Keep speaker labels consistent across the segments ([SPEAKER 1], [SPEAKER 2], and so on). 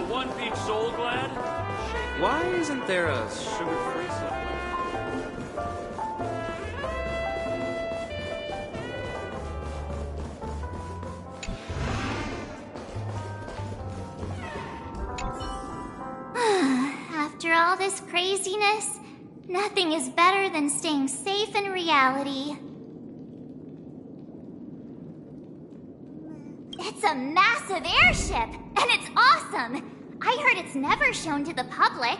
[SPEAKER 1] One Peach Soul Glad? Why isn't there a sugar-free somewhere?
[SPEAKER 2] After all this craziness, nothing is better than staying safe in reality. It's a massive airship, and it's awesome! I heard it's never shown to the public.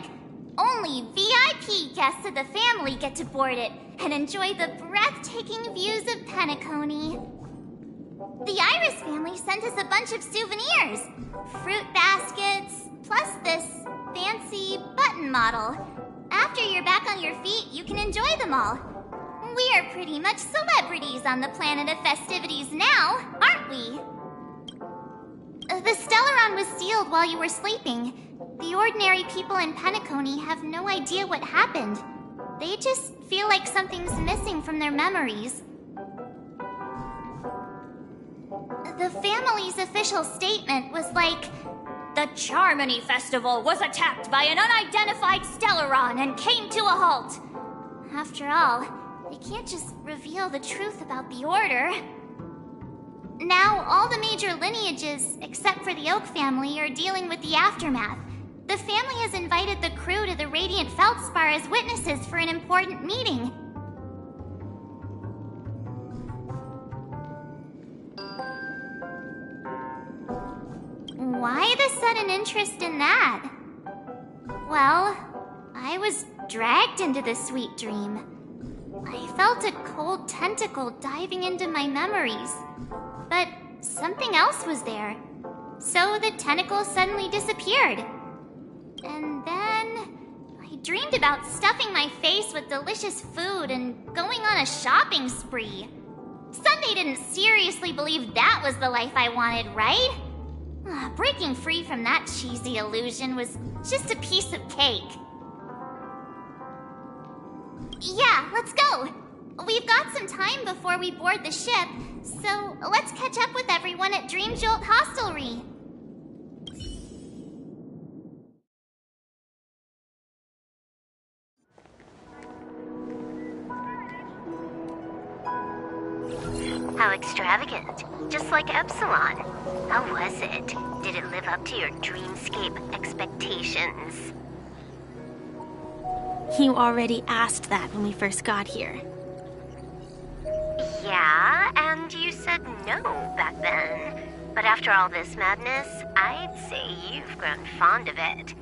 [SPEAKER 2] Only VIP guests of the family get to board it and enjoy the breathtaking views of Penacony. The Iris family sent us a bunch of souvenirs. Fruit baskets, plus this fancy button model. After you're back on your feet, you can enjoy them all. We are pretty much celebrities on the planet of festivities now, aren't we? The Stellaron was sealed while you were sleeping. The ordinary people in Penacony have no idea what happened. They just feel like something's missing from their memories. The family's official statement was like, "The Charmony Festival was attacked by an unidentified Stellaron and came to a halt." After all, they can't just reveal the truth about the Order. Now, all the major lineages, except for the Oak family, are dealing with the aftermath. The family has invited the crew to the Radiant Feldspar as witnesses for an important meeting. Why the sudden interest in that? Well, I was dragged into the sweet dream. I felt a cold tentacle diving into my memories. But something else was there. So the tentacle suddenly disappeared. And then I dreamed about stuffing my face with delicious food and going on a shopping spree. Sunday didn't seriously believe that was the life I wanted, right? Breaking free from that cheesy illusion was just a piece of cake. Yeah, let's go. We've got some time before we board the ship, so let's catch up with everyone at Dream Jolt Hostelry.
[SPEAKER 3] How extravagant. Just like Epsilon. How was it? Did it live up to your dreamscape expectations?
[SPEAKER 4] You already asked that when we first got here.
[SPEAKER 3] Yeah, and you said no back then. But after all this madness, I'd say you've grown fond of it.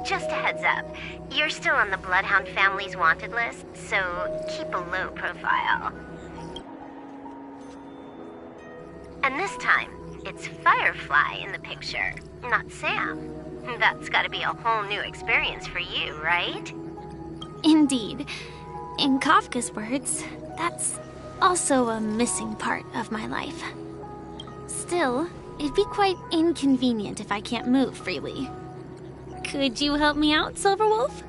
[SPEAKER 3] Just a heads up, you're still on the Bloodhound family's wanted list, so keep a low profile. And this time, it's Firefly in the picture, not Sam. That's gotta be a whole new experience for you, right?
[SPEAKER 4] Indeed. In Kafka's words, that's also a missing part of my life. Still, it'd be quite inconvenient if I can't move freely. Could you help me out, Silverwolf?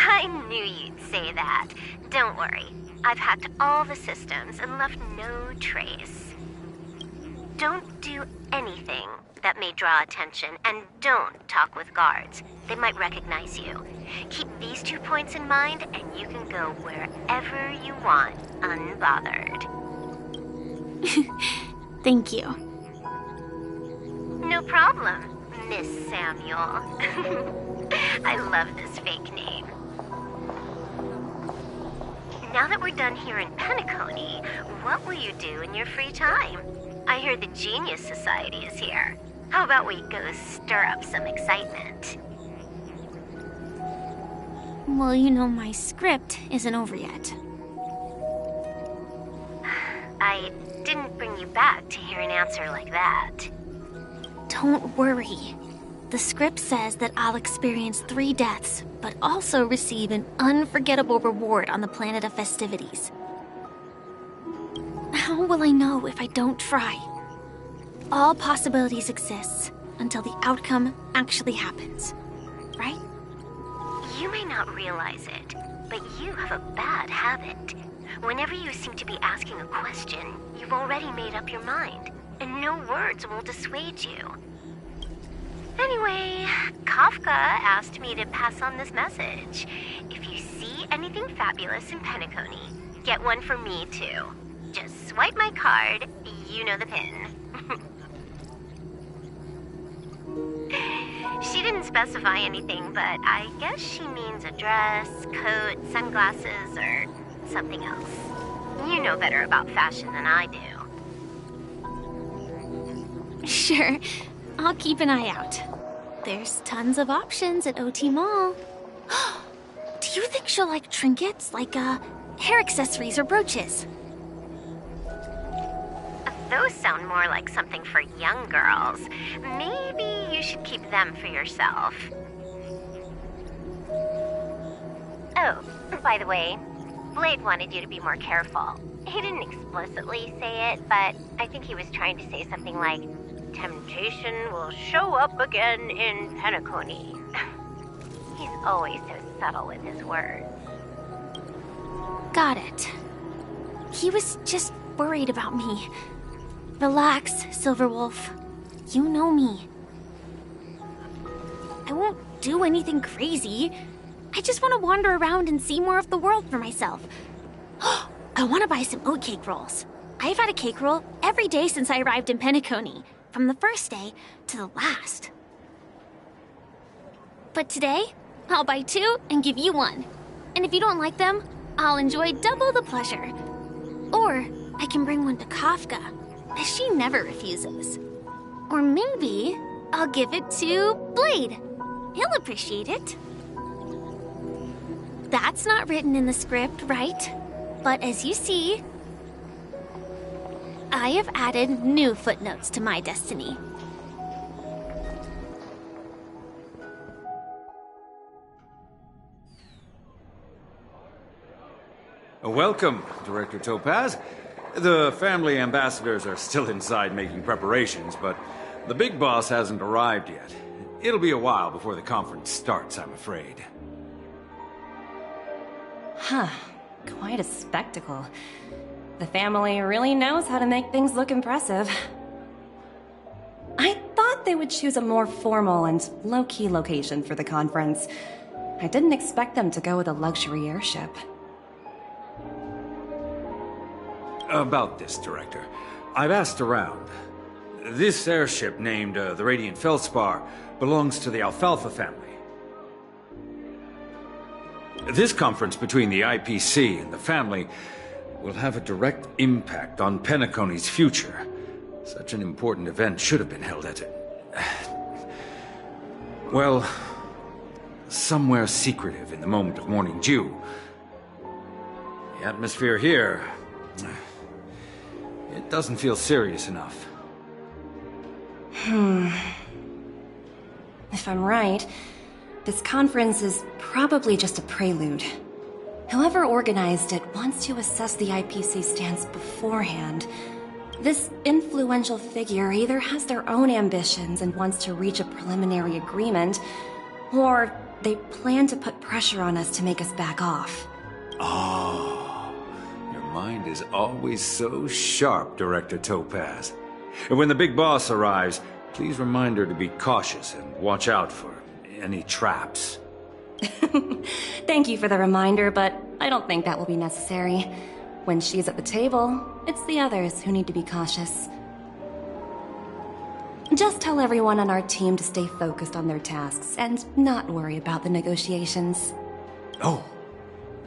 [SPEAKER 3] I knew you'd say that. Don't worry. I've hacked all the systems and left no trace. Don't do anything that may draw attention, and don't talk with guards. They might recognize you. Keep these 2 points in mind, and you can go wherever you want, unbothered.
[SPEAKER 4] Thank you.
[SPEAKER 3] No problem, Miss Samuel. I love this fake name. Now that we're done here in Penacony, what will you do in your free time? I hear the Genius Society is here. How about we go stir up some excitement?
[SPEAKER 4] Well, you know my script isn't over yet.
[SPEAKER 3] I didn't bring you back to hear an answer like that.
[SPEAKER 4] Don't worry. The script says that I'll experience 3 deaths, but also receive an unforgettable reward on the planet of festivities. How will I know if I don't try? All possibilities exist until the outcome actually happens, right?
[SPEAKER 3] You may not realize it, but you have a bad habit. Whenever you seem to be asking a question, you've already made up your mind, and no words will dissuade you. Anyway, Kafka asked me to pass on this message. If you see anything fabulous in Penacony, get one for me too. Just swipe my card, you know the pin. She didn't specify anything, but I guess she means a dress, coat, sunglasses, or something else. You know better about fashion than I do.
[SPEAKER 4] Sure, I'll keep an eye out. There's tons of options at OT Mall. Do you think she'll like trinkets, like hair accessories or brooches?
[SPEAKER 3] Those sound more like something for young girls. Maybe you should keep them for yourself. Oh, by the way, Blade wanted you to be more careful. He didn't explicitly say it, but I think he was trying to say something like, temptation will show up again in Penacony. He's always so subtle with his words.
[SPEAKER 4] Got it. He was just worried about me. Relax, Silverwolf. You know me. I won't do anything crazy. I just want to wander around and see more of the world for myself. I want to buy some oatcake rolls. I've had a cake roll every day since I arrived in Penacony, from the first day to the last. But today, I'll buy 2 and give you 1. And if you don't like them, I'll enjoy double the pleasure. Or I can bring one to Kafka, as she never refuses. Or maybe I'll give it to Blade. He'll appreciate it. That's not written in the script, right? But as you see, I have added new footnotes to my destiny.
[SPEAKER 5] Welcome, Director Topaz. The family ambassadors are still inside making preparations, but the big boss hasn't arrived yet. It'll be a while before the conference starts, I'm afraid.
[SPEAKER 6] Huh. Quite a spectacle. The family really knows how to make things look impressive. I thought they would choose a more formal and low-key location for the conference. I didn't expect them to go with a luxury airship.
[SPEAKER 5] About this, Director. I've asked around. This airship, named the Radiant Feldspar, belongs to the Alfalfa family. This conference between the IPC and the family will have a direct impact on Penacony's future. Such an important event should have been held at well, somewhere secretive in the moment of morning dew. The atmosphere here, it doesn't feel serious enough.
[SPEAKER 6] If I'm right, this conference is probably just a prelude. Whoever organized it wants to assess the IPC stance beforehand. This influential figure either has their own ambitions and wants to reach a preliminary agreement, or They plan to put pressure on us to make us back off.
[SPEAKER 5] Oh, your mind is always so sharp, Director Topaz. And when the big boss arrives, please remind her to be cautious and watch out for any traps.
[SPEAKER 6] Thank you for the reminder, but I don't think that will be necessary. When she's at the table, it's the others who need to be cautious. Just tell everyone on our team to stay focused on their tasks and not worry about the negotiations.
[SPEAKER 5] Oh,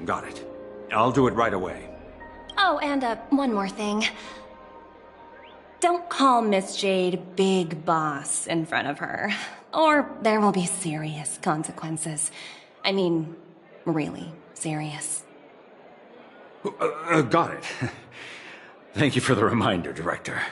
[SPEAKER 5] got it. I'll do it right away.
[SPEAKER 6] Oh, and one more thing. Don't call Miss Jade Big Boss in front of her, or there will be serious consequences. I mean, really serious.
[SPEAKER 5] Got it. Thank you for the reminder, Director.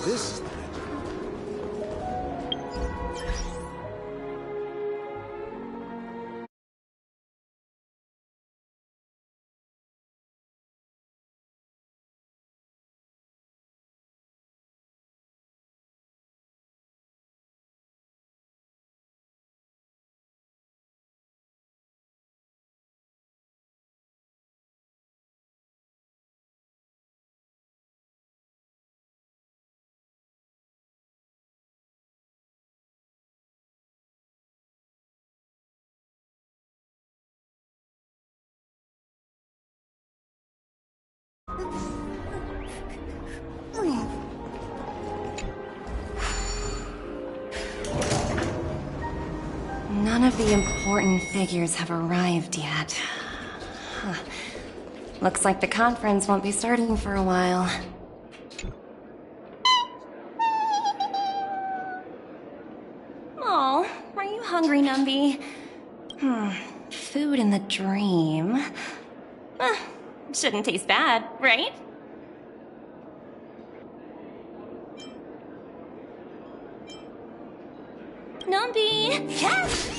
[SPEAKER 5] This...
[SPEAKER 6] None of the important figures have arrived yet. Huh. Looks like the conference won't be starting for a while. Oh, are you hungry, Numby? Food in the dream. Shouldn't taste bad, right? Numby! Yes!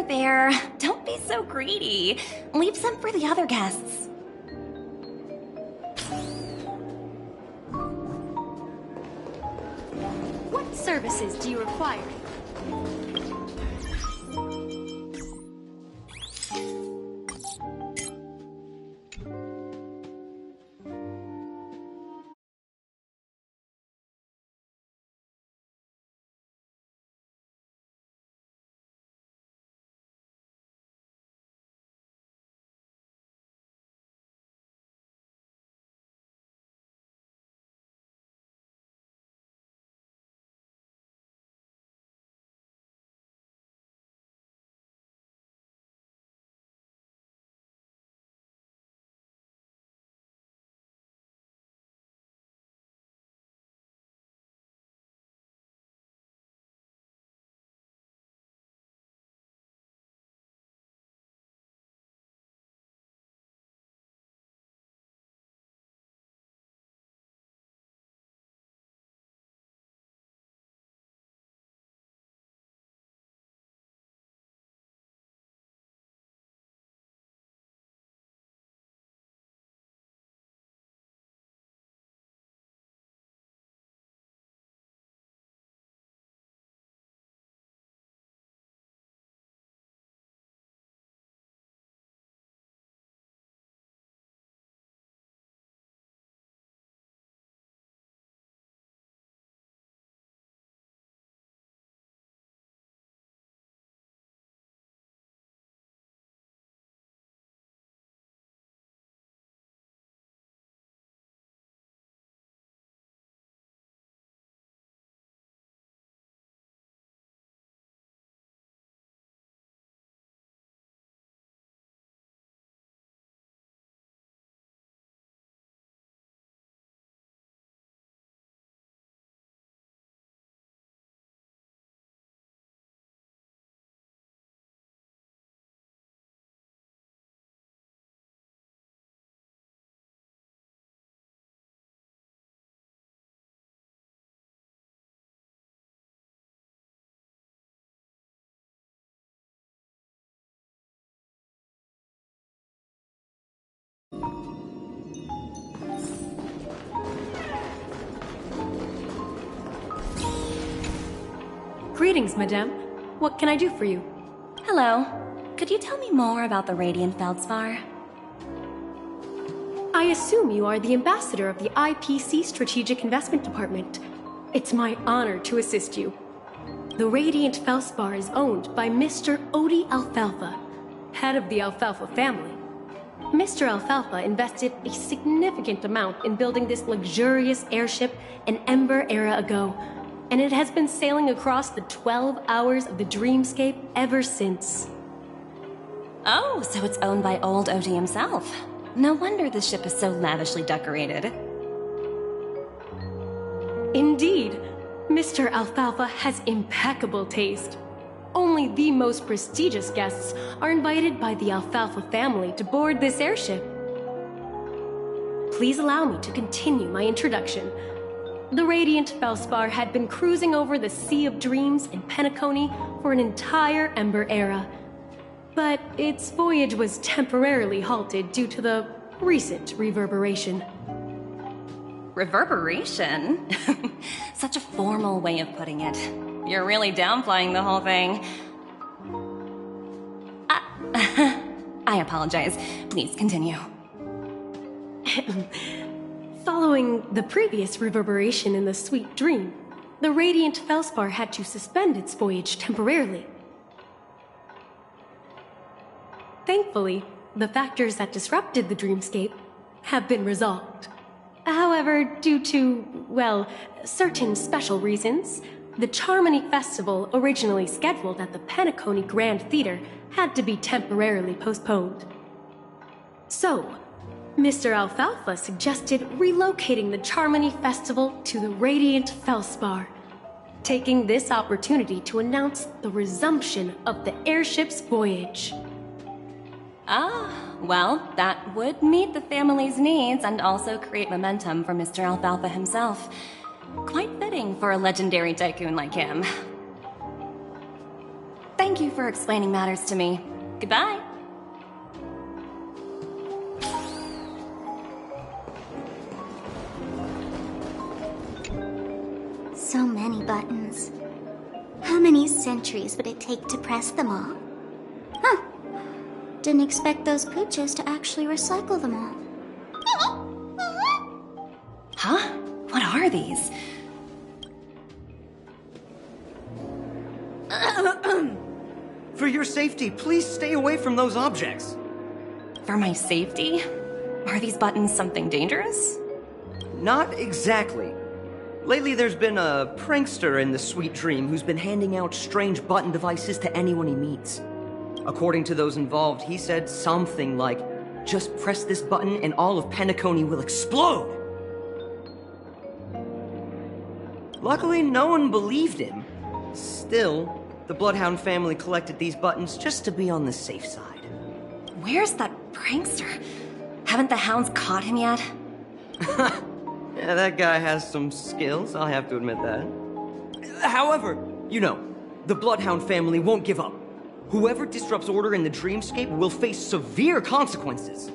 [SPEAKER 6] There. Don't be so greedy. Leave some for the other guests.
[SPEAKER 7] What services do you require? Greetings, madame. What can I do for you?
[SPEAKER 6] Hello. Could you tell me more about the Radiant Feldspar?
[SPEAKER 7] I assume you are the ambassador of the IPC Strategic Investment Department. It's my honor to assist you. The Radiant Feldspar is owned by Mr. Odie Alfalfa, head of the Alfalfa family. Mr. Alfalfa invested a significant amount in building this luxurious airship an Ember era ago, and it has been sailing across the 12 hours of the dreamscape ever since.
[SPEAKER 6] Oh, so it's owned by old Odie himself. No wonder the ship is so lavishly decorated.
[SPEAKER 7] Indeed, Mr. Alfalfa has impeccable taste. Only the most prestigious guests are invited by the Alfalfa family to board this airship. Please allow me to continue my introduction. The Radiant Feldspar had been cruising over the Sea of Dreams in Penacony for an entire Ember era. But its voyage was temporarily halted due to the recent reverberation.
[SPEAKER 6] Reverberation? Such a formal way of putting it. You're really downplaying the whole thing. I apologize. Please continue.
[SPEAKER 7] Following the previous reverberation in the Sweet Dream, the Radiant Feldspar had to suspend its voyage temporarily. Thankfully, the factors that disrupted the dreamscape have been resolved. However, due to, well, certain special reasons, the Charmony Festival, originally scheduled at the Penacony Grand Theater, had to be temporarily postponed. So, Mr. Alfalfa suggested relocating the Charmony Festival to the Radiant Feldspar, taking this opportunity to announce the resumption of the airship's voyage.
[SPEAKER 6] Ah, well, that would meet the family's needs and also create momentum for Mr. Alfalfa himself. Quite fitting for a legendary tycoon like him. Thank you for explaining matters to me. Goodbye.
[SPEAKER 2] So many buttons. How many centuries would it take to press them all? Huh. Didn't expect those pooches to actually recycle them all.
[SPEAKER 6] Huh? What are these?
[SPEAKER 8] For your safety, please stay away from those objects.
[SPEAKER 6] For my safety? Are these buttons something dangerous?
[SPEAKER 8] Not exactly. Lately, there's been a prankster in the Sweet Dream who's been handing out strange button devices to anyone he meets. According to those involved, he said something like, "Just press this button and all of Penacony will explode." Luckily, no one believed him. Still, the Bloodhound family collected these buttons just to be on the safe side.
[SPEAKER 6] Where's that prankster? Haven't the hounds caught him yet?
[SPEAKER 8] Yeah, that guy has some skills, I'll have to admit that. However, you know, the Bloodhound family won't give up. Whoever disrupts order in the dreamscape will face severe consequences.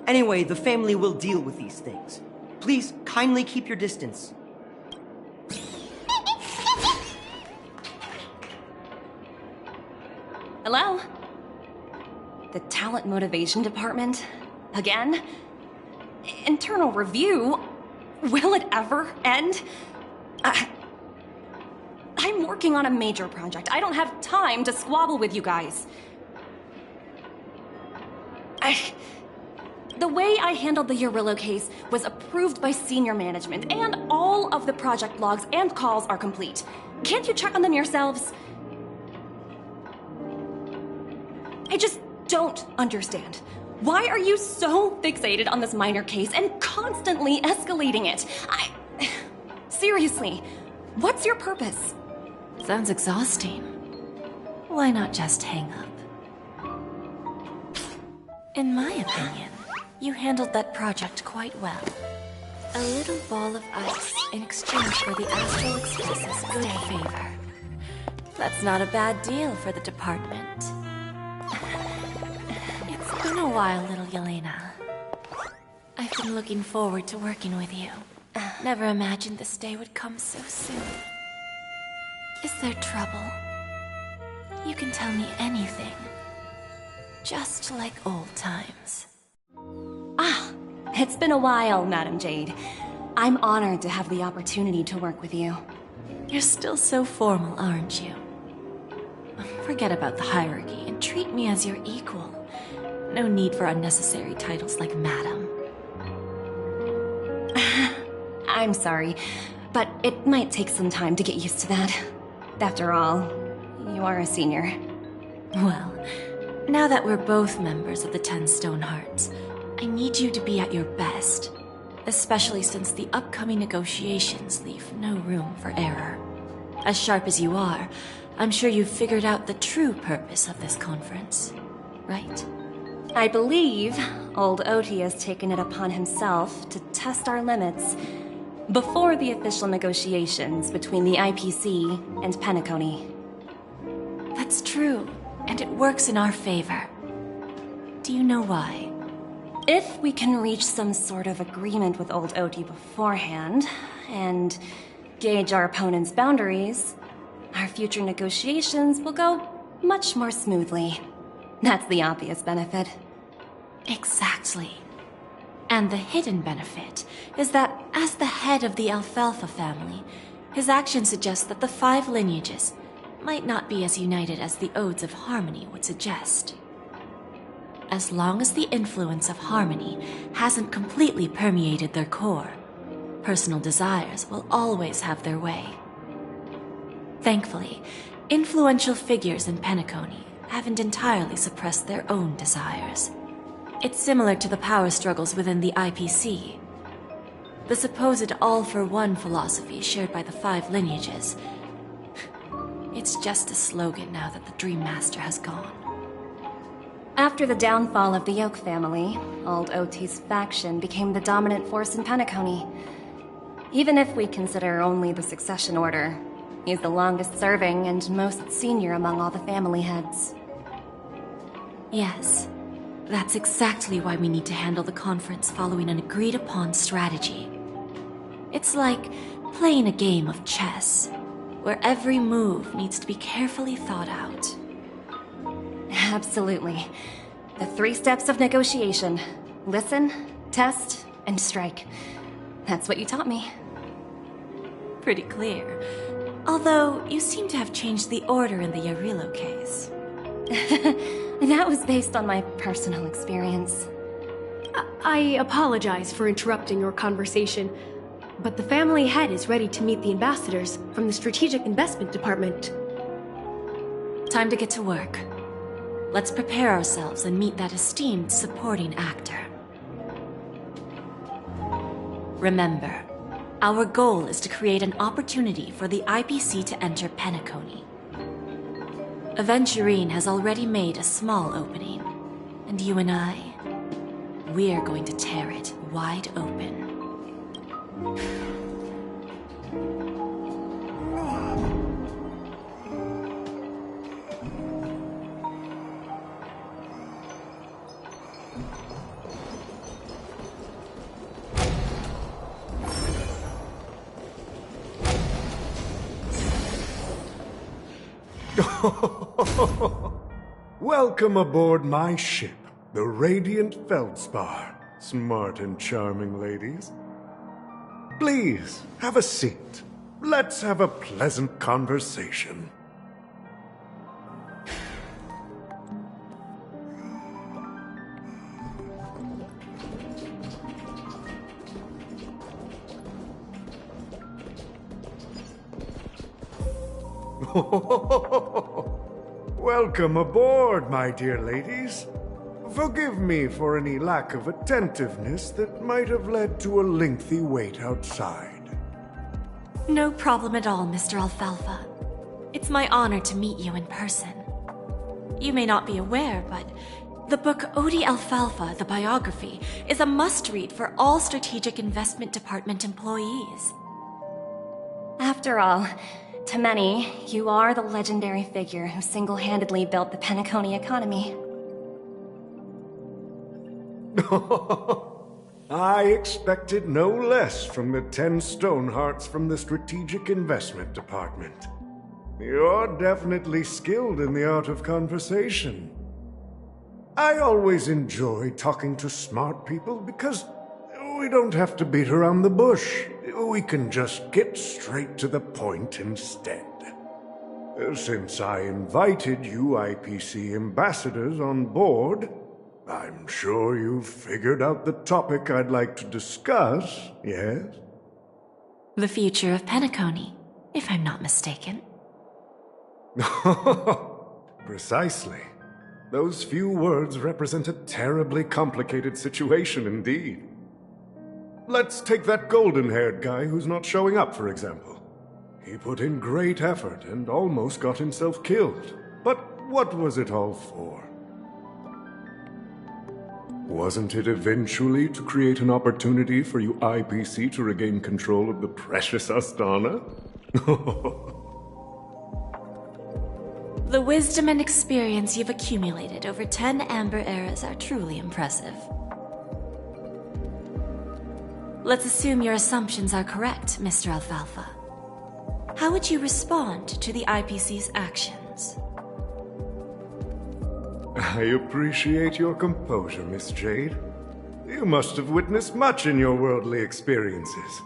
[SPEAKER 8] Anyway, the family will deal with these things. Please, kindly keep your distance.
[SPEAKER 6] Hello? The Talent Motivation Department? Again? Internal review? Will it ever end? I'm working on a major project. I don't have time to squabble with you guys. The way I handled the Urillo case was approved by senior management, and all of the project logs and calls are complete. Can't you check on them yourselves? I just don't understand. Why are you so fixated on this minor case and constantly escalating it? Seriously, what's your purpose?
[SPEAKER 9] Sounds exhausting. Why not just hang up? In my opinion, you handled that project quite well. A little ball of ice in exchange for the Astral Express's good favor. That's not a bad deal for the department. It's been a while, little Yelena. I've been looking forward to working with you. Never imagined this day would come so soon. Is there trouble? You can tell me anything. Just like old times.
[SPEAKER 6] Ah, it's been a while, Madam Jade. I'm honored to have the opportunity to work with you.
[SPEAKER 9] You're still so formal, aren't you? Forget about the hierarchy and treat me as your equal. No need for unnecessary titles like Madam.
[SPEAKER 6] I'm sorry, but it might take some time to get used to that. After all, you are a senior.
[SPEAKER 9] Well, now that we're both members of the 10 Stone Hearts, I need you to be at your best. Especially since the upcoming negotiations leave no room for error. As sharp as you are, I'm sure you've figured out the true purpose of this conference, right?
[SPEAKER 6] I believe old Oti has taken it upon himself to test our limits before the official negotiations between the IPC and Penacony.
[SPEAKER 9] That's true, and it works in our favor. Do you know why?
[SPEAKER 6] If we can reach some sort of agreement with old Oti beforehand, and gauge our opponent's boundaries, our future negotiations will go much more smoothly. That's the obvious benefit.
[SPEAKER 9] Exactly. And the hidden benefit is that, as the head of the Alfalfa family, his actions suggest that the 5 lineages might not be as united as the Odes of Harmony would suggest. As long as the influence of harmony hasn't completely permeated their core, personal desires will always have their way. Thankfully, influential figures in Penacony haven't entirely suppressed their own desires. It's similar to the power struggles within the IPC. The supposed all-for-one philosophy shared by the 5 lineages. It's just a slogan now that the Dream Master has gone.
[SPEAKER 6] After the downfall of the Yoke family, old Oti's faction became the dominant force in Penacony. Even if we consider only the succession order, he's the longest serving and most senior among all the family heads.
[SPEAKER 9] Yes, that's exactly why we need to handle the conference following an agreed-upon strategy. It's like playing a game of chess, where every move needs to be carefully thought out.
[SPEAKER 6] Absolutely. The 3 steps of negotiation. Listen, test, and strike. That's what you taught me.
[SPEAKER 9] Pretty clear. Although, you seem to have changed the order in the Yarilo case.
[SPEAKER 6] That was based on my personal experience.
[SPEAKER 7] I apologize for interrupting your conversation, but the family head is ready to meet the ambassadors from the Strategic Investment Department.
[SPEAKER 9] Time to get to work. Let's prepare ourselves and meet that esteemed supporting actor. Remember, our goal is to create an opportunity for the IPC to enter Penacony. Aventurine has already made a small opening, and you and I, we're going to tear it wide open.
[SPEAKER 10] Welcome aboard my ship, the Radiant Feldspar. Smart and charming ladies. Please, have a seat. Let's have a pleasant conversation. Welcome aboard, my dear ladies. Forgive me for any lack of attentiveness that might have led to a lengthy wait outside.
[SPEAKER 9] No problem at all, Mr. Alfalfa. It's my honor to meet you in person. You may not be aware, but the book Odie Alfalfa, the biography, is a must-read for all Strategic Investment Department employees.
[SPEAKER 6] After all, to many, you are the legendary figure who single-handedly built the Penacony economy.
[SPEAKER 10] I expected no less from the 10 Stonehearts from the Strategic Investment Department. You're definitely skilled in the art of conversation. I always enjoy talking to smart people because we don't have to beat around the bush. We can just get straight to the point instead. Since I invited you IPC ambassadors on board, I'm sure you've figured out the topic I'd like to discuss, yes?
[SPEAKER 9] The future of Penacony, if I'm not mistaken.
[SPEAKER 10] Precisely. Those few words represent a terribly complicated situation indeed. Let's take that golden-haired guy who's not showing up, for example. He put in great effort and almost got himself killed. But what was it all for? Wasn't it eventually to create an opportunity for you IPC to regain control of the precious Astana?
[SPEAKER 9] The wisdom and experience you've accumulated over 10 Amber Eras are truly impressive. Let's assume your assumptions are correct, Mr. Alfalfa. How would you respond to the IPC's actions?
[SPEAKER 10] I appreciate your composure, Miss Jade. You must have witnessed much in your worldly experiences.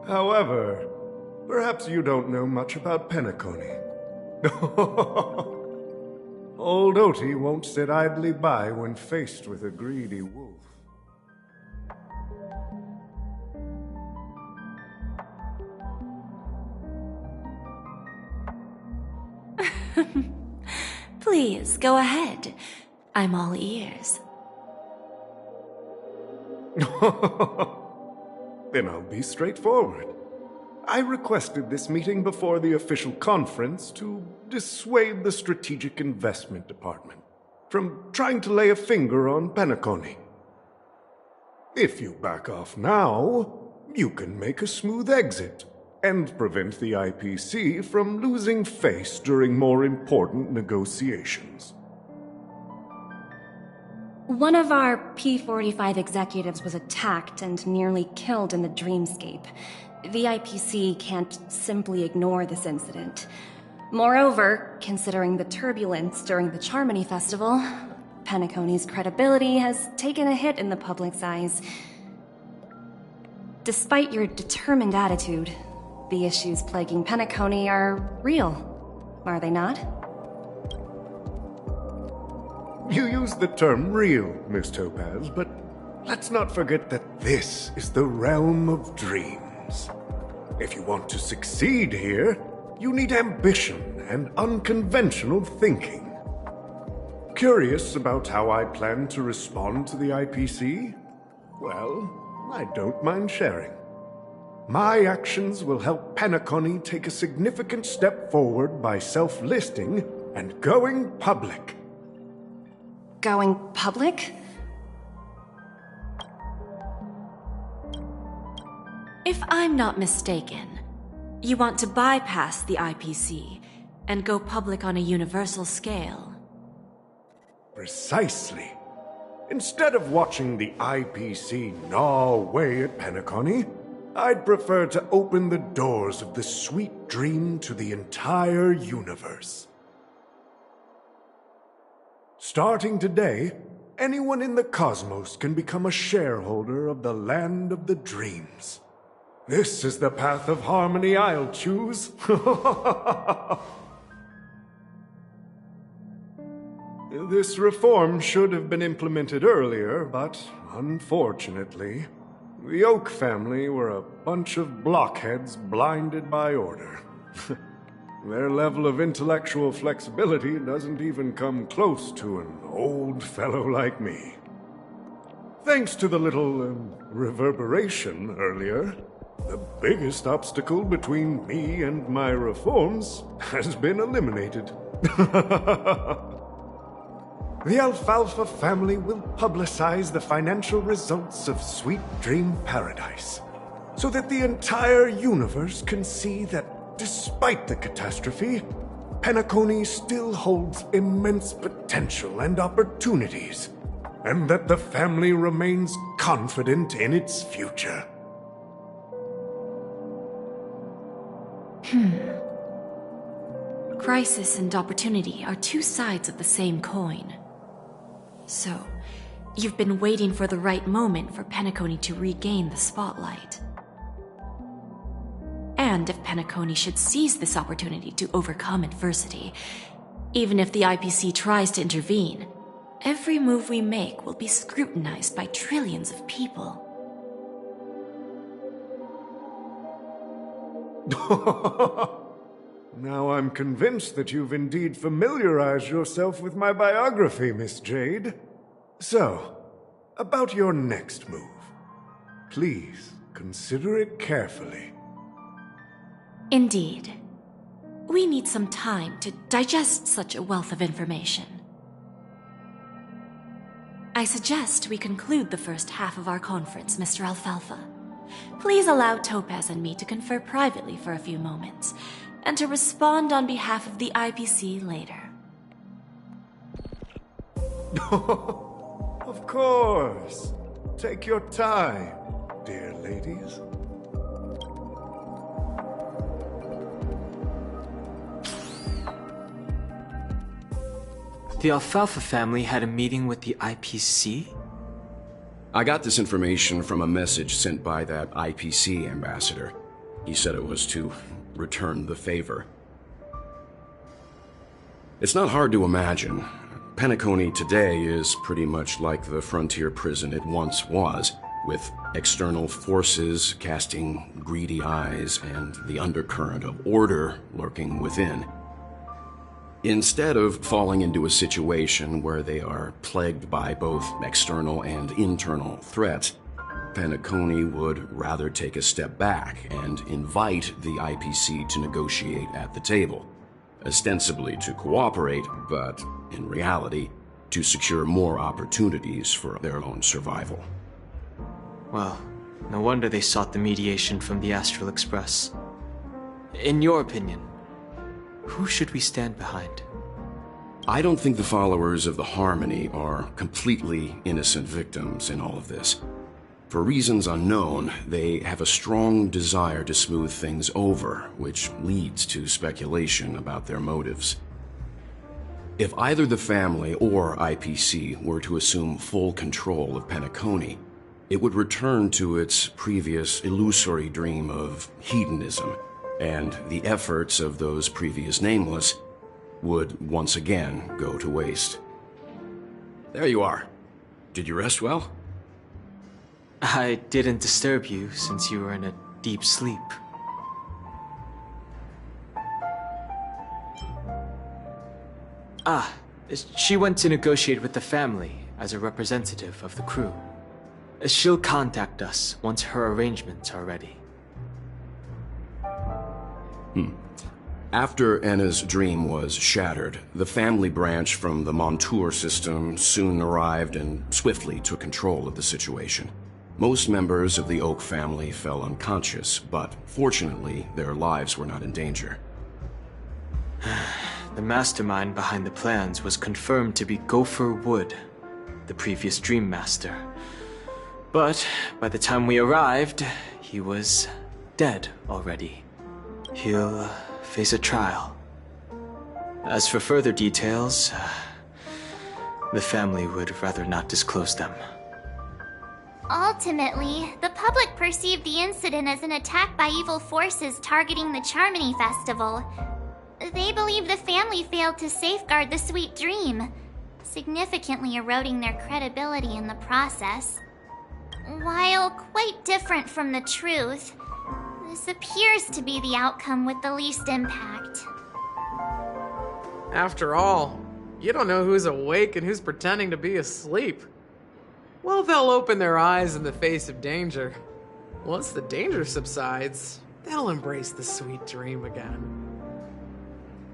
[SPEAKER 10] However, perhaps you don't know much about Penacony. Old Oti won't sit idly by when faced with a greedy wolf.
[SPEAKER 9] Please, go ahead. I'm all ears.
[SPEAKER 10] Then I'll be straightforward. I requested this meeting before the official conference to dissuade the Strategic Investment Department from trying to lay a finger on Penacony. If you back off now, you can make a smooth exit and prevent the IPC from losing face during more important negotiations.
[SPEAKER 6] One of our P-45 executives was attacked and nearly killed in the dreamscape. The IPC can't simply ignore this incident. Moreover, considering the turbulence during the Charmony Festival, Penacony's credibility has taken a hit in the public's eyes. Despite your determined attitude, the issues plaguing Penacony are real, are they not?
[SPEAKER 10] You use the term real, Miss Topaz, but let's not forget that this is the realm of dreams. If you want to succeed here, you need ambition and unconventional thinking. Curious about how I plan to respond to the IPC? Well, I don't mind sharing. My actions will help Penacony take a significant step forward by self-listing and going public.
[SPEAKER 6] Going public?
[SPEAKER 9] If I'm not mistaken, you want to bypass the IPC and go public on a universal scale.
[SPEAKER 10] Precisely. Instead of watching the IPC gnaw away at Penacony, I'd prefer to open the doors of the sweet dream to the entire universe. Starting today, anyone in the cosmos can become a shareholder of the land of the dreams. This is the path of harmony I'll choose. This reform should have been implemented earlier, but unfortunately, the Oak family were a bunch of blockheads blinded by order. Their level of intellectual flexibility doesn't even come close to an old fellow like me. Thanks to the little reverberation earlier, the biggest obstacle between me and my reforms has been eliminated. The Alfalfa family will publicize the financial results of Sweet Dream Paradise, so that the entire universe can see that despite the catastrophe, Penacony still holds immense potential and opportunities, and that the family remains confident in its future.
[SPEAKER 9] Crisis and opportunity are two sides of the same coin. So, you've been waiting for the right moment for Penacony to regain the spotlight. And if Penacony should seize this opportunity to overcome adversity, even if the IPC tries to intervene, every move we make will be scrutinized by trillions of people.
[SPEAKER 10] Now I'm convinced that you've indeed familiarized yourself with my biography, Miss Jade. So, about your next move. Please, consider it carefully.
[SPEAKER 9] Indeed. We need some time to digest such a wealth of information. I suggest we conclude the first half of our conference, Mr. Alfalfa. Please allow Topaz and me to confer privately for a few moments, and to respond on behalf of the IPC later.
[SPEAKER 10] Of course. Take your time, dear ladies.
[SPEAKER 1] The Alfalfa family had a meeting with the IPC?
[SPEAKER 11] I got this information from a message sent by that IPC ambassador. He said it was to return the favor. It's not hard to imagine. Penacony today is pretty much like the frontier prison it once was, with external forces casting greedy eyes and the undercurrent of order lurking within. Instead of falling into a situation where they are plagued by both external and internal threats, Penacony would rather take a step back and invite the IPC to negotiate at the table, ostensibly to cooperate, but in reality, to secure more opportunities for their own survival.
[SPEAKER 1] Well, no wonder they sought the mediation from the Astral Express. In your opinion, who should we stand behind?
[SPEAKER 11] I don't think the followers of the Harmony are completely innocent victims in all of this. For reasons unknown, they have a strong desire to smooth things over, which leads to speculation about their motives. If either the family or IPC were to assume full control of Penacony, it would return to its previous illusory dream of hedonism, and the efforts of those previous nameless would once again go to waste. There you are. Did you rest well?
[SPEAKER 1] I didn't disturb you since you were in a deep sleep. She went to negotiate with the family as a representative of the crew. She'll contact us once her arrangements are ready.
[SPEAKER 11] After Anna's dream was shattered, the family branch from the Montour system soon arrived and swiftly took control of the situation. Most members of the Oak family fell unconscious, but fortunately, their lives were not in danger.
[SPEAKER 1] The mastermind behind the plans was confirmed to be Gopher Wood, the previous Dream Master. But by the time we arrived, he was dead already. He'll face a trial. As for further details, the family would rather not disclose them.
[SPEAKER 2] Ultimately, the public perceived the incident as an attack by evil forces targeting the Charmony Festival. They believe the family failed to safeguard the sweet dream, significantly eroding their credibility in the process. While quite different from the truth, this appears to be the outcome with the least impact.
[SPEAKER 12] After all, you don't know who's awake and who's pretending to be asleep. Well, they'll open their eyes in the face of danger. Once the danger subsides, they'll embrace the sweet dream again.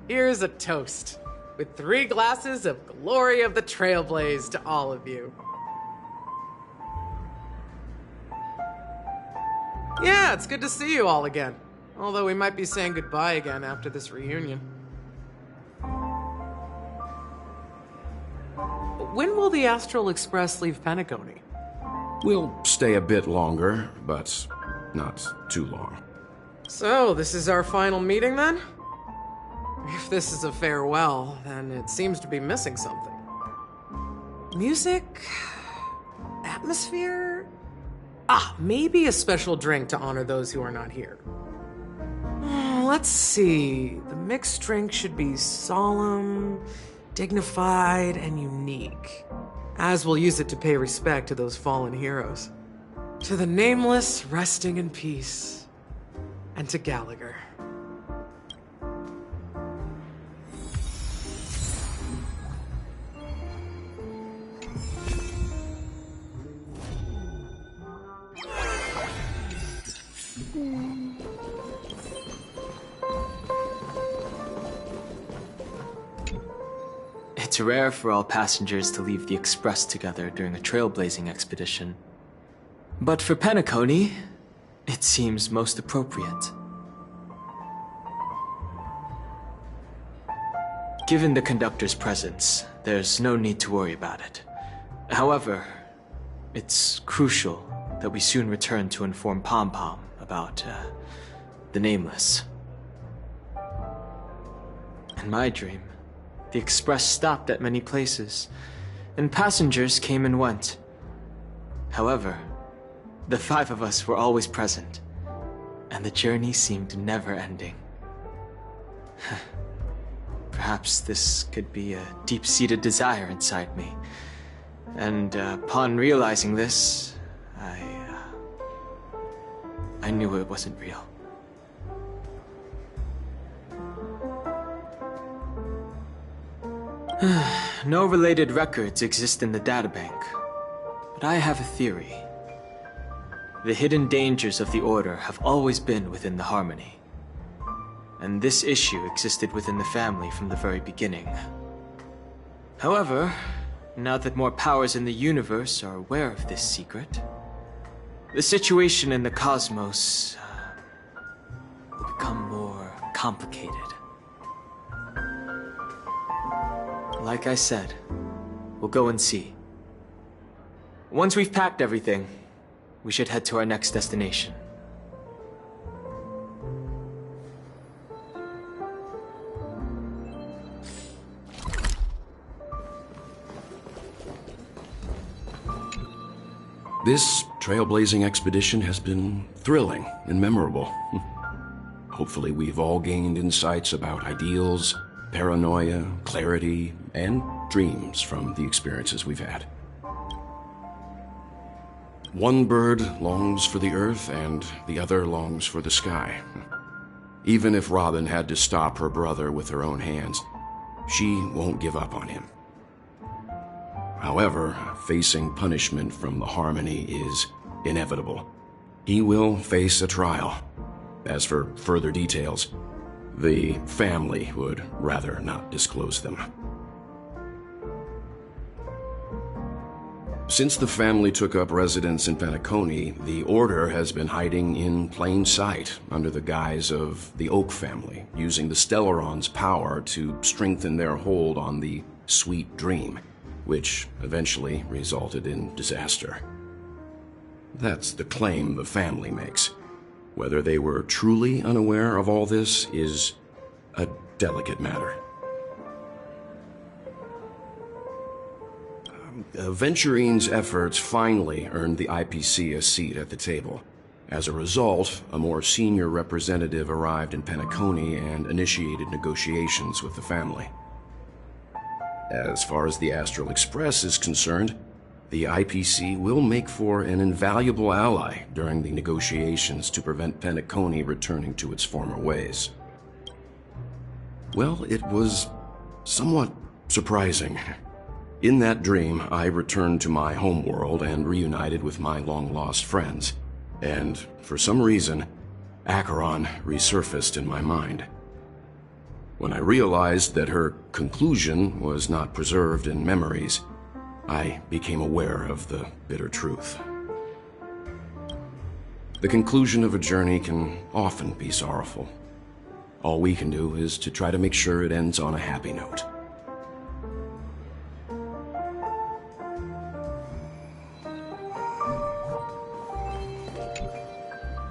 [SPEAKER 12] Here's a toast, with 3 glasses of Glory of the Trailblaze to all of you. Yeah, it's good to see you all again. Although we might be saying goodbye again after this reunion. When will the Astral Express leave Penacony?
[SPEAKER 11] We'll stay a bit longer, but not too long.
[SPEAKER 12] So, this is our final meeting then? If this is a farewell, then it seems to be missing something. Music? Atmosphere? Maybe a special drink to honor those who are not here. Let's see. The mixed drink should be solemn, dignified, and unique, as we'll use it to pay respect to those fallen heroes. To the nameless, resting in peace, and to Gallagher.
[SPEAKER 1] It's rare for all passengers to leave the Express together during a trailblazing expedition. But for Penacony, it seems most appropriate. Given the conductor's presence, there's no need to worry about it. However, it's crucial that we soon return to inform Pom Pom about, the Nameless. In my dream, the Express stopped at many places, and passengers came and went. However, the 5 of us were always present, and the journey seemed never ending. Perhaps this could be a deep-seated desire inside me, and upon realizing this, I knew it wasn't real. No related records exist in the databank, but I have a theory. The hidden dangers of the Order have always been within the Harmony, and this issue existed within the family from the very beginning. However, now that more powers in the universe are aware of this secret, the situation in the cosmos will become more complicated. Like I said, we'll go and see. Once we've packed everything, we should head to our next destination.
[SPEAKER 11] This trailblazing expedition has been thrilling and memorable. Hopefully we've all gained insights about ideals, paranoia, clarity, and dreams from the experiences we've had. One bird longs for the earth and the other longs for the sky. Even if Robin had to stop her brother with her own hands, she won't give up on him. However, facing punishment from the Harmony is inevitable. He will face a trial. As for further details, the family would rather not disclose them. Since the family took up residence in Penacony, the Order has been hiding in plain sight under the guise of the Oak family, using the Stellaron's power to strengthen their hold on the Sweet Dream, which eventually resulted in disaster. That's the claim the family makes. Whether they were truly unaware of all this is a delicate matter. Venturine's efforts finally earned the IPC a seat at the table. As a result, a more senior representative arrived in Penacony and initiated negotiations with the family. As far as the Astral Express is concerned, the IPC will make for an invaluable ally during the negotiations to prevent Penacony returning to its former ways. Well, it was somewhat surprising. In that dream, I returned to my homeworld and reunited with my long-lost friends. And for some reason, Acheron resurfaced in my mind. When I realized that her conclusion was not preserved in memories, I became aware of the bitter truth. The conclusion of a journey can often be sorrowful. All we can do is to try to make sure it ends on a happy note.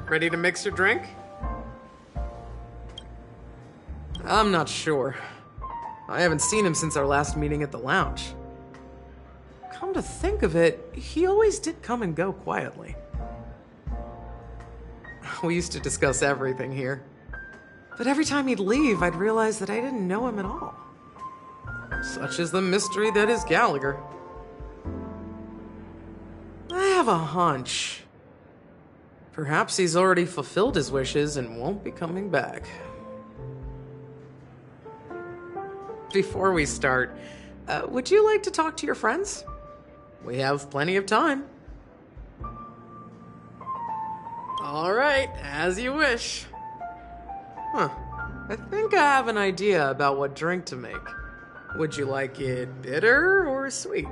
[SPEAKER 12] Ready to mix your drink? I'm not sure. I haven't seen him since our last meeting at the lounge. Come to think of it, he always did come and go quietly. We used to discuss everything here. But every time he'd leave, I'd realize that I didn't know him at all. Such is the mystery that is Gallagher. I have a hunch. Perhaps he's already fulfilled his wishes and won't be coming back. Before we start, would you like to talk to your friends? We have plenty of time. All right, as you wish. I think I have an idea about what drink to make. Would you like it bitter or sweet?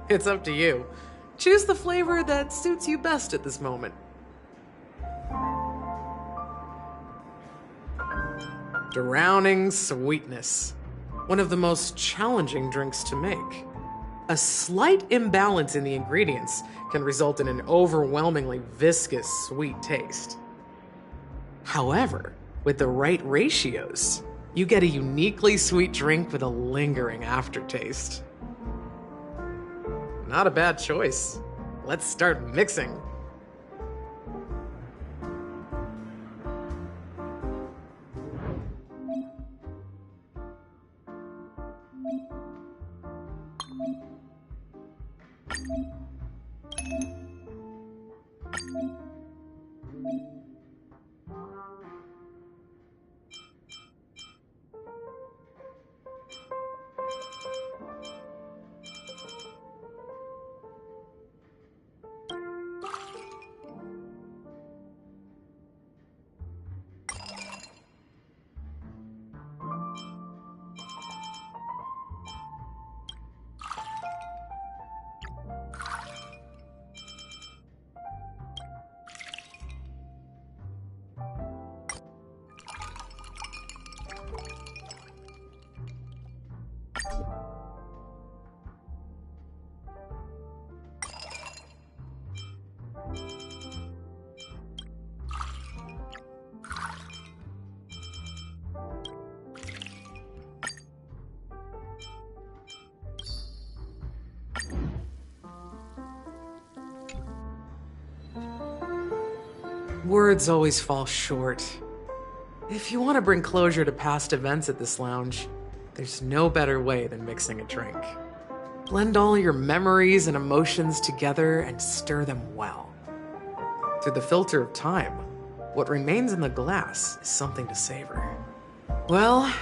[SPEAKER 12] It's up to you. Choose the flavor that suits you best at this moment. Drowning sweetness. One of the most challenging drinks to make. A slight imbalance in the ingredients can result in an overwhelmingly viscous sweet taste. However, with the right ratios, you get a uniquely sweet drink with a lingering aftertaste. Not a bad choice. Let's start mixing. Words always fall short. If you want to bring closure to past events at this lounge, there's no better way than mixing a drink. Blend all your memories and emotions together and stir them well. Through the filter of time, what remains in the glass is something to savor. Well,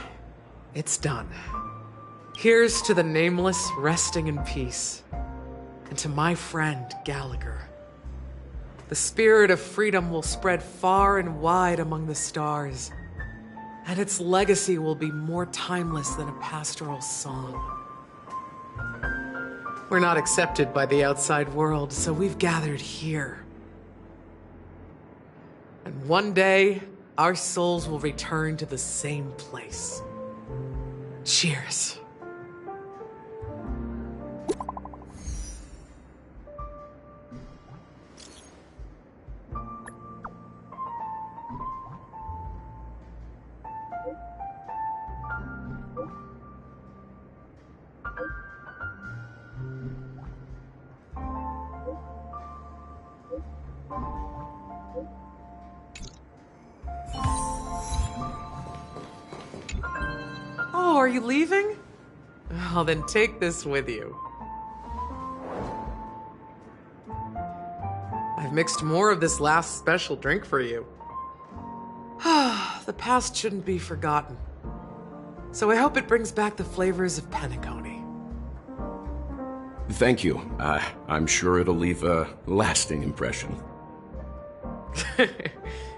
[SPEAKER 12] it's done. Here's to the nameless resting in peace, and to my friend Gallagher. The spirit of freedom will spread far and wide among the stars, and its legacy will be more timeless than a pastoral song. We're not accepted by the outside world, so we've gathered here. And one day, our souls will return to the same place. Cheers. Oh, are you leaving? Oh, then take this with you. I've mixed more of this last special drink for you. The past shouldn't be forgotten. So I hope it brings back the flavors of Penacony.
[SPEAKER 11] Thank you. I'm sure it'll leave a lasting impression.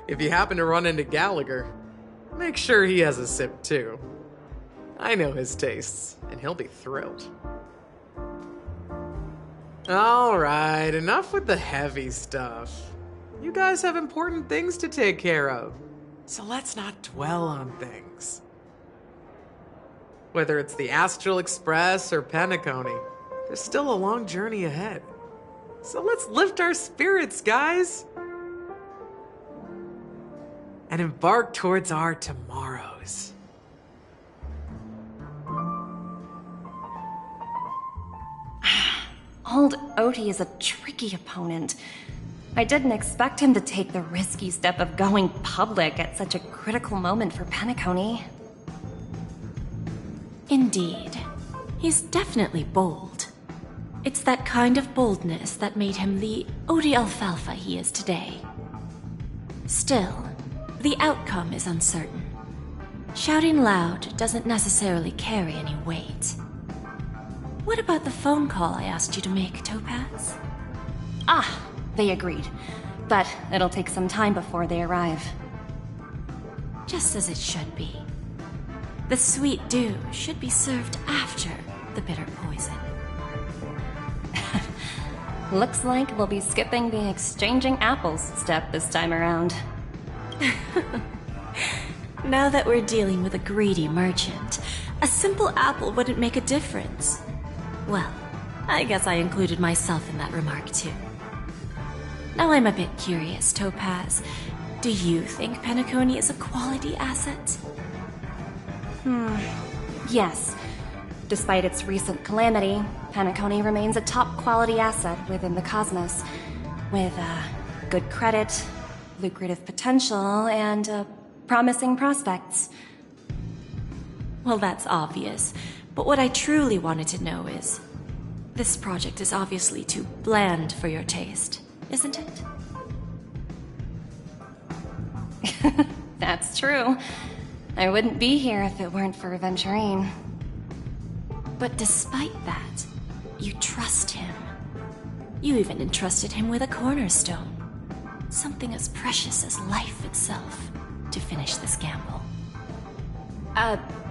[SPEAKER 12] If you happen to run into Gallagher, make sure he has a sip too. I know his tastes, and he'll be thrilled. All right, enough with the heavy stuff. You guys have important things to take care of, so let's not dwell on things. Whether it's the Astral Express or Penacony, there's still a long journey ahead. So let's lift our spirits, guys, and embark towards our tomorrows.
[SPEAKER 6] old Odie is a tricky opponent. I didn't expect him to take the risky step of going public at such a critical moment for Penacony.
[SPEAKER 9] Indeed. He's definitely bold. It's that kind of boldness that made him the Odie Alfalfa he is today. Still, the outcome is uncertain. Shouting loud doesn't necessarily carry any weight. What about the phone call I asked you to make, Topaz?
[SPEAKER 6] Ah, they agreed. But it'll take some time before they arrive.
[SPEAKER 9] Just as it should be. The sweet dew should be served after the bitter poison.
[SPEAKER 6] Looks like we'll be skipping the exchanging apples step this time around.
[SPEAKER 9] Now that we're dealing with a greedy merchant, a simple apple wouldn't make a difference. Well, I guess I included myself in that remark too. Now I'm a bit curious, Topaz. Do you think Penacony is a quality asset?
[SPEAKER 6] Yes. Despite its recent calamity, Penacony remains a top-quality asset within the cosmos, with good credit, lucrative potential, and promising prospects.
[SPEAKER 9] Well, that's obvious, but what I truly wanted to know is, this project is obviously too bland for your taste, isn't it?
[SPEAKER 6] That's true. I wouldn't be here if it weren't for Venturine.
[SPEAKER 9] But despite that, you trust him. You even entrusted him with a cornerstone. Something as precious as life itself, to finish this gamble.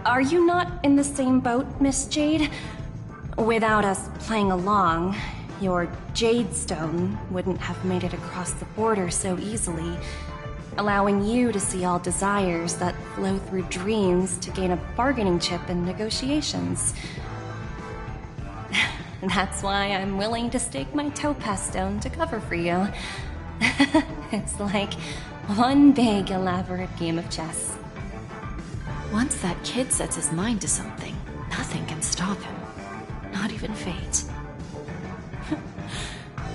[SPEAKER 6] Are you not in the same boat, Miss Jade? Without us playing along, your Jade Stone wouldn't have made it across the border so easily, allowing you to see all desires that flow through dreams to gain a bargaining chip in negotiations. That's why I'm willing to stake my Topaz Stone to cover for you. It's like one big, elaborate game of chess.
[SPEAKER 9] Once that kid sets his mind to something, nothing can stop him. Not even fate.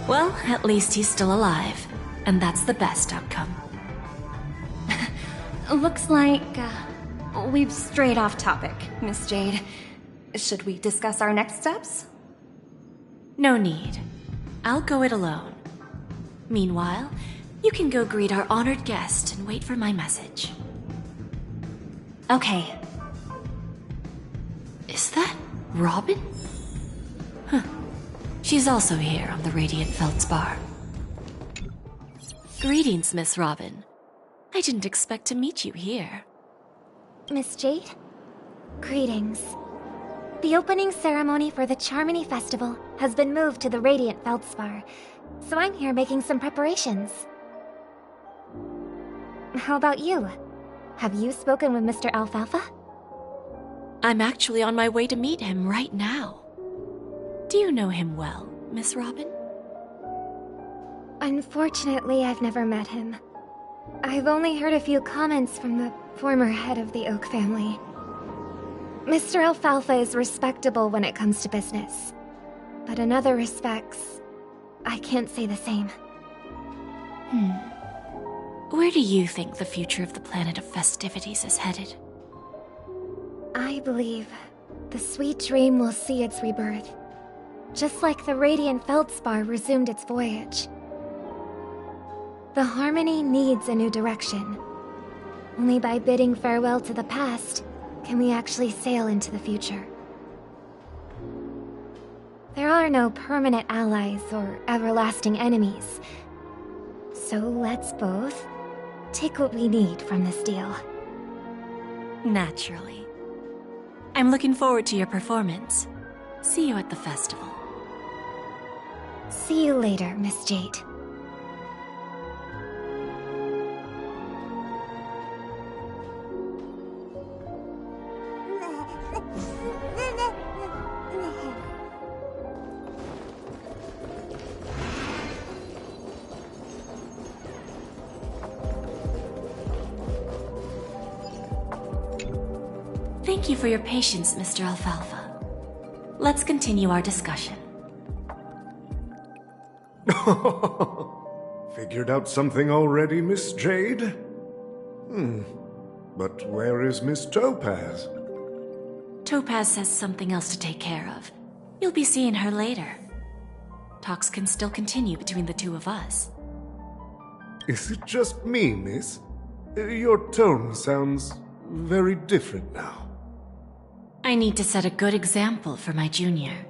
[SPEAKER 9] Well, at least he's still alive, and that's the best outcome.
[SPEAKER 6] Looks like we've strayed off topic, Miss Jade. Should we discuss our next steps?
[SPEAKER 9] No need. I'll go it alone. Meanwhile, you can go greet our honored guest and wait for my message.
[SPEAKER 6] Okay.
[SPEAKER 9] Is that Robin? Huh. She's also here on the Radiant Feldspar. Greetings, Miss Robin. I didn't expect to meet you here.
[SPEAKER 2] Miss Jade? Greetings. The opening ceremony for the Charmony Festival has been moved to the Radiant Feldspar, so I'm here making some preparations. How about you? Have you spoken with Mr. Alfalfa?
[SPEAKER 9] I'm actually on my way to meet him right now. Do you know him well, Miss Robin?
[SPEAKER 2] Unfortunately, I've never met him. I've only heard a few comments from the former head of the Oak family. Mr. Alfalfa is respectable when it comes to business, but in other respects, I can't say the same.
[SPEAKER 9] Where do you think the future of the planet of festivities is headed?
[SPEAKER 2] I believe the sweet dream will see its rebirth, just like the Radiant Feldspar resumed its voyage. The Harmony needs a new direction. Only by bidding farewell to the past can we actually sail into the future. There are no permanent allies or everlasting enemies, so let's both take what we need from this deal.
[SPEAKER 9] Naturally. I'm looking forward to your performance. See you at the festival.
[SPEAKER 2] See you later, Miss Jade.
[SPEAKER 9] Thank you for your patience, Mr. Alfalfa. Let's continue our discussion.
[SPEAKER 10] Figured out something already, Miss Jade? But where is Miss Topaz?
[SPEAKER 9] Topaz says something else to take care of. You'll be seeing her later. Talks can still continue between the two of us.
[SPEAKER 10] Is it just me, miss? Your tone sounds very different now.
[SPEAKER 9] I need to set a good example for my junior.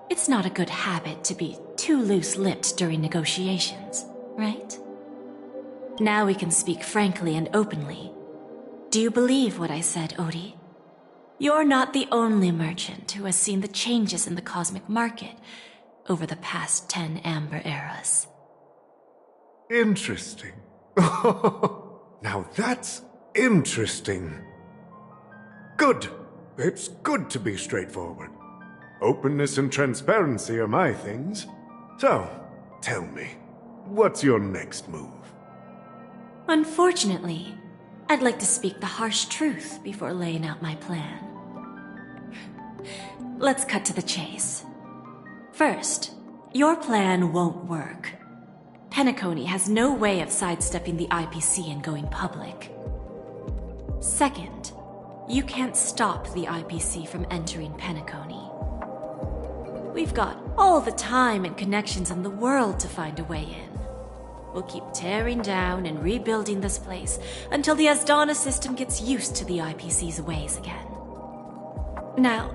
[SPEAKER 9] It's not a good habit to be too loose-lipped during negotiations, right? Now we can speak frankly and openly. Do you believe what I said, Odie? You're not the only merchant who has seen the changes in the cosmic market over the past 10 Amber Eras.
[SPEAKER 10] Interesting. Now that's interesting. Good. It's good to be straightforward. Openness and transparency are my things. So, tell me, what's your next move?
[SPEAKER 9] Unfortunately, I'd like to speak the harsh truth before laying out my plan. Let's cut to the chase. First, your plan won't work. Penacony has no way of sidestepping the IPC and going public. Second, you can't stop the IPC from entering Penacony. We've got all the time and connections in the world to find a way in. We'll keep tearing down and rebuilding this place until the Asdana system gets used to the IPC's ways again. Now,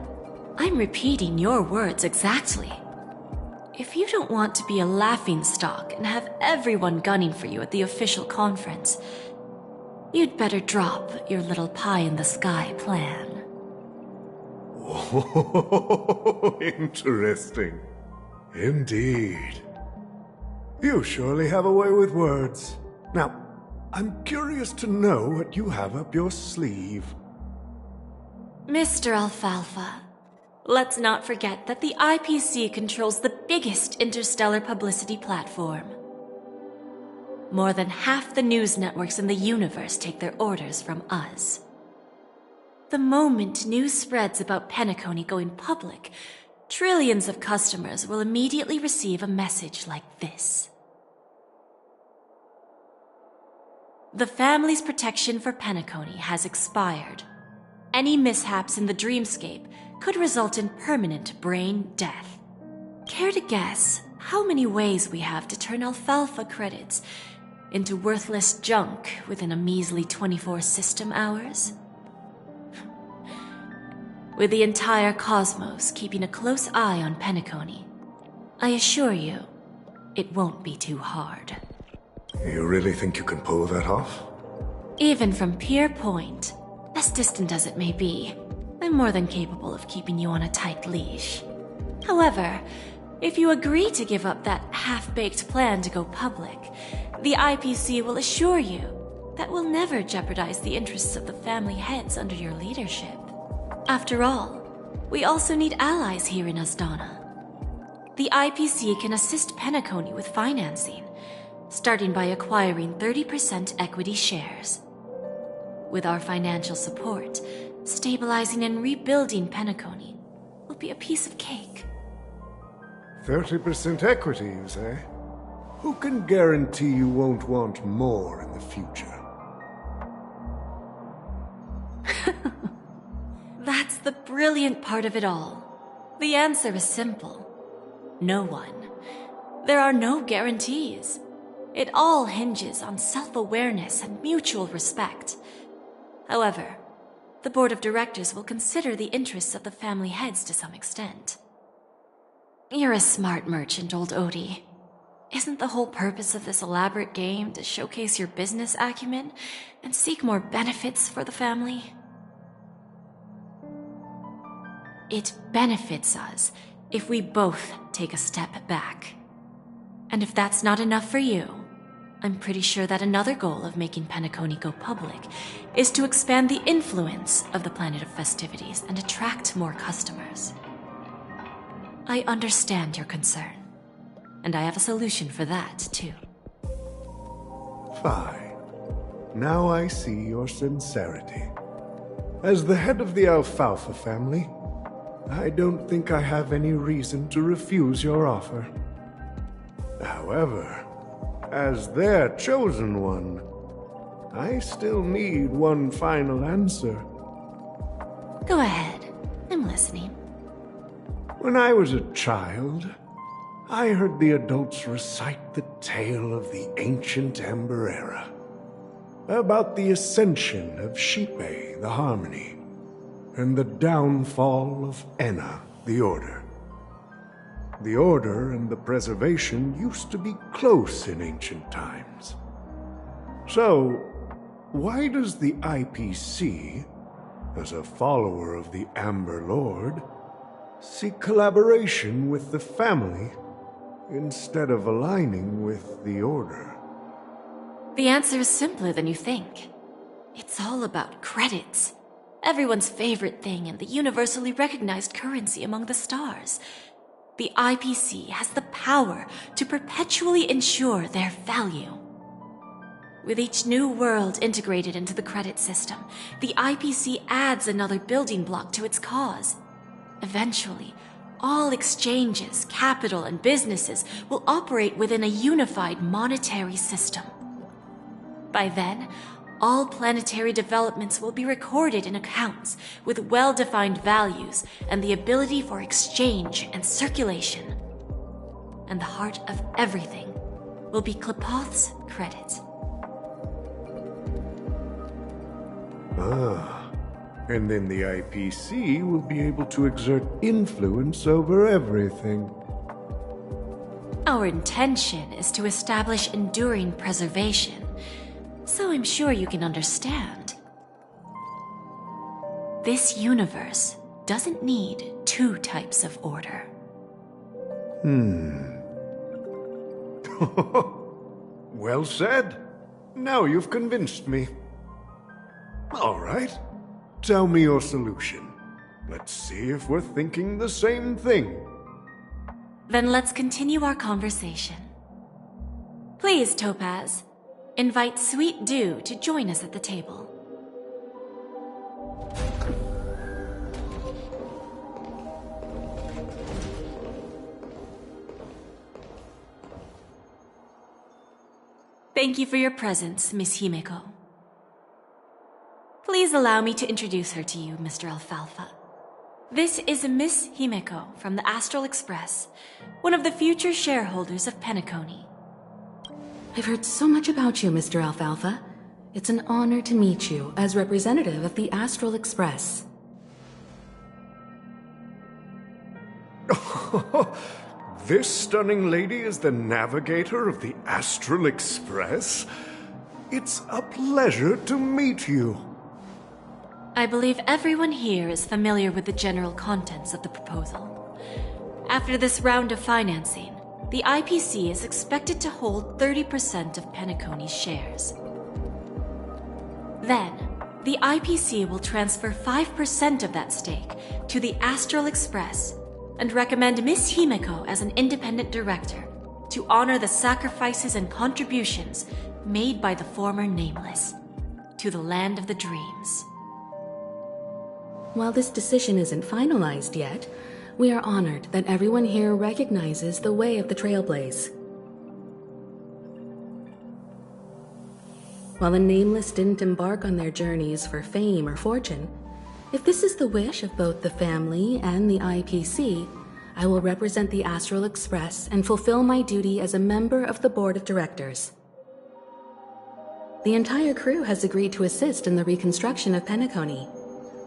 [SPEAKER 9] I'm repeating your words exactly. If you don't want to be a laughingstock and have everyone gunning for you at the official conference, you'd better drop your little pie-in-the-sky plan.
[SPEAKER 10] Oh, interesting. Indeed. You surely have a way with words. Now, I'm curious to know what you have up your sleeve.
[SPEAKER 9] Mr. Alfalfa, let's not forget that the IPC controls the biggest interstellar publicity platform. More than half the news networks in the universe take their orders from us. The moment news spreads about Penacony going public, trillions of customers will immediately receive a message like this. The family's protection for Penacony has expired. Any mishaps in the dreamscape could result in permanent brain death. Care to guess how many ways we have to turn alfalfa credits into worthless junk within a measly 24 system hours? With the entire cosmos keeping a close eye on Penacony, I assure you, it won't be too hard.
[SPEAKER 10] You really think you can pull that off?
[SPEAKER 9] Even from Pier Point, as distant as it may be, I'm more than capable of keeping you on a tight leash. However, if you agree to give up that half-baked plan to go public, the IPC will assure you that we'll never jeopardize the interests of the family heads under your leadership. After all, we also need allies here in Asdana. The IPC can assist Penacony with financing, starting by acquiring 30% equity shares. With our financial support, stabilizing and rebuilding Penacony will be a piece of cake.
[SPEAKER 10] 30% equity, you say? Who can guarantee you won't want more in the future?
[SPEAKER 9] That's the brilliant part of it all. The answer is simple. No one. There are no guarantees. It all hinges on self-awareness and mutual respect. However, the board of directors will consider the interests of the family heads to some extent. You're a smart merchant, old Odie. Isn't the whole purpose of this elaborate game to showcase your business acumen and seek more benefits for the family? It benefits us if we both take a step back. And if that's not enough for you, I'm pretty sure that another goal of making Penacony go public is to expand the influence of the Planet of Festivities and attract more customers. I understand your concern, and I have a solution for that, too.
[SPEAKER 10] Fine. Now I see your sincerity. As the head of the Alfalfa family, I don't think I have any reason to refuse your offer. However, as their chosen one, I still need one final answer.
[SPEAKER 9] Go ahead. I'm listening.
[SPEAKER 10] When I was a child, I heard the adults recite the tale of the ancient Ember Era, about the ascension of Shipe, the Harmony, and the downfall of Enna, the Order. The Order and the Preservation used to be close in ancient times. So, why does the IPC, as a follower of the Amber Lord, seek collaboration with the family instead of aligning with the Order?
[SPEAKER 9] The answer is simpler than you think. It's all about credits. Everyone's favorite thing and the universally recognized currency among the stars. The IPC has the power to perpetually ensure their value. With each new world integrated into the credit system, the IPC adds another building block to its cause. Eventually, all exchanges, capital, and businesses will operate within a unified monetary system. By then, all planetary developments will be recorded in accounts with well-defined values and the ability for exchange and circulation. And the heart of everything will be Klepoth's credit.
[SPEAKER 10] And then the IPC will be able to exert influence over everything.
[SPEAKER 9] Our intention is to establish enduring preservation, so I'm sure you can understand. This universe doesn't need two types of order.
[SPEAKER 10] Well said. Now you've convinced me. All right. Tell me your solution. Let's see if we're thinking the same thing.
[SPEAKER 9] Then let's continue our conversation. Please, Topaz, invite Sweet Dew to join us at the table. Thank you for your presence, Miss Himeko. Please allow me to introduce her to you, Mr. Alfalfa. This is Miss Himeko from the Astral Express, one of the future shareholders of Penacony.
[SPEAKER 13] I've heard so much about you, Mr. Alfalfa. It's an honor to meet you as representative of the Astral Express.
[SPEAKER 10] This stunning lady is the navigator of the Astral Express? It's a pleasure to meet you.
[SPEAKER 9] I believe everyone here is familiar with the general contents of the proposal. After this round of financing, the IPC is expected to hold 30% of Penacony's shares. Then, the IPC will transfer 5% of that stake to the Astral Express and recommend Miss Himeko as an independent director to honor the sacrifices and contributions made by the former Nameless to the land of the dreams.
[SPEAKER 13] While this decision isn't finalized yet, we are honored that everyone here recognizes the way of the Trailblaze. While the Nameless didn't embark on their journeys for fame or fortune, if this is the wish of both the family and the IPC, I will represent the Astral Express and fulfill my duty as a member of the board of directors. The entire crew has agreed to assist in the reconstruction of Penacony.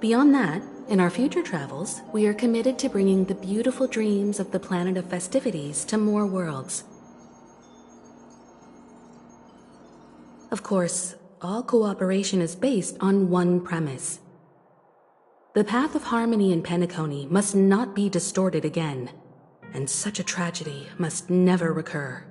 [SPEAKER 13] Beyond that, in our future travels, we are committed to bringing the beautiful dreams of the planet of festivities to more worlds. Of course, all cooperation is based on one premise. The path of harmony in Penacony must not be distorted again, and such a tragedy must never recur.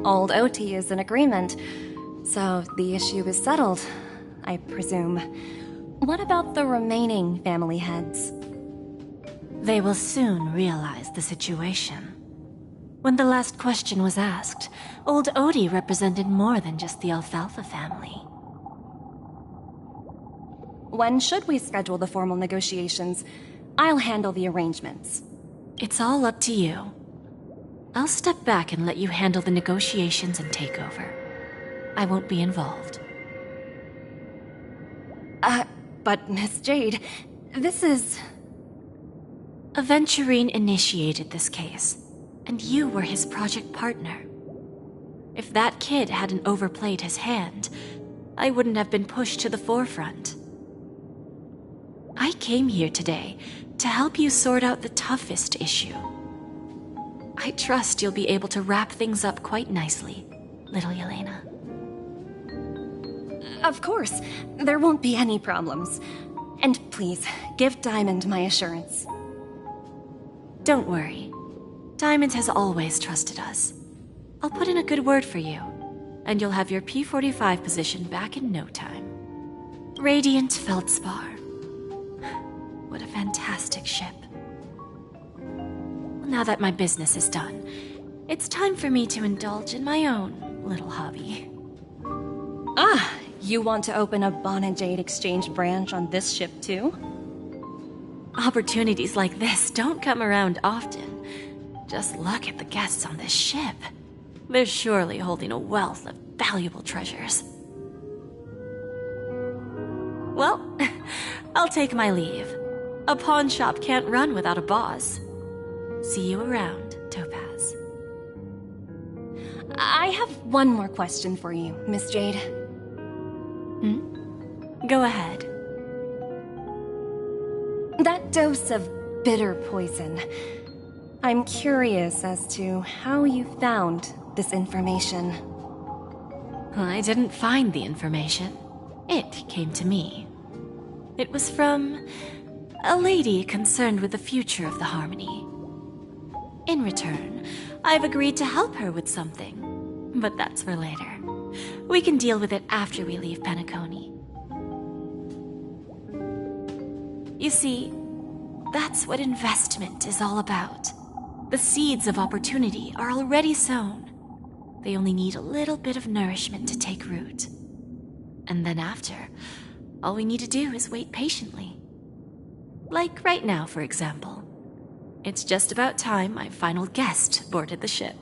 [SPEAKER 6] Old OT is in agreement, so the issue is settled, I presume. What about the remaining family heads?
[SPEAKER 9] They will soon realize the situation. When the last question was asked, old Odie represented more than just the Alfalfa family.
[SPEAKER 6] When should we schedule the formal negotiations? I'll handle the arrangements.
[SPEAKER 9] It's all up to you. I'll step back and let you handle the negotiations and takeover. I won't be involved.
[SPEAKER 6] But Miss Jade, this is...
[SPEAKER 9] Aventurine initiated this case, and you were his project partner. If that kid hadn't overplayed his hand, I wouldn't have been pushed to the forefront. I came here today to help you sort out the toughest issue. I trust you'll be able to wrap things up quite nicely, little Yelena.
[SPEAKER 6] Of course, there won't be any problems. And please, give Diamond my assurance.
[SPEAKER 9] Don't worry. Diamond has always trusted us. I'll put in a good word for you, and you'll have your P-45 position back in no time. Radiant Feldspar. What a fantastic ship. Now that my business is done, it's time for me to indulge in my own little hobby.
[SPEAKER 6] You want to open a Bon and Jade exchange branch on this ship too?
[SPEAKER 9] Opportunities like this don't come around often. Just look at the guests on this ship. They're surely holding a wealth of valuable treasures. Well, I'll take my leave. A pawn shop can't run without a boss. See you around, Topaz.
[SPEAKER 6] I have one more question for you, Miss Jade.
[SPEAKER 9] Go ahead.
[SPEAKER 6] That dose of bitter poison. I'm curious as to how you found this information.
[SPEAKER 9] I didn't find the information. It came to me. It was from a lady concerned with the future of the Harmony. In return, I've agreed to help her with something, but that's for later. We can deal with it after we leave Penacony. You see, that's what investment is all about. The seeds of opportunity are already sown. They only need a little bit of nourishment to take root. And then after, all we need to do is wait patiently. Like right now, for example. It's just about time my final guest boarded the ship.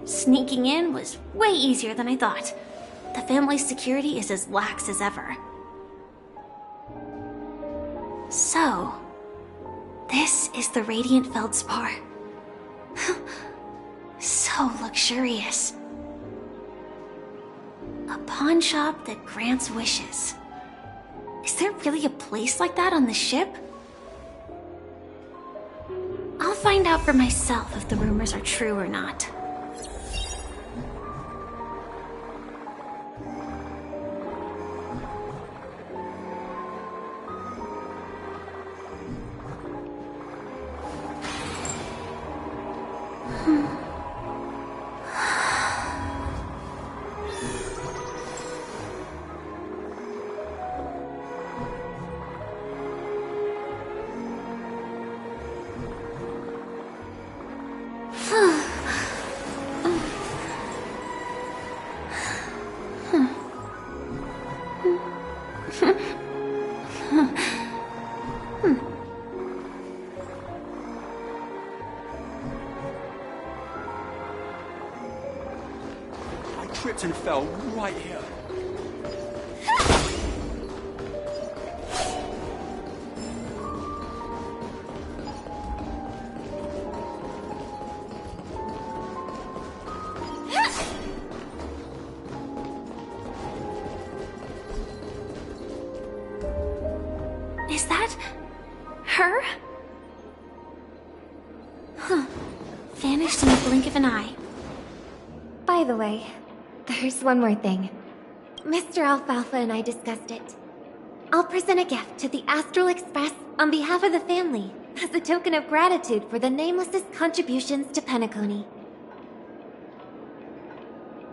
[SPEAKER 4] Sneaking in was way easier than I thought. The family's security is as lax as ever. So, this is the Radiant Feldspar. So luxurious. A pawn shop that grants wishes. Is there really a place like that on the ship? I'll find out for myself if the rumors are true or not.
[SPEAKER 14] Tripped and fell right here.
[SPEAKER 4] Vanished in the blink of an eye.
[SPEAKER 15] By the way, there's one more thing. Mr. Alfalfa and I discussed it. I'll present a gift to the Astral Express on behalf of the family as a token of gratitude for the Nameless's contributions to Penacony.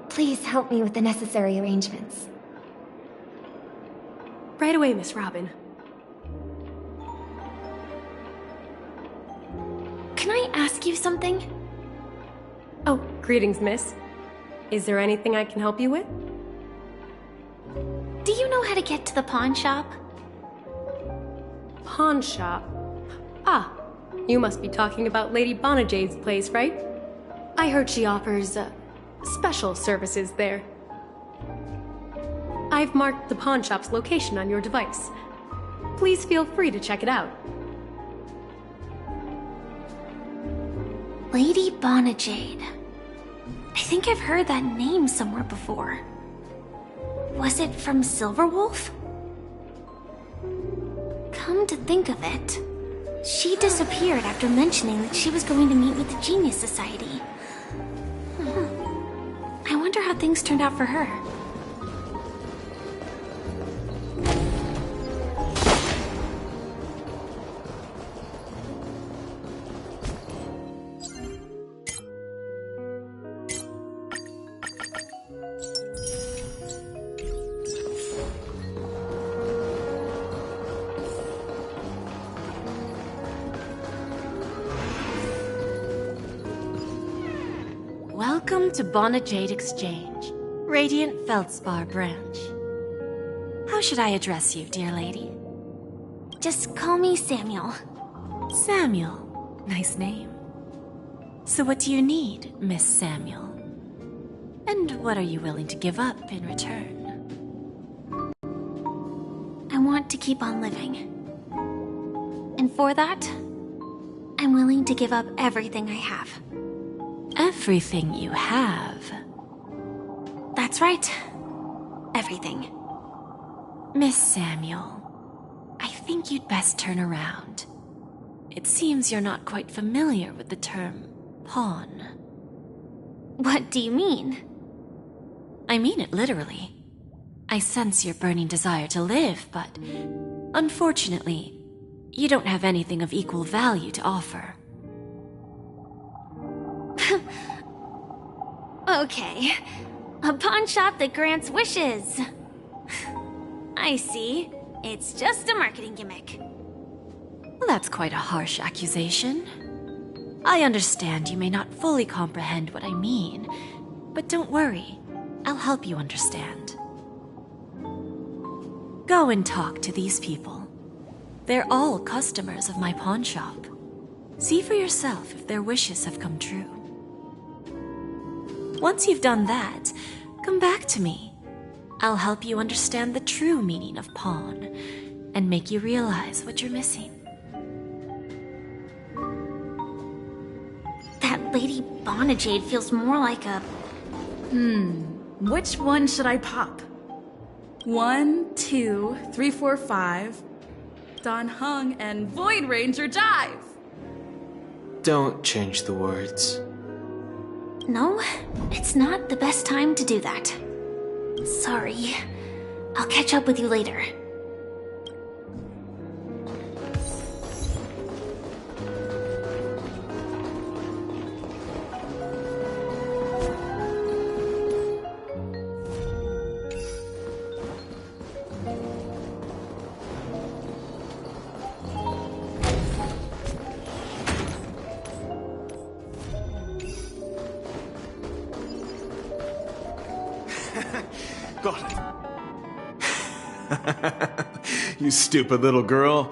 [SPEAKER 15] Please help me with the necessary arrangements.
[SPEAKER 7] Right away, Miss Robin.
[SPEAKER 4] Can I ask you something?
[SPEAKER 7] Oh, greetings, miss. Is there anything I can help you with?
[SPEAKER 4] Do you know how to get to the pawn shop?
[SPEAKER 7] Pawn shop? Ah, you must be talking about Lady Bonajade's place, right? I heard she offers, special services there. I've marked the pawn shop's location on your device. Please feel free to check it out.
[SPEAKER 4] Lady Bonajade. I think I've heard that name somewhere before. Was it from Silverwolf? Come to think of it, she disappeared after mentioning that she was going to meet with the Genius Society. I wonder how things turned out for her.
[SPEAKER 9] Welcome to Bonajade Exchange, Radiant Feldspar branch. How should I address you, dear lady?
[SPEAKER 4] Just call me Samuel.
[SPEAKER 9] Samuel. Nice name. So what do you need, Miss Samuel? And what are you willing to give up in return?
[SPEAKER 4] I want to keep on living. And for that, I'm willing to give up everything I have.
[SPEAKER 9] Everything you have?
[SPEAKER 4] That's right. Everything.
[SPEAKER 9] Miss Samuel, I think you'd best turn around. It seems you're not quite familiar with the term pawn.
[SPEAKER 4] What do you mean?
[SPEAKER 9] I mean it literally. I sense your burning desire to live, but unfortunately, you don't have anything of equal value to offer.
[SPEAKER 4] Okay. A pawn shop that grants wishes. I see. It's just a marketing gimmick.
[SPEAKER 9] Well, that's quite a harsh accusation. I understand you may not fully comprehend what I mean, but don't worry. I'll help you understand. Go and talk to these people. They're all customers of my pawn shop. See for yourself if their wishes have come true. Once you've done that, come back to me. I'll help you understand the true meaning of pawn and make you realize what you're missing.
[SPEAKER 4] That Lady Bonajade feels more like a...
[SPEAKER 16] Which one should I pop? 1, 2, 3, 4, 5. Don Hung and Void Ranger Jive!
[SPEAKER 1] Don't change the words.
[SPEAKER 4] No, it's not the best time to do that. Sorry. I'll catch up with you later.
[SPEAKER 1] Got it. You stupid little girl.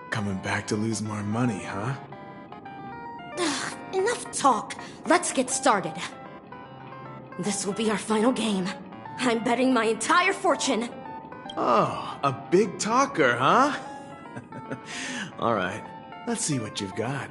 [SPEAKER 1] Coming back to lose more money, huh?
[SPEAKER 17] Ugh, enough talk. Let's get started. This will be our final game. I'm betting my entire fortune.
[SPEAKER 1] Oh, a big talker, huh? All right, let's see what you've got.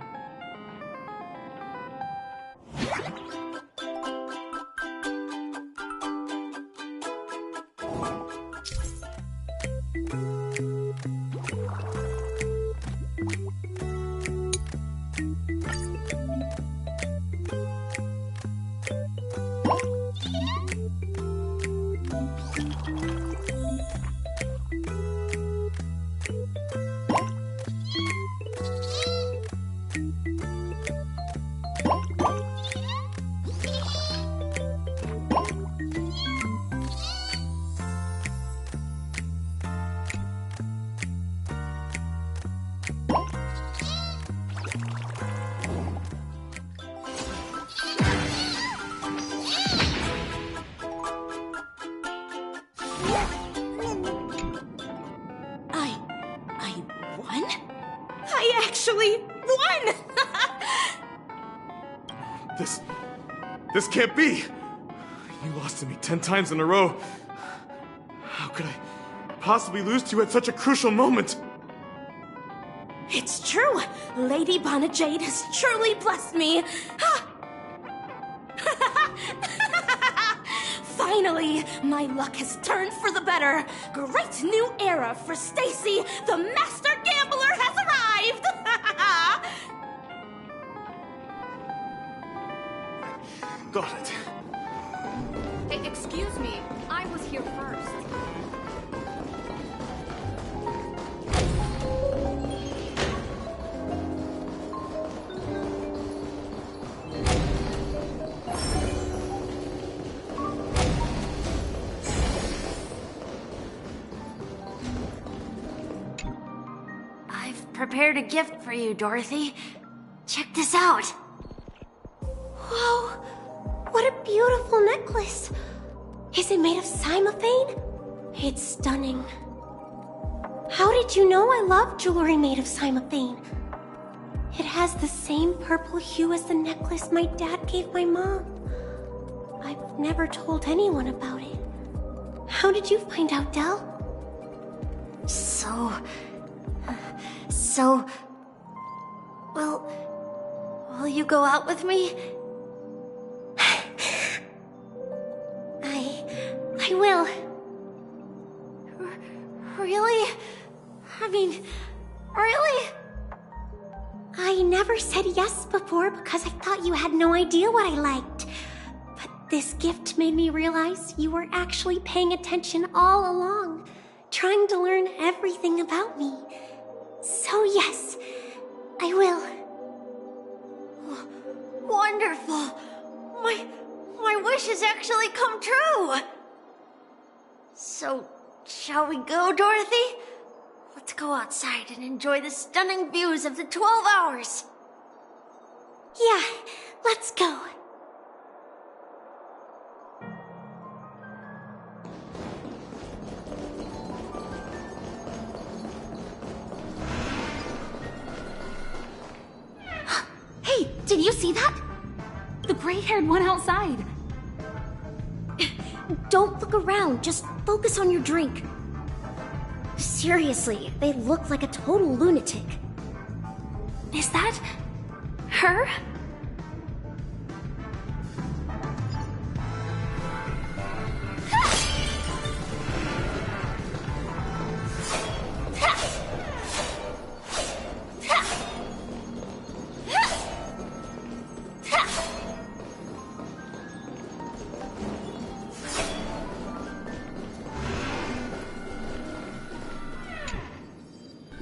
[SPEAKER 17] actually won!
[SPEAKER 18] This can't be! You lost to me 10 times in a row. How could I possibly lose to you at such a crucial moment?
[SPEAKER 17] It's true! Lady Bonajade has truly blessed me! Finally, my luck has turned for the better. Great new era for Stacy. The master gambler has arrived!
[SPEAKER 18] Got it.
[SPEAKER 19] Hey, excuse me. I was here first.
[SPEAKER 20] Prepared a gift for you, Dorothy. Check this out.
[SPEAKER 15] Whoa! What a beautiful necklace! Is it made of cymophane? It's stunning. How did you know I love jewelry made of cymophane? It has the same purple hue as the necklace my dad gave my mom. I've never told anyone about it. How did you find out, Del?
[SPEAKER 20] Will you go out with me?
[SPEAKER 15] I will.
[SPEAKER 20] Really? I mean, really?
[SPEAKER 15] I never said yes before because I thought you had no idea what I liked. But this gift made me realize you were actually paying attention all along, trying to learn everything about me. So yes, I will.
[SPEAKER 20] Wonderful. My wish has actually come true. So, shall we go, Dorothy? Let's go outside and enjoy the stunning views of the 12 hours.
[SPEAKER 15] Yeah, let's go.
[SPEAKER 19] Hey, did you see that? The gray-haired one outside.
[SPEAKER 15] Don't look around, just focus on your drink. Seriously, they look like a total lunatic.
[SPEAKER 19] Is that her?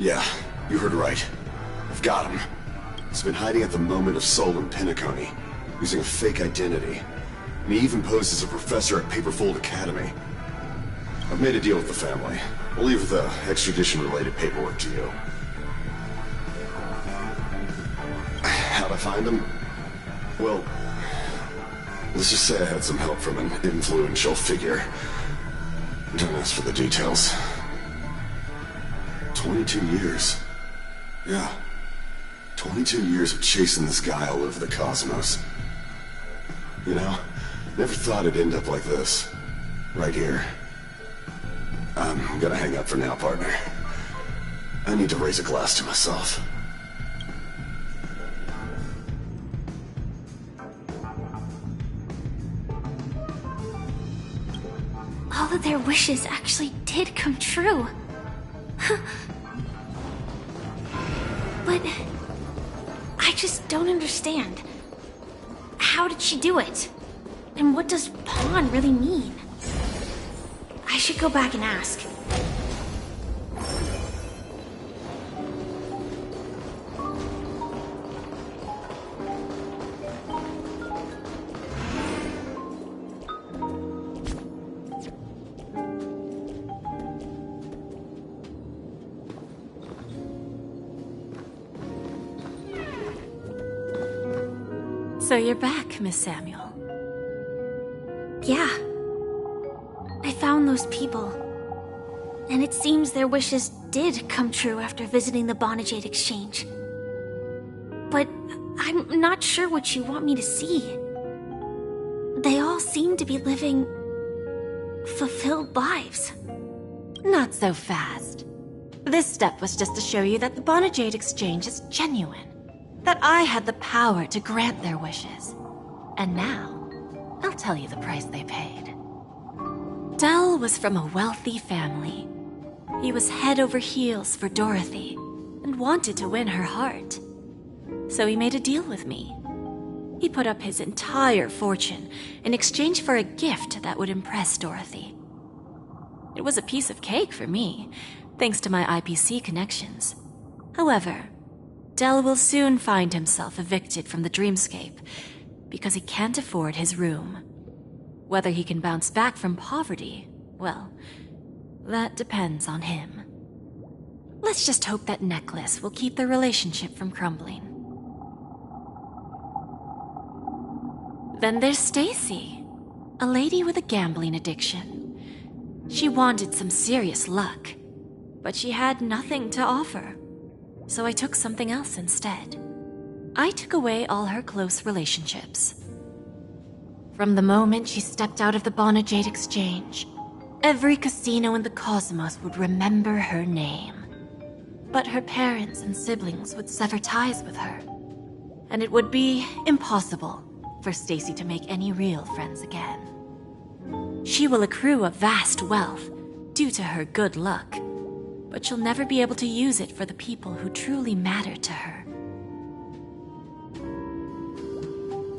[SPEAKER 21] Yeah, you heard right. I've got him. He's been hiding at the moment of Soul in Pinacone, using a fake identity. And he even posed as a professor at Paperfold Academy. I've made a deal with the family. We'll leave the extradition-related paperwork to you. How'd I find him? Well, let's just say I had some help from an influential figure. Don't ask for the details. 22 years. Yeah. 22 years of chasing this guy all over the cosmos. You know, never thought it'd end up like this. Right here. I'm gonna hang up for now, partner. I need to raise a glass to myself.
[SPEAKER 4] All of their wishes actually did come true. But I just don't understand. How did she do it? And what does pawn really mean? I should go back and ask.
[SPEAKER 9] So you're back, Miss Samuel.
[SPEAKER 4] Yeah. I found those people. And it seems their wishes did come true after visiting the Bonajade Exchange. I'm not sure what you want me to see. They all seem to be living fulfilled lives.
[SPEAKER 9] Not so fast. This step was just to show you that the Bonajade exchange is genuine. That I had the power to grant their wishes. And now, I'll tell you the price they paid. Dell was from a wealthy family. He was head over heels for Dorothy and wanted to win her heart. So he made a deal with me. He put up his entire fortune in exchange for a gift that would impress Dorothy. It was a piece of cake for me, thanks to my IPC connections. However, Dell will soon find himself evicted from the dreamscape because he can't afford his room. Whether he can bounce back from poverty, well, that depends on him. Let's just hope that necklace will keep their relationship from crumbling. Then there's Stacy, a lady with a gambling addiction. She wanted some serious luck, but she had nothing to offer. So I took something else instead. I took away all her close relationships. From the moment she stepped out of the Bonajade exchange, every casino in the cosmos would remember her name. But her parents and siblings would sever ties with her, and it would be impossible for Stacy to make any real friends again. She will accrue a vast wealth due to her good luck, but she'll never be able to use it for the people who truly matter to her.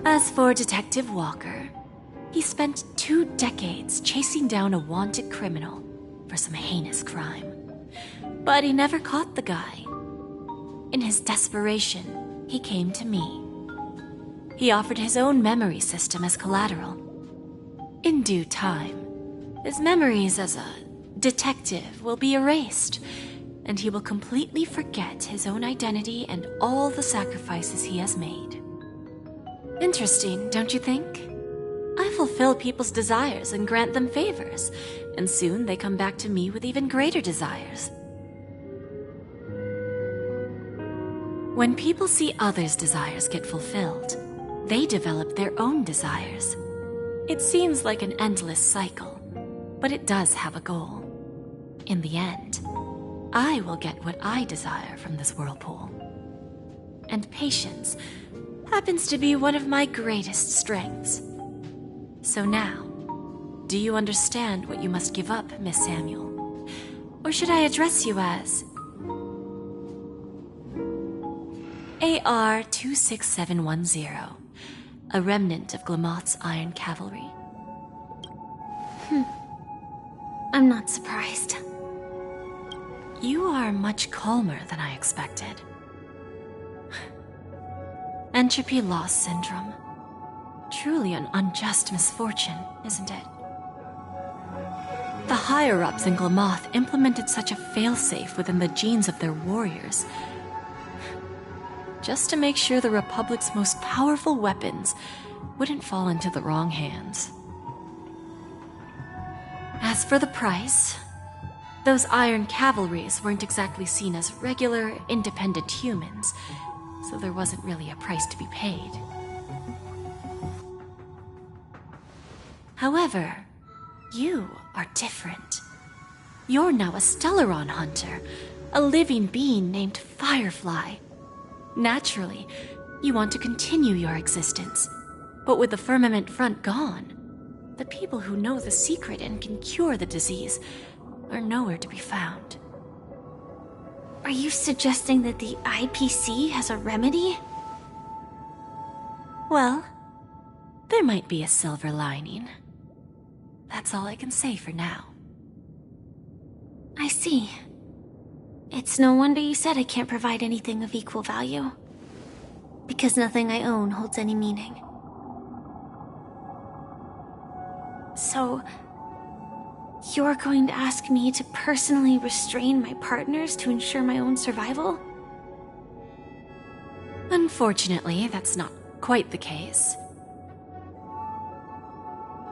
[SPEAKER 9] As for Detective Walker, he spent 2 decades chasing down a wanted criminal for some heinous crime. But he never caught the guy. In his desperation, he came to me. He offered his own memory system as collateral. In due time, his memories as a detective will be erased, and he will completely forget his own identity and all the sacrifices he has made. Interesting, don't you think? I fulfill people's desires and grant them favors, and soon they come back to me with even greater desires. When people see others' desires get fulfilled, they develop their own desires. It seems like an endless cycle, but it does have a goal. In the end, I will get what I desire from this whirlpool. And patience happens to be one of my greatest strengths. So now, do you understand what you must give up, Miss Samuel? Or should I address you as AR-26710, a remnant of Glamoth's Iron Cavalry?
[SPEAKER 4] I'm not surprised.
[SPEAKER 9] You are much calmer than I expected. Entropy loss syndrome. Truly an unjust misfortune, isn't it? The higher-ups in Glamoth implemented such a failsafe within the genes of their warriors, just to make sure the Republic's most powerful weapons wouldn't fall into the wrong hands. As for the price, those Iron Cavalries weren't exactly seen as regular, independent humans, so there wasn't really a price to be paid. However, you are different. You're now a Stellaron hunter, a living being named Firefly. Naturally, you want to continue your existence, but with the firmament front gone, the people who know the secret and can cure the disease are nowhere to be found.
[SPEAKER 4] Are you suggesting that the IPC has a remedy?
[SPEAKER 9] Well, there might be a silver lining. That's all I can say for now.
[SPEAKER 4] I see. It's no wonder you said I can't provide anything of equal value. Because nothing I own holds any meaning. So, you're going to ask me to personally restrain my partners to ensure my own survival?
[SPEAKER 9] Unfortunately, that's not quite the case.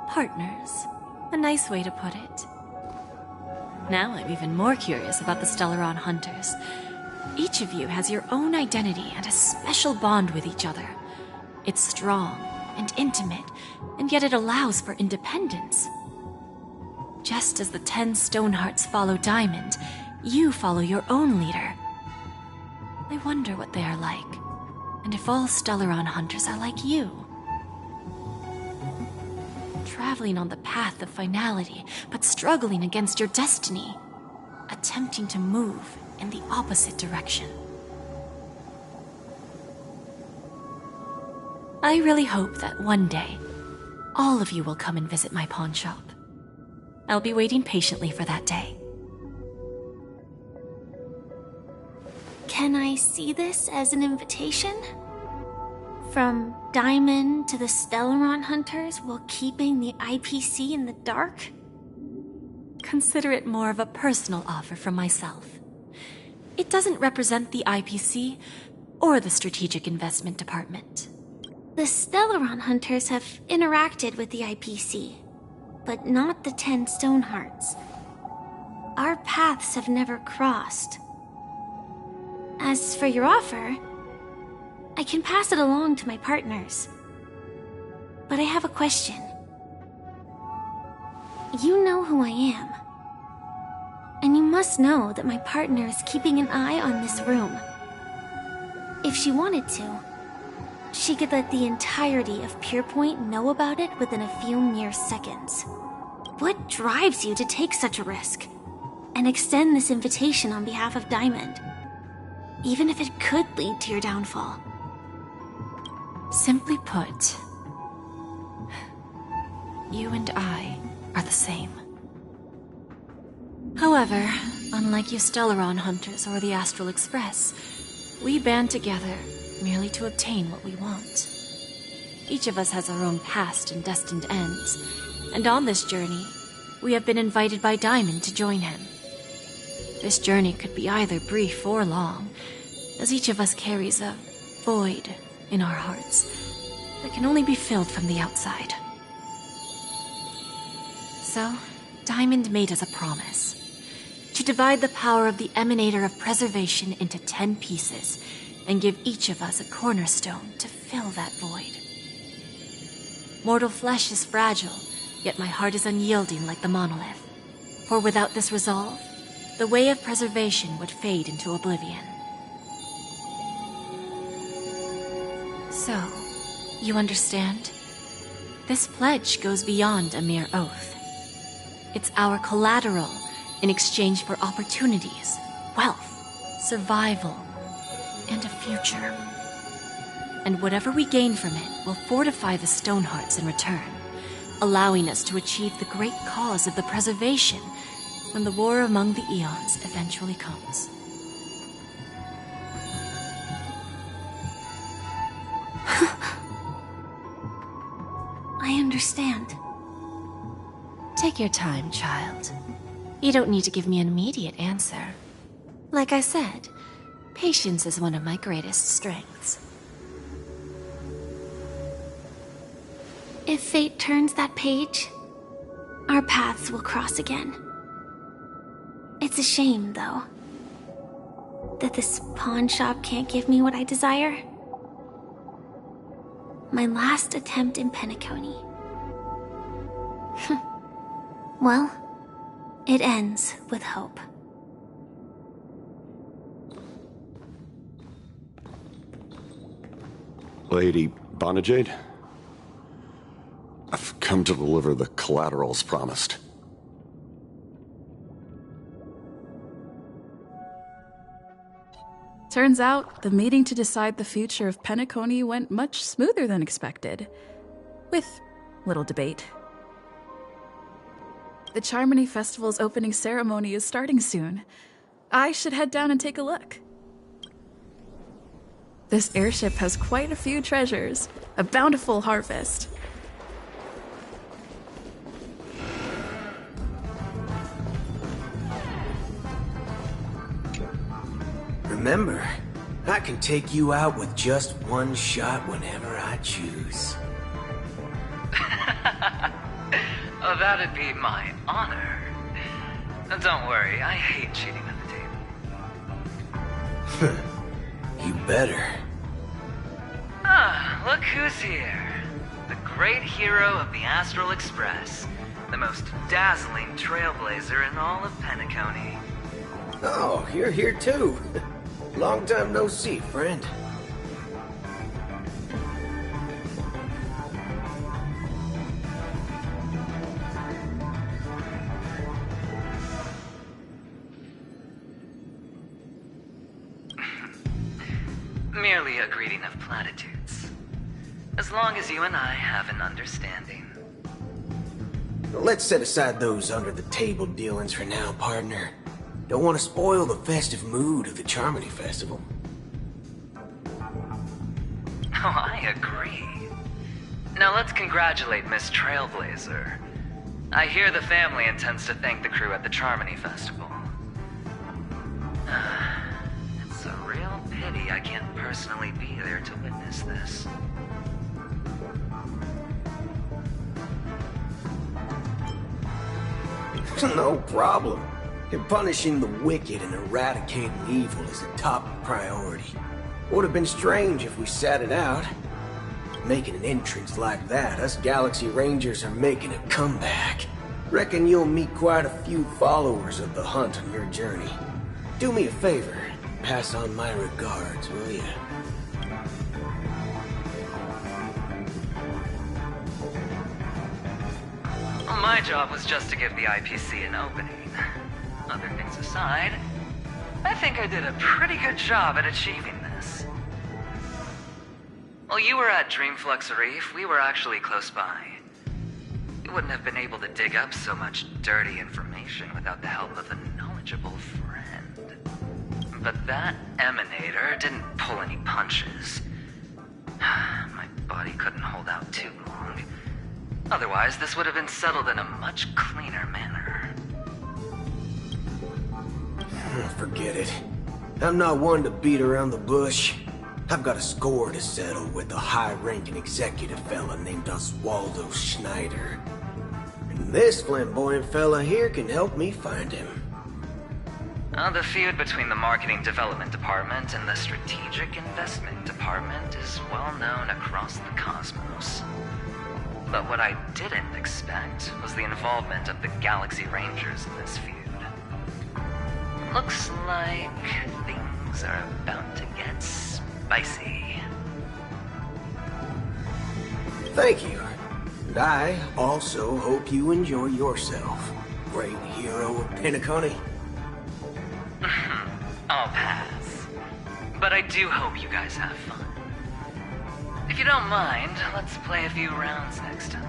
[SPEAKER 9] Partners. A nice way to put it. Now I'm even more curious about the Stellaron hunters. Each of you has your own identity and a special bond with each other. It's strong and intimate, and yet it allows for independence. Just as the 10 Stonehearts follow Diamond, you follow your own leader. I wonder what they are like, and if all Stellaron hunters are like you. Traveling on the path of finality, but struggling against your destiny. Attempting to move in the opposite direction. I really hope that one day, all of you will come and visit my pawn shop. I'll be waiting patiently for that day.
[SPEAKER 4] Can I see this as an invitation? From Diamond to the Stellaron hunters while keeping the IPC in the dark?
[SPEAKER 9] Consider it more of a personal offer from myself. It doesn't represent the IPC or the Strategic Investment Department.
[SPEAKER 4] The Stellaron hunters have interacted with the IPC, but not the 10 Stonehearts. Our paths have never crossed. As for your offer, I can pass it along to my partners. But I have a question. You know who I am. And you must know that my partner is keeping an eye on this room. If she wanted to, she could let the entirety of Pierpoint know about it within a few mere seconds. What drives you to take such a risk and extend this invitation on behalf of Diamond, even if it could lead to your downfall?
[SPEAKER 9] Simply put, you and I are the same. However, unlike you Stellaron hunters or the Astral Express, we band together merely to obtain what we want. Each of us has our own past and destined ends, and on this journey, we have been invited by Diamond to join him. This journey could be either brief or long, as each of us carries a void in our hearts that can only be filled from the outside. So, Diamond made us a promise to divide the power of the Emanator of Preservation into 10 pieces and give each of us a cornerstone to fill that void. Mortal flesh is fragile, yet my heart is unyielding like the monolith. For without this resolve, the way of preservation would fade into oblivion. So, you understand? This pledge goes beyond a mere oath. It's our collateral in exchange for opportunities, wealth, survival, and a future. And whatever we gain from it will fortify the Stonehearts in return, allowing us to achieve the great cause of the preservation when the war among the eons eventually comes.
[SPEAKER 4] I understand.
[SPEAKER 9] Take your time, child. You don't need to give me an immediate answer. Like I said, patience is one of my greatest strengths.
[SPEAKER 4] If fate turns that page, our paths will cross again. It's a shame, though, that this pawn shop can't give me what I desire. My last attempt in Penacony. Well, it ends with hope.
[SPEAKER 21] Lady Bonajade, I've come to deliver the collaterals promised.
[SPEAKER 16] Turns out, the meeting to decide the future of Penacony went much smoother than expected. With little debate. The Charmony Festival's opening ceremony is starting soon. I should head down and take a look. This airship has quite a few treasures. A bountiful harvest.
[SPEAKER 3] Remember, I can take you out with just one shot whenever I choose.
[SPEAKER 22] Oh, that'd be my honor. Don't worry, I hate cheating at the
[SPEAKER 3] You better.
[SPEAKER 22] Ah, look who's here. The great hero of the Astral Express. The most dazzling trailblazer in all of Penacony.
[SPEAKER 3] Oh, you're here too. Long time no see, friend.
[SPEAKER 22] Merely a greeting of platitudes. As long as you and I have an understanding.
[SPEAKER 3] Let's set aside those under-the-table dealings for now, partner. Don't want to spoil the festive mood of the Charmony Festival.
[SPEAKER 22] Oh, I agree. Now let's congratulate Miss Trailblazer. I hear the family intends to thank the crew at the Charmony Festival. It's a real pity I can't personally be there to witness this.
[SPEAKER 3] No problem. Punishing the wicked and eradicating evil is a top priority. Would have been strange if we sat it out. Making an entrance like that, us Galaxy Rangers are making a comeback. Reckon you'll meet quite a few followers of the hunt on your journey. Do me a favor, pass on my regards, will ya?
[SPEAKER 22] Well, my job was just to give the IPC an opening. Other things aside, I think I did a pretty good job at achieving this. While you were at Dreamflux Reef, we were actually close by. You wouldn't have been able to dig up so much dirty information without the help of a knowledgeable friend. But that emanator didn't pull any punches. My body couldn't hold out too long. Otherwise, this would have been settled in a much cleaner manner.
[SPEAKER 3] Forget it. I'm not one to beat around the bush. I've got a score to settle with a high-ranking executive fella named Oswaldo Schneider. And this flamboyant fella here can help me find him.
[SPEAKER 22] The feud between the Marketing Development Department and the Strategic Investment Department is well known across the cosmos. But what I didn't expect was the involvement of the Galaxy Rangers in this feud. Looks like things are about to get spicy.
[SPEAKER 3] Thank you. And I also hope you enjoy yourself, great hero of Penacony.
[SPEAKER 22] I'll pass. But I do hope you guys have fun. If you don't mind, let's play a few rounds next time.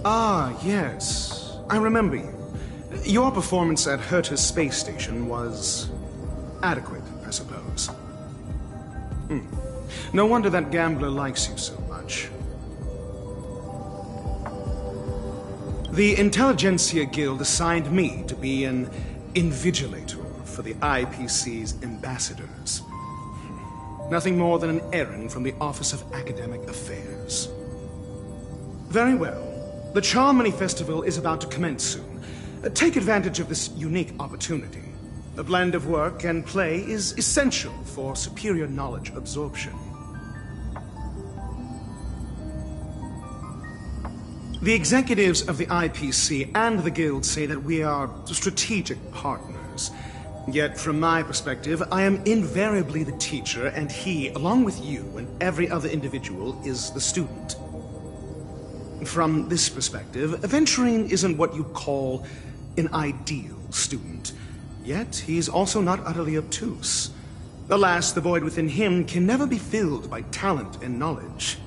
[SPEAKER 5] Ah, yes. I remember you. Your performance at Herta's space station was adequate, I suppose. No wonder that gambler likes you so much. The Intelligentsia Guild assigned me to be an invigilator for the IPC's ambassadors. Nothing more than an errand from the Office of Academic Affairs. Very well. The Charmony Festival is about to commence soon. Take advantage of this unique opportunity. A blend of work and play is essential for superior knowledge absorption. The executives of the IPC and the Guild say that we are strategic partners. Yet, from my perspective, I am invariably the teacher, and he, along with you and every other individual, is the student. From this perspective, Aventurine isn't what you'd call an ideal student. Yet, he's also not utterly obtuse. Alas, the void within him can never be filled by talent and knowledge.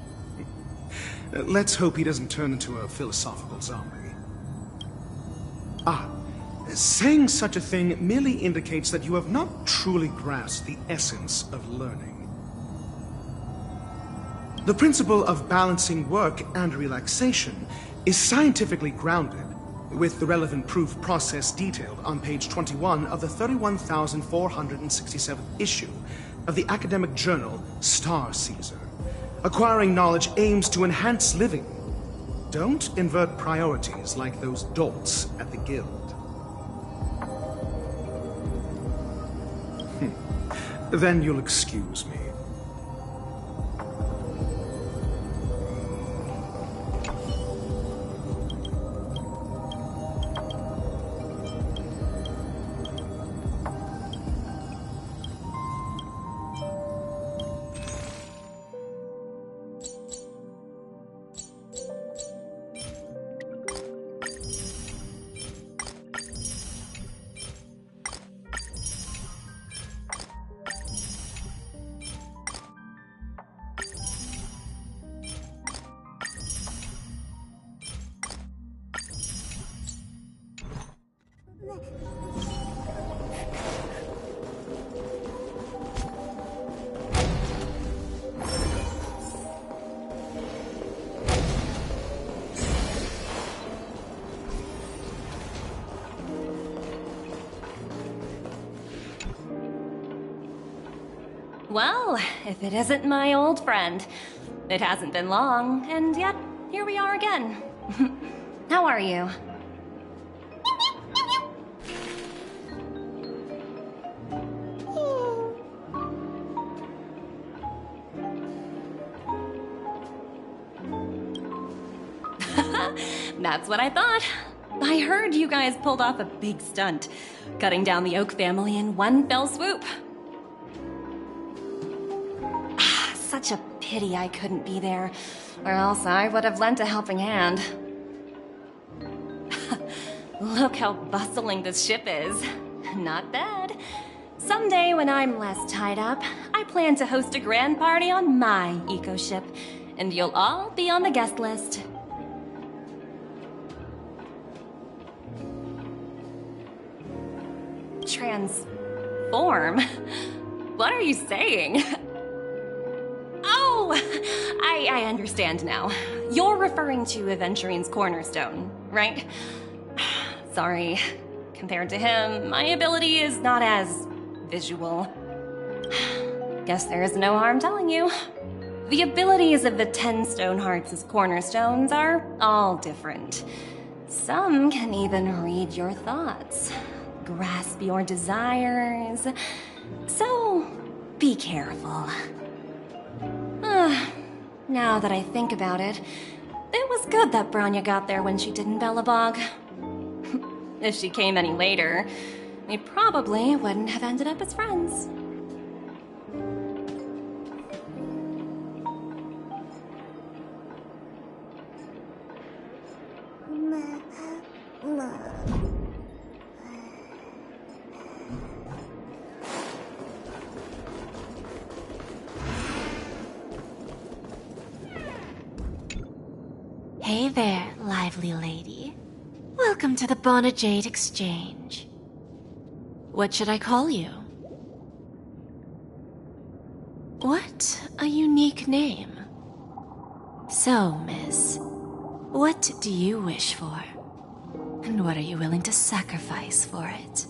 [SPEAKER 5] Let's hope he doesn't turn into a philosophical zombie. Saying such a thing merely indicates that you have not truly grasped the essence of learning. The principle of balancing work and relaxation is scientifically grounded, with the relevant proof process detailed on page 21 of the 31,467th issue of the academic journal Star Caesar. Acquiring knowledge aims to enhance living. Don't invert priorities like those dolts at the guild. Then you'll excuse me.
[SPEAKER 6] Well, if it isn't my old friend. It hasn't been long, and yet, here we are again. How are you? That's what I thought. I heard you guys pulled off a big stunt, cutting down the Oak family in one fell swoop. Such a pity I couldn't be there, or else I would have lent a helping hand. Look how bustling this ship is. Not bad. Someday when I'm less tied up, I plan to host a grand party on my eco-ship, and you'll all be on the guest list. Transform? What are you saying? Oh, I understand now. You're referring to Aventurine's cornerstone, right? Sorry. Compared to him, my ability is not as visual. Guess there is no harm telling you. The abilities of the 10 Stonehearts' cornerstones are all different. Some can even read your thoughts, grasp your desires. So, be careful. Now that I think about it, it was good that Branya got there when she did in Belobog. If she came any later, we probably wouldn't have ended up as friends.
[SPEAKER 8] Hey there, lively lady. Welcome to the Bonajade Exchange. What should I call you? What a unique name. So, miss, what do you wish for? And what are you willing to sacrifice for it?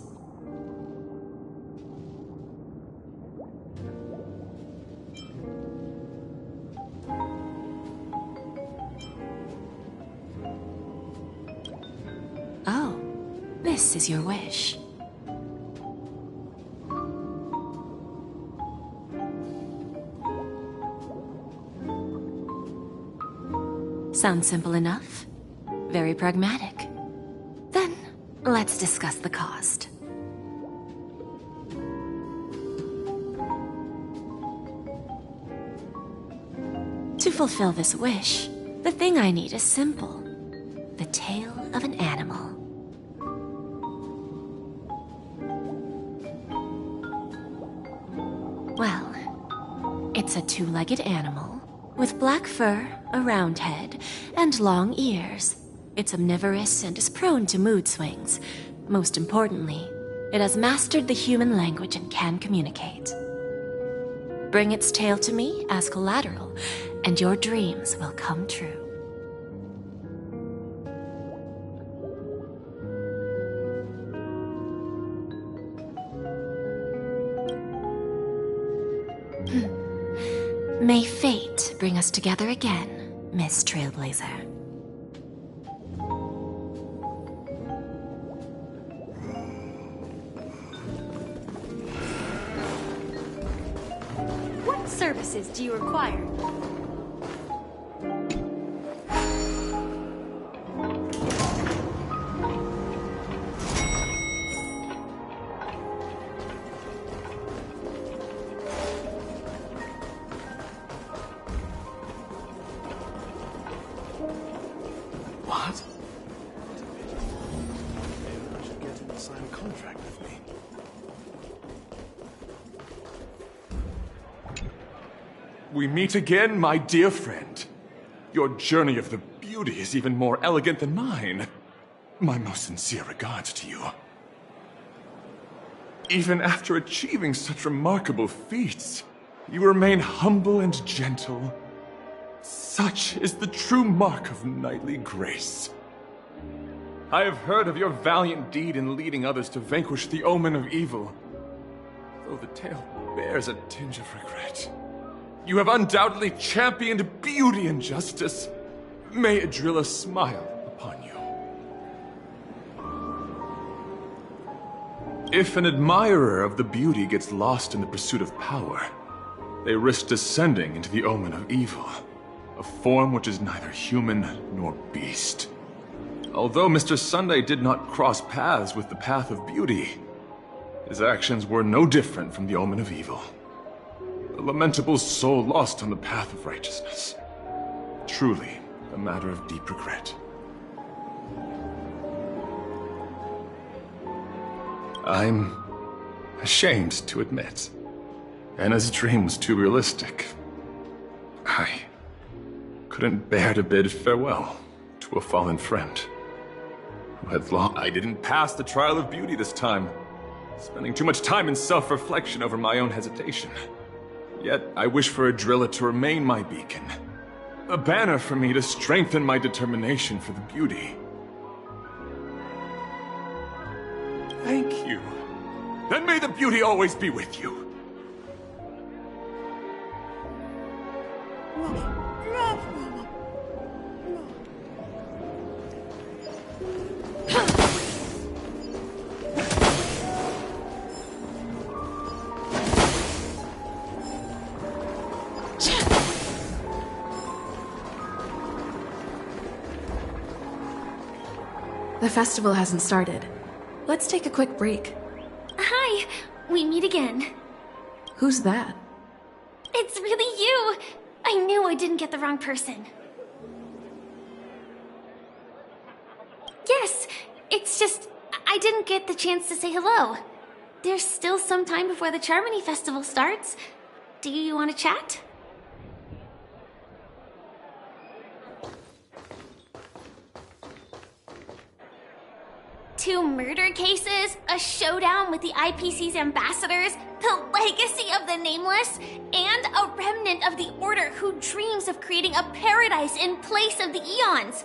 [SPEAKER 8] Oh, this is your wish. Sounds simple enough. Very pragmatic. Then, let's discuss the cost. To fulfill this wish, the thing I need is simple. The tail of an animal. Well, it's a two-legged animal with black fur, a round head, and long ears. It's omnivorous and is prone to mood swings. Most importantly, it has mastered the human language and can communicate. Bring its tail to me as collateral, and your dreams will come true. May fate bring us together again, Miss Trailblazer.
[SPEAKER 7] What services do you require?
[SPEAKER 18] What? Maybe I should get him to sign a contract with me. We meet again, my dear friend. Your journey of the beauty is even more elegant than mine. My most sincere regards to you. Even after achieving such remarkable feats, you remain humble and gentle. Such is the true mark of knightly grace. I have heard of your valiant deed in leading others to vanquish the omen of evil, though the tale bears a tinge of regret. You have undoubtedly championed beauty and justice. May Adrilla smile upon you. If an admirer of the beauty gets lost in the pursuit of power, they risk descending into the omen of evil, a form which is neither human nor beast. Although Mr. Sunday did not cross paths with the path of beauty, his actions were no different from the omen of evil. A lamentable soul lost on the path of righteousness. Truly a matter of deep regret. I'm ashamed to admit, Anna's dream was too realistic. I couldn't bear to bid farewell to a fallen friend who had long... I didn't pass the trial of beauty this time, spending too much time in self-reflection over my own hesitation. Yet I wish for Adrilla to remain my beacon, a banner for me to strengthen my determination for the beauty. Thank you. Then may the beauty always be with you.
[SPEAKER 11] The festival hasn't started. Let's take a quick break.
[SPEAKER 4] Hi! We meet again.
[SPEAKER 11] Who's that?
[SPEAKER 4] It's really you! I knew I didn't get the wrong person. Yes, it's just I didn't get the chance to say hello. There's still some time before the Charmony Festival starts. Do you want to chat? Two murder cases, a showdown with the IPC's ambassadors, the legacy of the Nameless, and a remnant of the Order who dreams of creating a paradise in place of the Eons.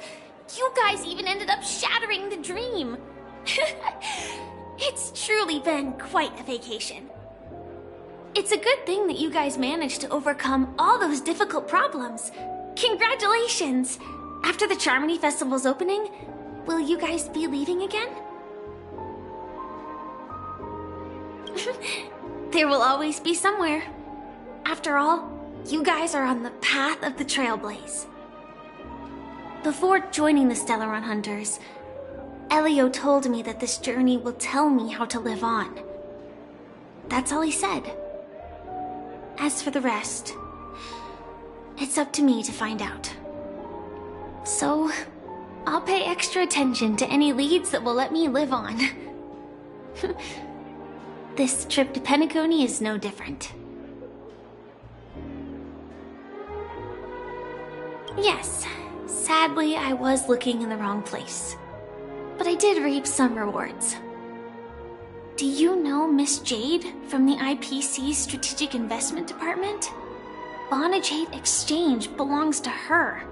[SPEAKER 4] You guys even ended up shattering the dream. It's truly been quite a vacation. It's a good thing that you guys managed to overcome all those difficult problems. Congratulations! After the Charmony Festival's opening, will you guys be leaving again? There will always be somewhere. After all, you guys are on the path of the Trailblaze. Before joining the Stellaron Hunters, Elio told me that this journey will tell me how to live on. That's all he said. As for the rest, it's up to me to find out. So, I'll pay extra attention to any leads that will let me live on. This trip to Penacony is no different. Yes, sadly I was looking in the wrong place. But I did reap some rewards. Do you know Miss Jade from the IPC's Strategic Investment Department? Bonajade Exchange belongs to her.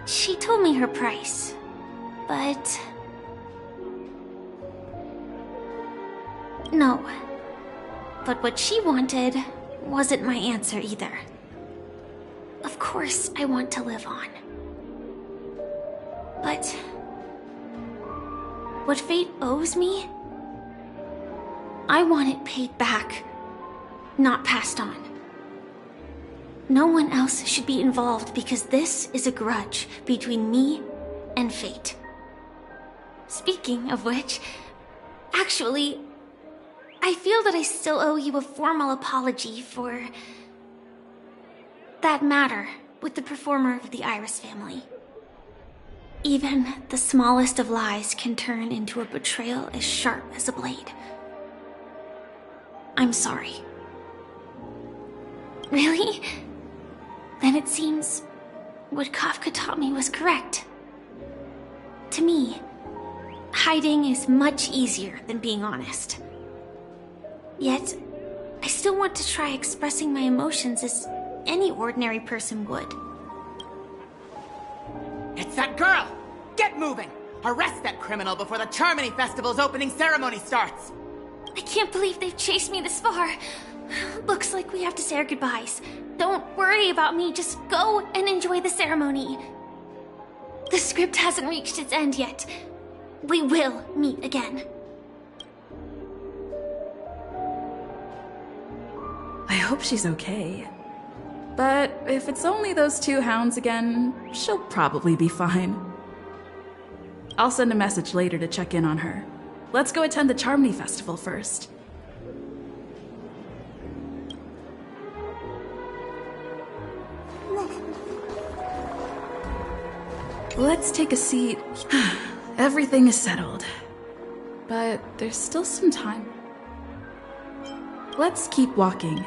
[SPEAKER 4] She told me her price, but... No. But what she wanted wasn't my answer either. Of course, I want to live on. But what fate owes me, I want it paid back, not passed on. No one else should be involved because this is a grudge between me and fate. Speaking of which, actually, I feel that I still owe you a formal apology for that matter with the performer of the Iris family. Even the smallest of lies can turn into a betrayal as sharp as a blade. I'm sorry. Really? Then it seems what Kafka taught me was correct. To me, hiding is much easier than being honest. Yet, I still want to try expressing my emotions as any ordinary person would.
[SPEAKER 2] It's that girl! Get moving! Arrest that criminal before the Charmony Festival's opening ceremony starts!
[SPEAKER 4] I can't believe they've chased me this far. Looks like we have to say our goodbyes. Don't worry about me, just go and enjoy the ceremony. The script hasn't reached its end yet. We will meet again.
[SPEAKER 16] I hope she's okay. But if it's only those two hounds again, she'll probably be fine. I'll send a message later to check in on her. Let's go attend the Charmony Festival first. Let's take a seat. Everything is settled. But there's still some time. Let's keep walking.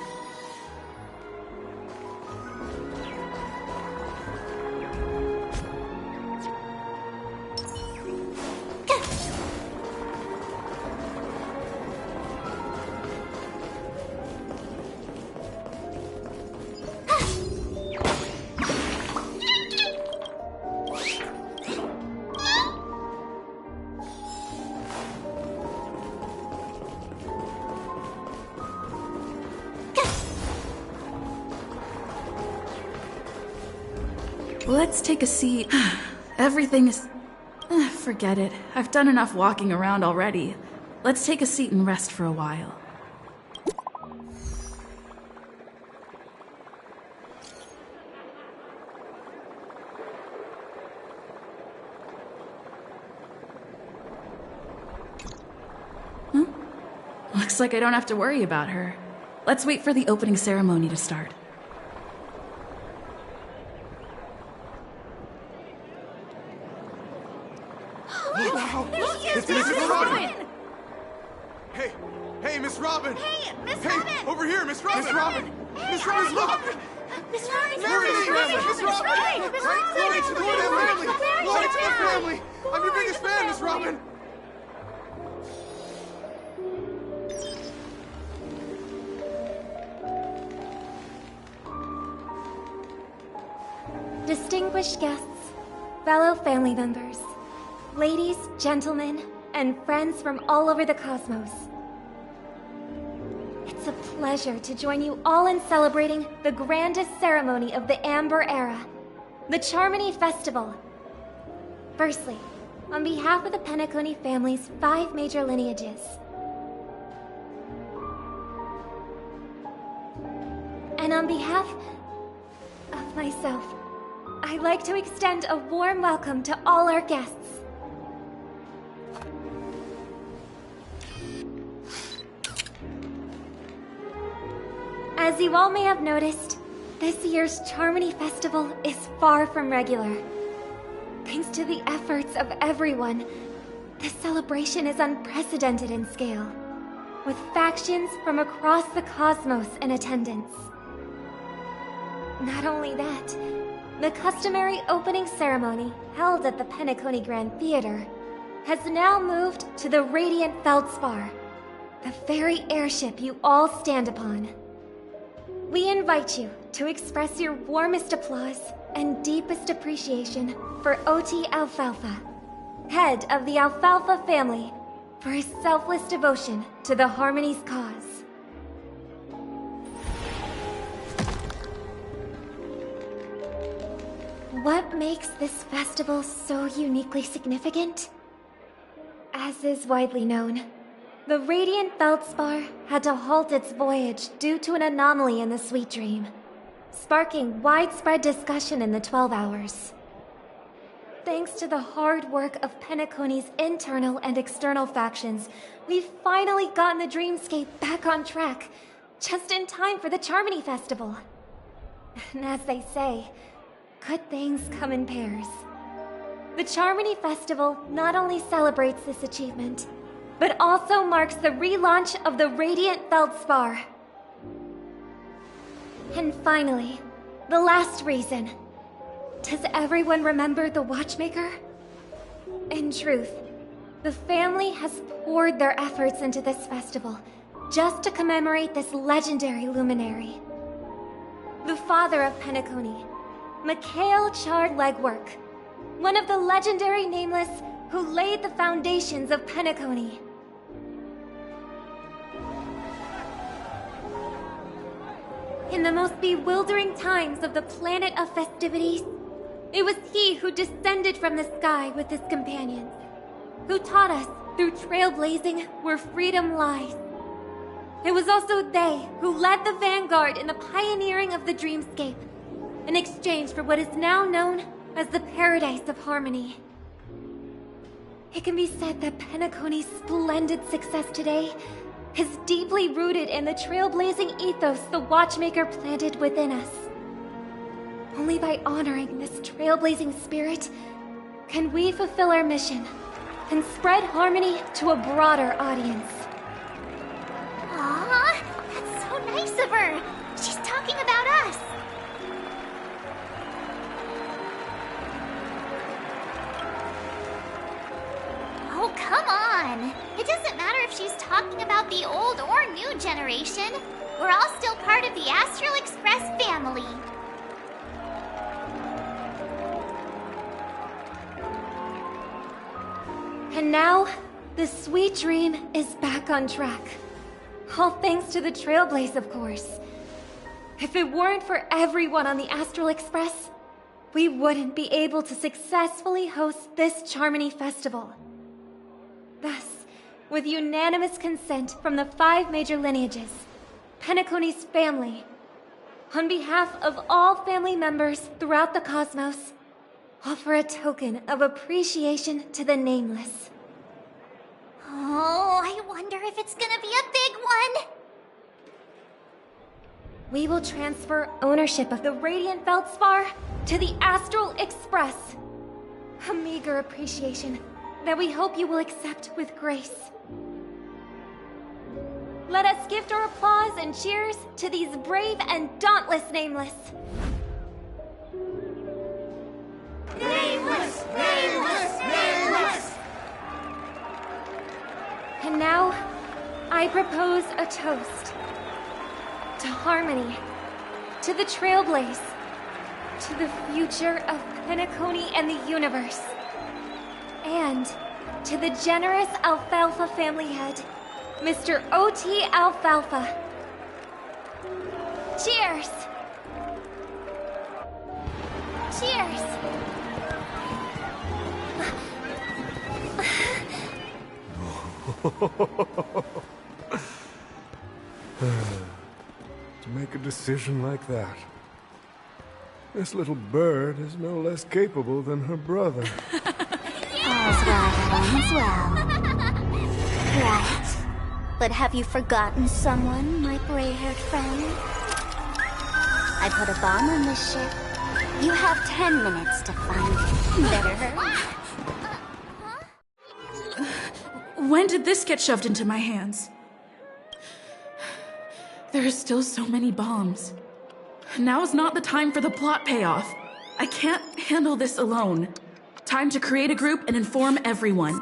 [SPEAKER 16] Let's take a seat. Everything is... forget it. I've done enough walking around already. Let's take a seat and rest for a while. Huh? Looks like I don't have to worry about her. Let's wait for the opening ceremony to start.
[SPEAKER 12] It's Miss Robin! Hey, Miss Robin!
[SPEAKER 20] Hey, Miss Robin!
[SPEAKER 12] Over here, Miss Robin! Miss Robin! Miss Robin, look!
[SPEAKER 20] Miss Robin!
[SPEAKER 12] Miss Robin! Glory to the family! Glory to the family! I'm your biggest fan, Miss Robin!
[SPEAKER 15] Distinguished guests, fellow family members, ladies, gentlemen, and friends from all over the cosmos. It's a pleasure to join you all in celebrating the grandest ceremony of the Amber Era, the Charmony Festival. Firstly, on behalf of the Penacony family's 5 major lineages, and on behalf of myself, I'd like to extend a warm welcome to all our guests. As you all may have noticed, this year's Charmony Festival is far from regular. Thanks to the efforts of everyone, this celebration is unprecedented in scale, with factions from across the cosmos in attendance. Not only that, the customary opening ceremony held at the Penacony Grand Theater has now moved to the Radiant Feldspar, the very airship you all stand upon. We invite you to express your warmest applause and deepest appreciation for OT Alfalfa, head of the Alfalfa family, for his selfless devotion to the Harmony's cause. What makes this festival so uniquely significant? As is widely known, the Radiant Feldspar had to halt its voyage due to an anomaly in the Sweet Dream, sparking widespread discussion in the 12 Hours. Thanks to the hard work of Penacony's internal and external factions, we've finally gotten the Dreamscape back on track, just in time for the Charmony Festival. And as they say, good things come in pairs. The Charmony Festival not only celebrates this achievement, but also marks the relaunch of the Radiant Feldspar. And finally, the last reason. Does everyone remember the Watchmaker? In truth, the family has poured their efforts into this festival just to commemorate this legendary luminary. The father of Penacony, Mikhail Chard Legwork, one of the legendary Nameless who laid the foundations of Penacony. In the most bewildering times of the planet of festivities, it was he who descended from the sky with his companions, who taught us through trailblazing where freedom lies. It was also they who led the vanguard in the pioneering of the Dreamscape, in exchange for what is now known as the Paradise of Harmony. It can be said that Penacony's splendid success today is deeply rooted in the trailblazing ethos the Watchmaker planted within us. Only by honoring this trailblazing spirit can we fulfill our mission and spread harmony to a broader audience.
[SPEAKER 4] Aw, that's so nice of her. She's talking about us. Oh, come on. It doesn't matter if she's talking about the old or new generation. We're all still part of the Astral Express family.
[SPEAKER 15] And now, the Sweet Dream is back on track. All thanks to the Trailblaze, of course. If it weren't for everyone on the Astral Express, we wouldn't be able to successfully host this Charmony Festival. Thus, with unanimous consent from the 5 major lineages, Penacony's family, on behalf of all family members throughout the cosmos, offer a token of appreciation to the Nameless.
[SPEAKER 4] Oh, I wonder if it's gonna be a big one.
[SPEAKER 15] We will transfer ownership of the Radiant Feldspar to the Astral Express. A meager appreciation that we hope you will accept with grace. Let us gift our applause and cheers to these brave and dauntless Nameless.
[SPEAKER 12] Nameless! Nameless! Nameless!
[SPEAKER 15] And now, I propose a toast. To harmony, to the Trailblaze, to the future of Penacony and the universe, and to the generous Alfalfa family head, Mr. O.T. Alfalfa. Cheers! Cheers!
[SPEAKER 10] To make a decision like that. This little bird is no less capable than her brother.
[SPEAKER 19] All's well that ends well. Right. But have you forgotten someone, my gray-haired friend? I put a bomb on this ship. You have 10 minutes to find it. Better hurry.
[SPEAKER 16] When did this get shoved into my hands? There are still so many bombs. Now is not the time for the plot payoff. I can't handle this alone. Time to create a group and inform everyone.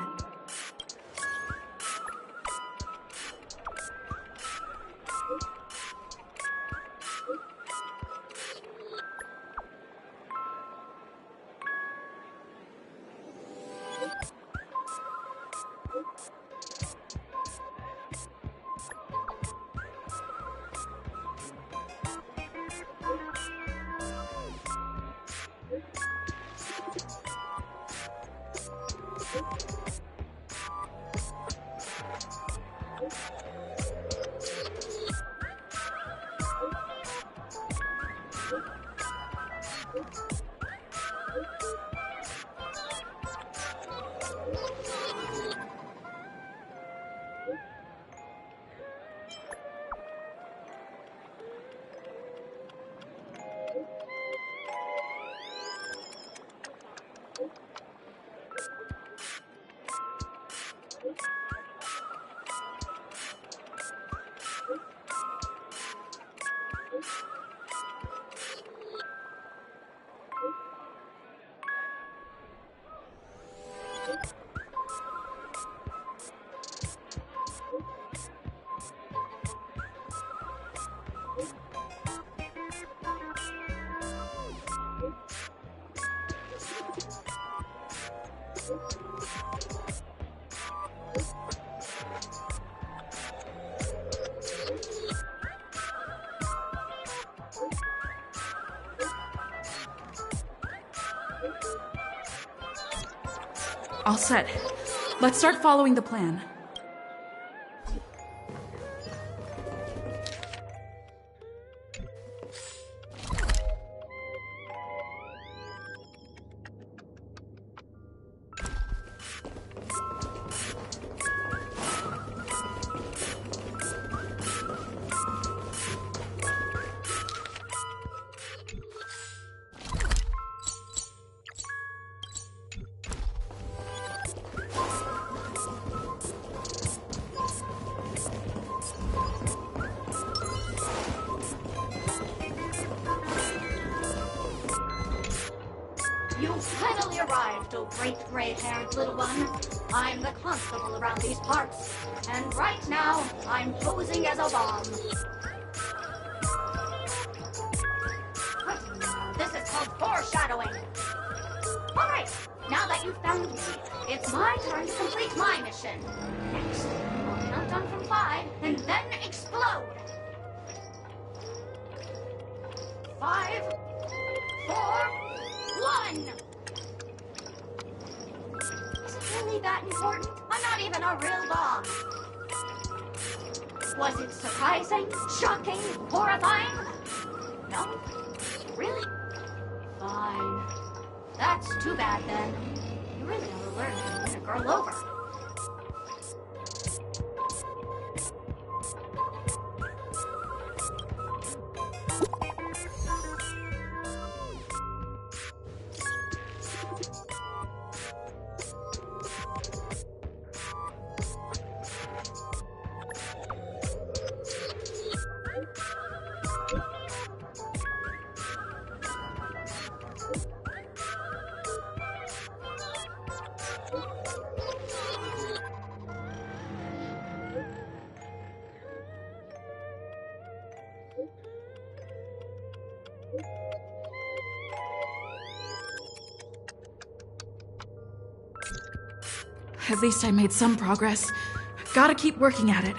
[SPEAKER 16] All set. Let's start following the plan.
[SPEAKER 13] You've finally arrived, oh great gray-haired little one. I'm the constable around these parts, and right now, I'm posing as a bomb. This is called foreshadowing. Alright, now that you've found me, it's my turn to complete my mission. Next, I'll count down from 5, and then explode. 5, 4, 1! Is it really that important? I'm not even a real bomb. Was it surprising, shocking, horrifying? No? Really? Fine. That's too bad then. You really ought to learn how to win a girl over.
[SPEAKER 16] At least I made some progress. Gotta keep working at it.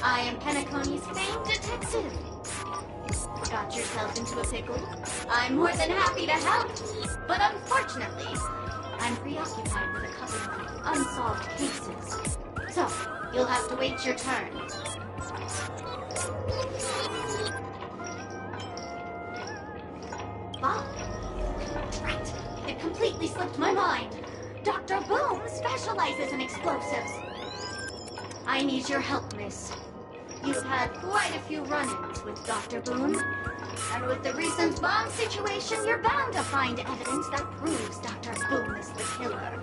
[SPEAKER 13] I am Penacony's famed detective. Got yourself into a pickle? I'm more than happy to help. But unfortunately, I'm preoccupied with a couple of unsolved cases. So, you'll have to wait your turn. Bob. Right. It completely slipped my mind. Dr. Boom specializes in explosives. I need your help, miss. You've had quite a few run-ins with Dr. Boom. And with the recent bomb situation, you're bound to find evidence that proves Dr. Boom is the killer.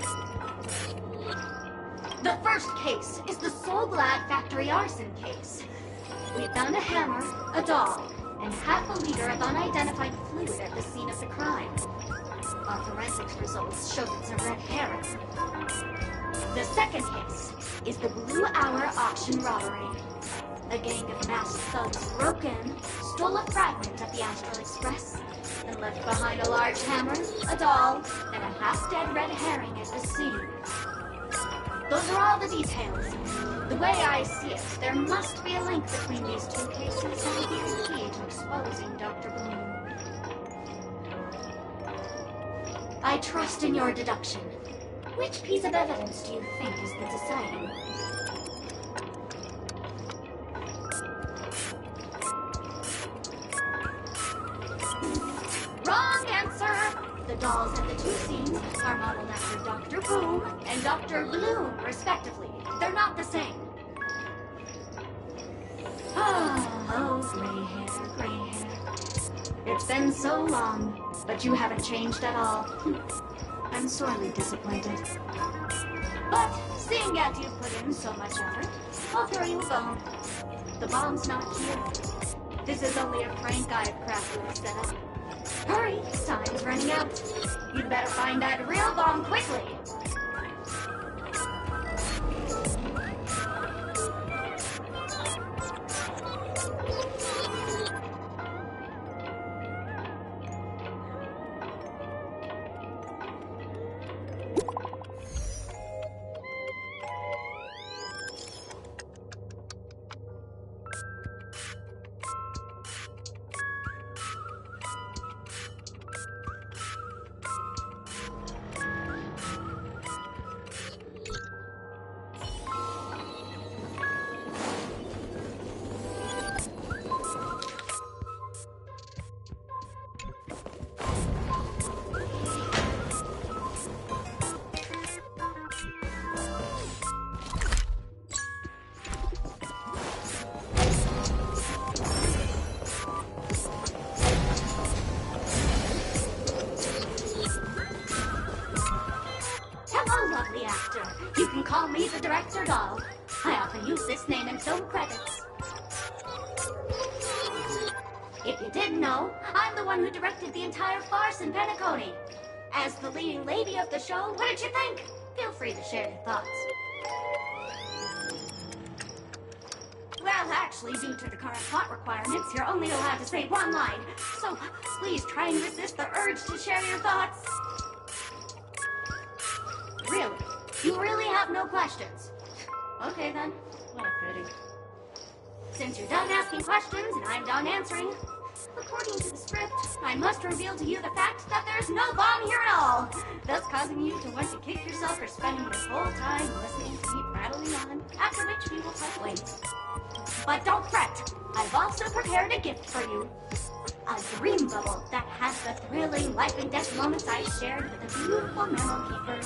[SPEAKER 13] The first case is the Soul Glad factory arson case. We found a hammer, a doll, and half a liter of unidentified fluid at the scene of the crime. Our forensics results show it's a red herring. The second case is the Blue Hour auction robbery. A gang of masked thugs broke in, stole a fragment of the Astral Express, and left behind a large hammer, a doll, and a half-dead red herring at the scene. Those are all the details. The way I see it, there must be a link between these two cases that will be the key to exposing Dr. Bloom. I trust in your deduction. Which piece of evidence do you think is the deciding? Wrong answer! The dolls at the two scenes are modeled after Dr. Boom and Dr. Bloom, respectively. They're not the same. Oh, gray hair. It's been so long, but you haven't changed at all. I'm sorely disappointed. But, seeing as you've put in so much effort, I'll throw you a bone. The bomb's not here. This is only a prank I've craftily set up. Hurry, time's running out. You'd better find that real bomb quickly. You can call me the director doll. I often use this name in film credits. If you didn't know, I'm the one who directed the entire farce in Penacony. As the leading lady of the show, what did you think? Feel free to share your thoughts. Well, actually, due to the current plot requirements, you're only allowed to say one line. So please try and resist the urge to share your thoughts. Really? You really have no questions? Okay then, what a pity. Since you're done asking questions and I'm done answering, according to the script, I must reveal to you the fact that there's no bomb here at all, thus causing you to want to kick yourself for spending this whole time listening to me prattling on, after which we will part ways. But don't fret, I've also prepared a gift for you. A dream bubble that has the thrilling life and death moments I shared with the beautiful mammal keeper.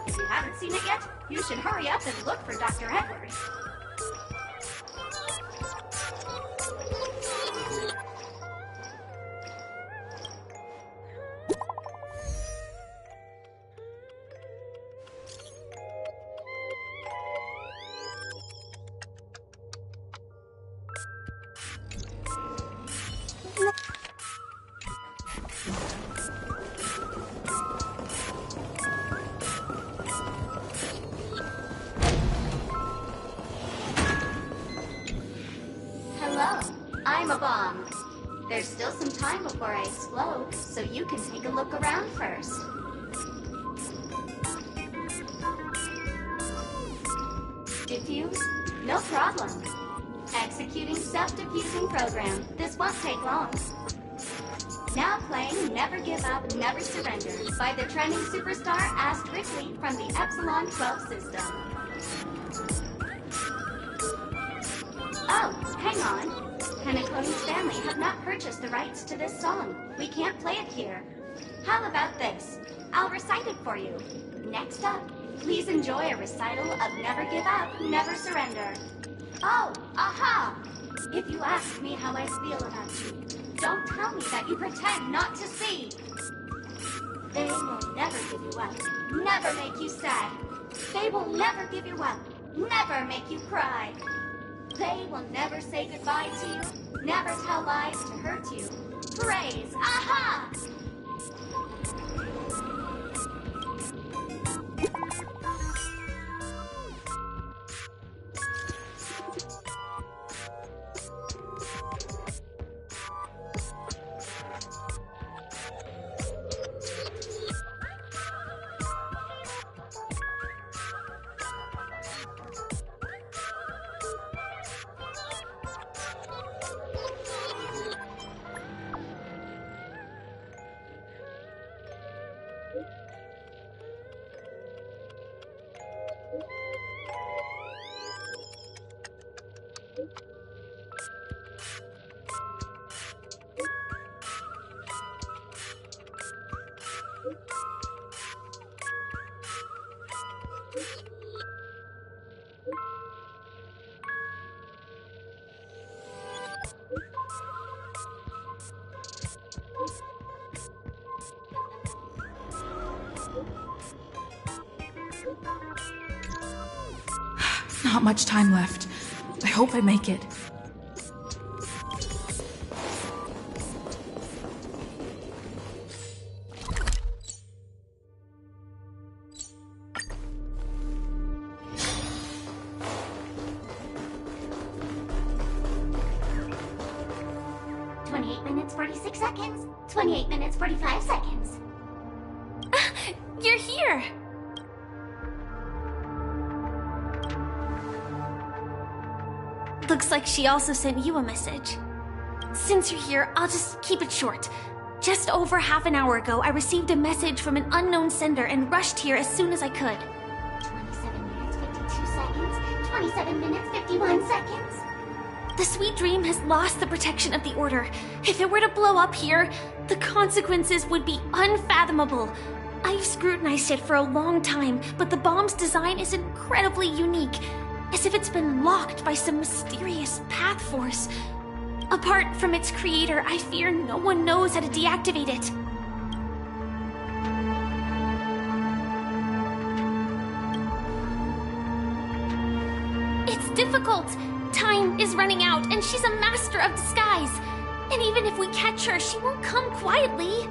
[SPEAKER 13] If you haven't seen it yet, you should hurry up and look for Dr. Edward. I'm a bomb. There's still some time before I explode, so you can take a look around first. Diffuse? No problem. Executing self-diffusing program. This won't take long. Now playing Never Give Up, Never Surrender by the trending superstar Ast Rickley from the Epsilon 12 system. Oh, hang on. Penacony's family have not purchased the rights to this song. We can't play it here. How about this? I'll recite it for you. Next up, please enjoy a recital of Never Give Up, Never Surrender. Oh, aha! If you ask me how I feel about you, don't tell me that you pretend not to see. They will never give you up, never make you sad. They will never give you up, never make you cry. They will never say goodbye to you, never tell lies to hurt you. Praise, aha!
[SPEAKER 16] Not much time left. I hope I make it.
[SPEAKER 13] Minutes 46 seconds. 28 minutes 45 seconds.
[SPEAKER 4] You're here! Looks like she also sent you a message. Since you're here, I'll just keep it short. Just over half an hour ago, I received a message from an unknown sender and rushed here as soon as I could.
[SPEAKER 13] 27 minutes 52 seconds. 27 minutes 51 seconds.
[SPEAKER 4] The Sweet Dream has lost the protection of the Order. If it were to blow up here, the consequences would be unfathomable. I've scrutinized it for a long time, but the bomb's design is incredibly unique, as if it's been locked by some mysterious path force. Apart from its creator, I fear no one knows how to deactivate it. It's difficult. Time is running out, and she's a master of disguise. And even if we catch her, she won't come quietly.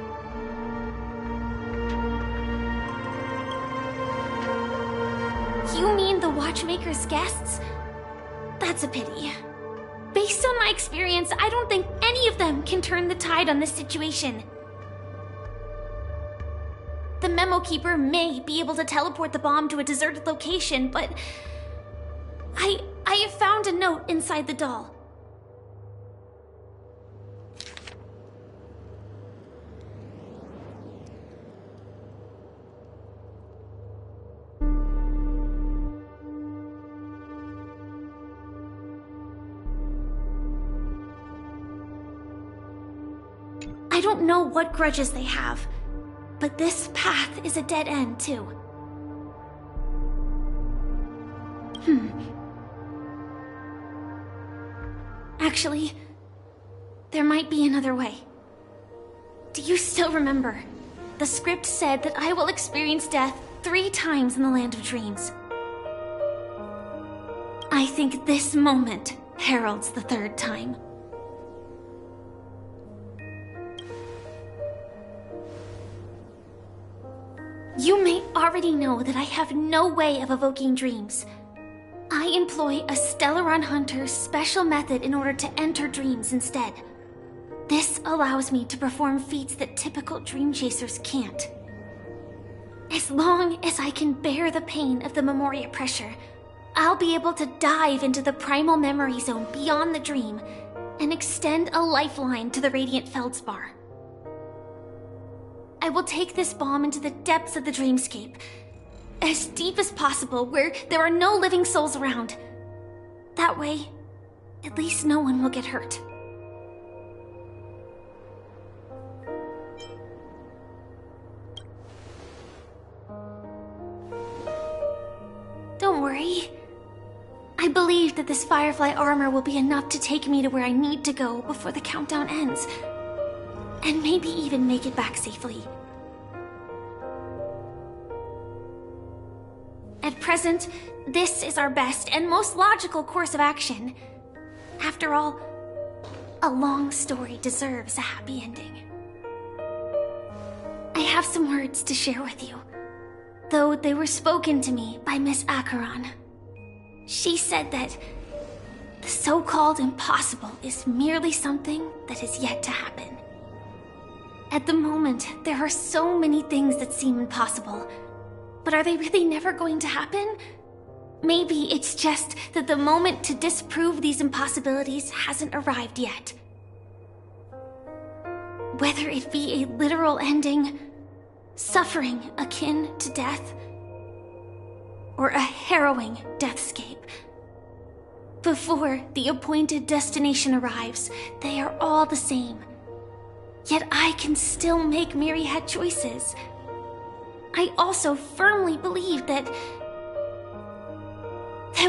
[SPEAKER 4] You mean the Watchmaker's guests? That's a pity. Based on my experience, I don't think any of them can turn the tide on this situation. The Memo Keeper may be able to teleport the bomb to a deserted location, but I have found a note inside the doll. I don't know what grudges they have, but this path is a dead end, too. Actually, there might be another way. Do you still remember? The script said that I will experience death 3 times in the Land of Dreams. I think this moment heralds the 3rd time. You may already know that I have no way of evoking dreams. I employ a Stellaron Hunter's special method in order to enter dreams instead. This allows me to perform feats that typical dream chasers can't. As long as I can bear the pain of the Memoria pressure, I'll be able to dive into the primal memory zone beyond the dream and extend a lifeline to the Radiant Feldspar. I will take this bomb into the depths of the dreamscape, as deep as possible, where there are no living souls around. That way, at least no one will get hurt. Don't worry. I believe that this Firefly armor will be enough to take me to where I need to go before the countdown ends, and maybe even make it back safely. At present, this is our best and most logical course of action. After all, a long story deserves a happy ending. I have some words to share with you, though they were spoken to me by Miss Acheron. She said that the so-called impossible is merely something that is yet to happen. At the moment, there are so many things that seem impossible, but are they really never going to happen? Maybe it's just that the moment to disprove these impossibilities hasn't arrived yet. Whether it be a literal ending, suffering akin to death, or a harrowing deathscape. Before the appointed destination arrives, they are all the same. Yet I can still make myriad choices. I also firmly believe that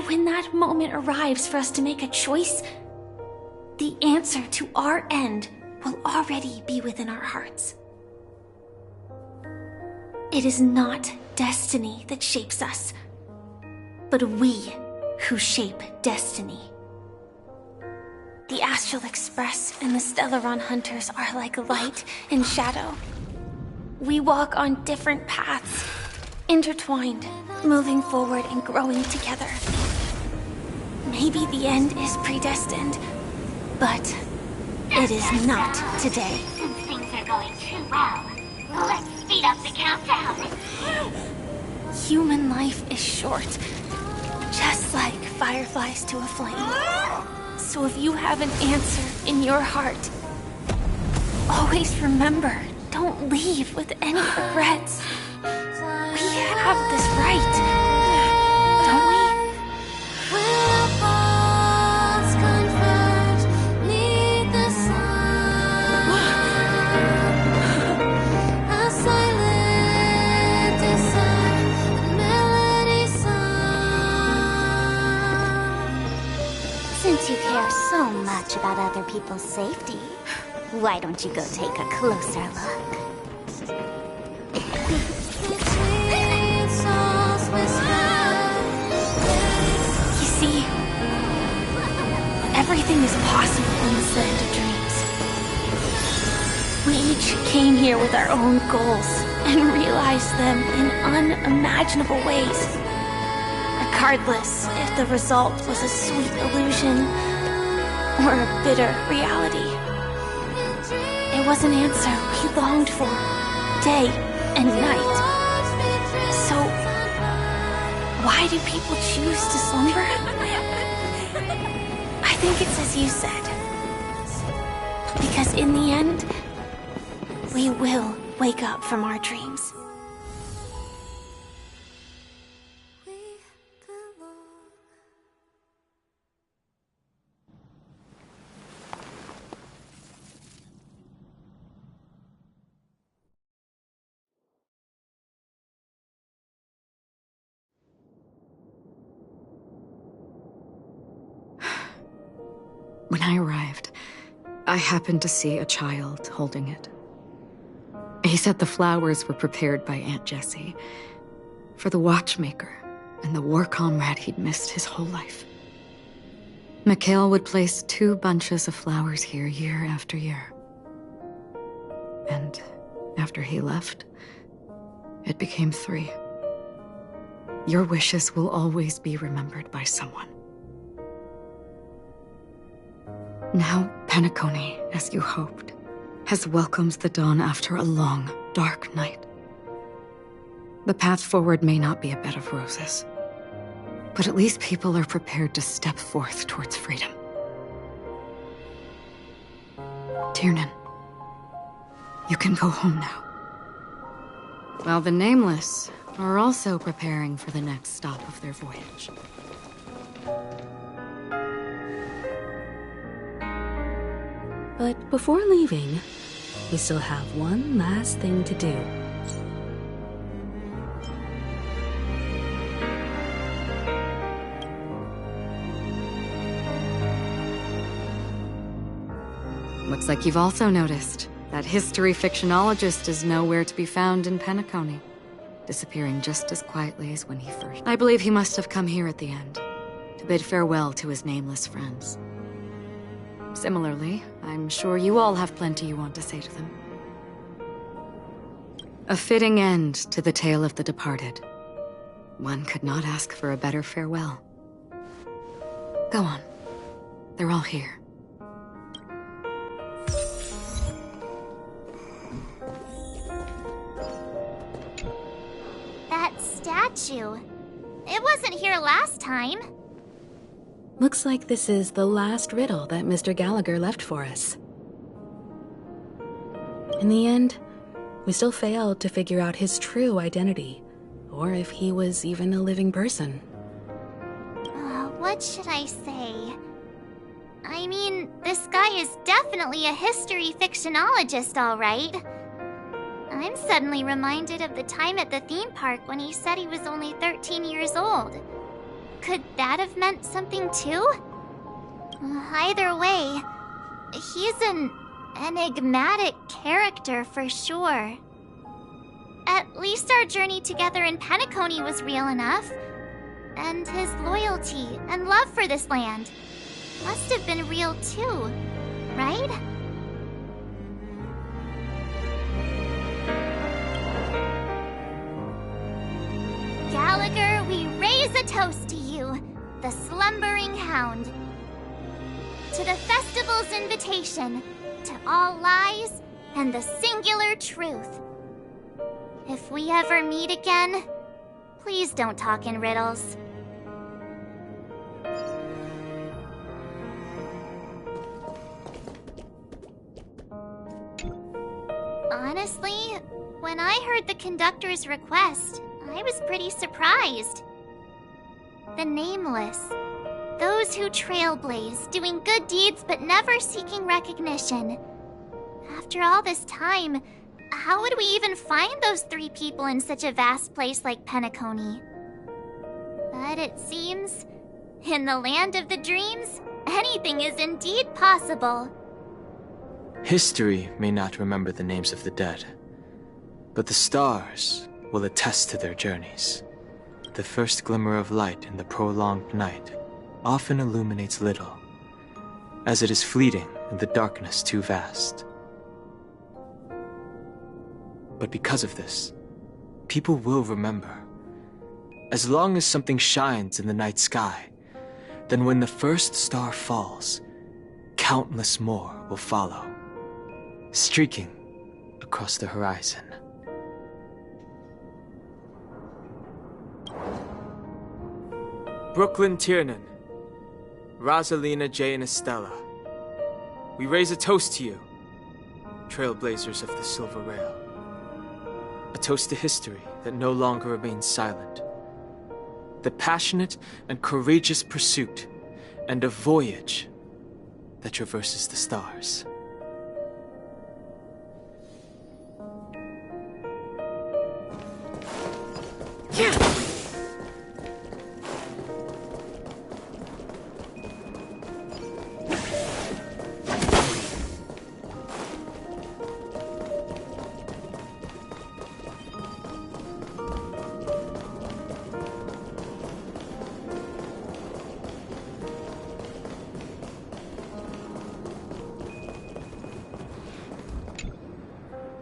[SPEAKER 4] when that moment arrives for us to make a choice, the answer to our end will already be within our hearts. It is not destiny that shapes us, but we who shape destiny. The Astral Express and the Stellaron Hunters are like light and shadow. We walk on different paths, intertwined, moving forward and growing together. Maybe the end is predestined, but it is not today.
[SPEAKER 13] Since things are going too well, let's speed up the countdown.
[SPEAKER 4] Human life is short, just like fireflies to a flame. So if you have an answer in your heart, always remember, don't leave with any regrets. We have this right, don't we?
[SPEAKER 19] Since you care so much about other people's safety, why don't you go take a closer look?
[SPEAKER 4] You see, everything is possible in this land of dreams. We each came here with our own goals and realized them in unimaginable ways. Regardless if the result was a sweet illusion or a bitter reality. It was an answer we longed for, day and night. So, why do people choose to slumber? I think it's as you said. Because in the end, we will wake up from our dreams.
[SPEAKER 1] When I arrived, I happened to see a child holding it. He said the flowers were prepared by Aunt Jessie for the watchmaker and the war comrade he'd missed his whole life. Mikhail would place 2 bunches of flowers here year after year. And after he left, it became 3. Your wishes will always be remembered by someone. Now, Penacony, as you hoped, has welcomed the dawn after a long, dark night. The path forward may not be a bed of roses, but at least people are prepared to step forth towards freedom. Tiernan, you can go home now. While the Nameless are also preparing for the next stop of their voyage.
[SPEAKER 14] But before leaving, we still have one last thing to do.
[SPEAKER 1] Looks like you've also noticed that history fictionologist is nowhere to be found in Penacony, disappearing just as quietly as when he first... I believe he must have come here at the end, to bid farewell to his nameless friends. Similarly, I'm sure you all have plenty you want to say to them. A fitting end to the tale of the departed. One could not ask for a better farewell. Go on. They're all here.
[SPEAKER 4] That statue. It wasn't here last time.
[SPEAKER 14] Looks like this is the last riddle that Mr. Gallagher left for us. In the end, we still failed to figure out his true identity, or if he was even a living person.
[SPEAKER 4] What should I say? I mean, this guy is definitely a history fictionologist, all right. I'm suddenly reminded of the time at the theme park when he said he was only 13 years old. Could that have meant something too? Either way, he's an enigmatic character for sure. At least our journey together in Penacony was real enough. And his loyalty and love for this land must have been real too, right? Gallagher, we raise a toast to you, the slumbering hound. To the festival's invitation, to all lies and the singular truth. If we ever meet again, please don't talk in riddles. Honestly, when I heard the conductor's request, I was pretty surprised. The nameless. Those who trailblaze, doing good deeds but never seeking recognition. After all this time, how would we even find those 3 people in such a vast place like Penacony? But it seems, in the land of the dreams, anything is indeed possible.
[SPEAKER 9] History may not remember the names of the dead, but the stars will attest to their journeys. The first glimmer of light in the prolonged night often illuminates little, as it is fleeting in the darkness too vast. But because of this, people will remember. As long as something shines in the night sky, then when the first star falls, countless more will follow, streaking across the horizon.
[SPEAKER 17] Brooklyn Tiernan, Rosalina J. and Estella, we raise a toast to you, trailblazers of the Silver Rail. A toast to history that no longer remains silent. The passionate and courageous pursuit, and a voyage that traverses the stars.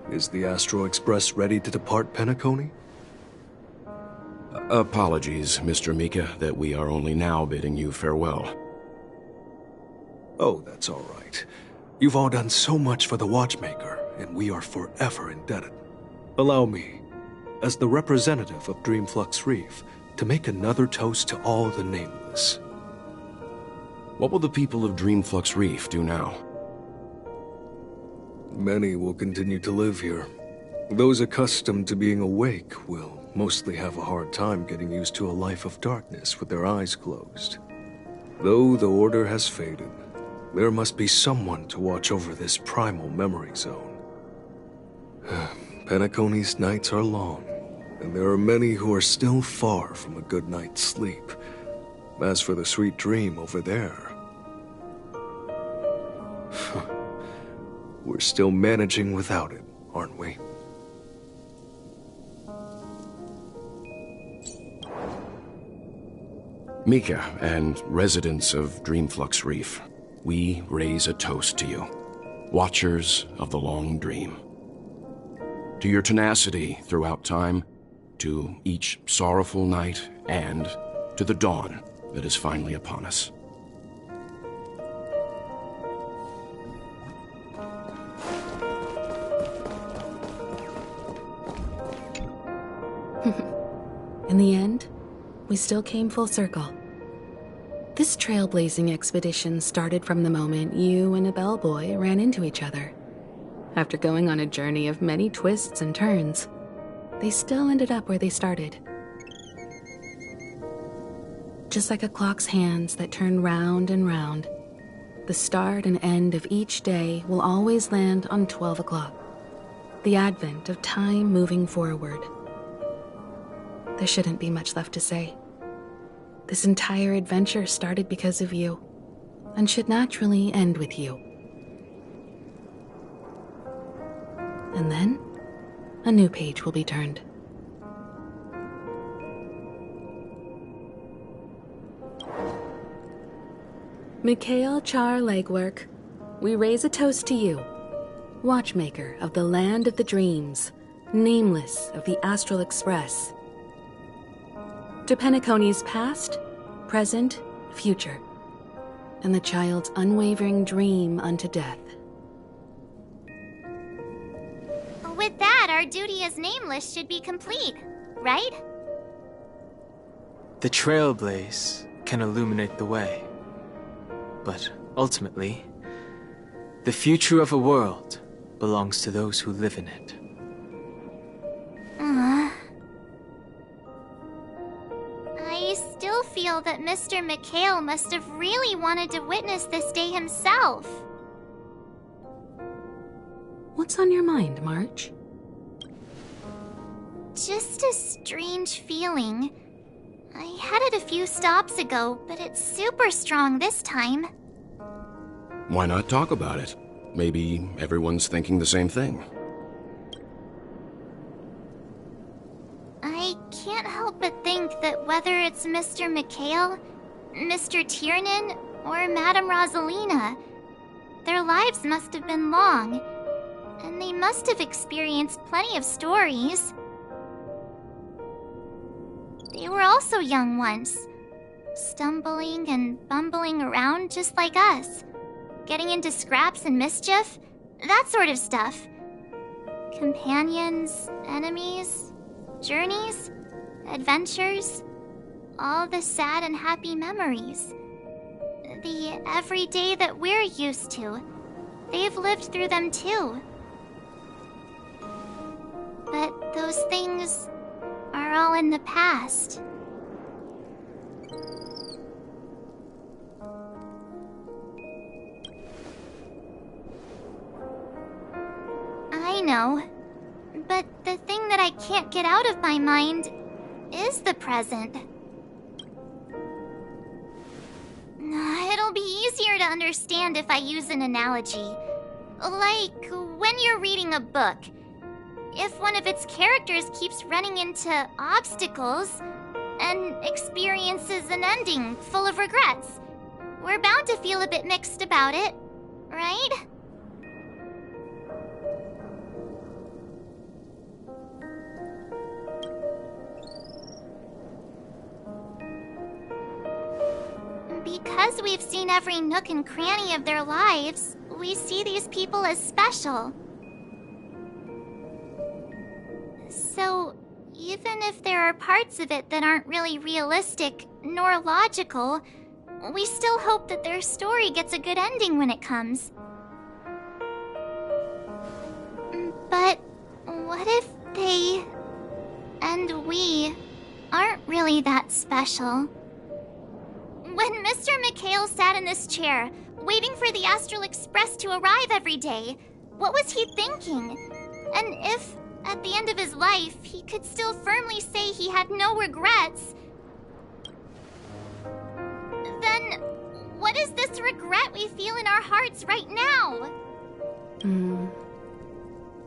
[SPEAKER 10] Is the Astro Express ready to depart Penacony?
[SPEAKER 23] Apologies, Mr. Mika, that we are only now bidding you farewell.
[SPEAKER 10] Oh, that's all right. You've all done so much for the Watchmaker, and we are forever indebted. Allow me, as the representative of Dreamflux Reef, to make another toast to all the nameless.
[SPEAKER 23] What will the people of Dreamflux Reef do now?
[SPEAKER 10] Many will continue to live here. Those accustomed to being awake will mostly have a hard time getting used to a life of darkness with their eyes closed. Though the order has faded, there must be someone to watch over this primal memory zone. Penacony's nights are long, and there are many who are still far from a good night's sleep. As for the sweet dream over there, we're still managing without it, aren't we?
[SPEAKER 23] Mika and residents of Dreamflux Reef, we raise a toast to you, watchers of the long dream. To your tenacity throughout time, to each sorrowful night, and to the dawn that is finally upon us.
[SPEAKER 14] In the end, we still came full circle. This trailblazing expedition started from the moment you and a bellboy ran into each other. After going on a journey of many twists and turns, they still ended up where they started. Just like a clock's hands that turn round and round, the start and end of each day will always land on 12 o'clock, the advent of time moving forward. There shouldn't be much left to say. This entire adventure started because of you, and should naturally end with you. And then, a new page will be turned. Mikhail Char Legwork, we raise a toast to you, watchmaker of the land of the dreams, nameless of the Astral Express. To Penacony's past, present, future, and the child's unwavering dream unto death.
[SPEAKER 19] With that, our duty as nameless should be complete, right?
[SPEAKER 9] The trailblaze can illuminate the way. But ultimately, the future of a world belongs to those who live in it.
[SPEAKER 19] I still feel that Mr. Mikhail must have really wanted to witness this day himself.
[SPEAKER 14] What's on your mind, March?
[SPEAKER 19] Just a strange feeling. I had it a few stops ago, but it's super strong this time.
[SPEAKER 23] Why not talk about it? Maybe everyone's thinking the same thing.
[SPEAKER 19] I can't help but think that whether it's Mr. Mikhail, Mr. Tiernan, or Madame Rosalina, their lives must have been long, and they must have experienced plenty of stories. They were also young once, stumbling and bumbling around just like us, getting into scraps and mischief, that sort of stuff. Companions, enemies, journeys, adventures, all the sad and happy memories. The everyday that we're used to, they've lived through them too. But those things are all in the past. I know, but the thing that I can't get out of my mind is the present. It'll be easier to understand if I use an analogy. Like when you're reading a book. If one of its characters keeps running into obstacles and experiences an ending full of regrets, we're bound to feel a bit mixed about it, right? Because we've seen every nook and cranny of their lives, we see these people as special. So, even if there are parts of it that aren't really realistic nor logical, we still hope that their story gets a good ending when it comes. But what if they and we aren't really that special? When Mr. Mikhail sat in this chair, waiting for the Astral Express to arrive every day, what was he thinking? And if, at the end of his life, he could still firmly say he had no regrets, then what is this regret we feel in our hearts right now?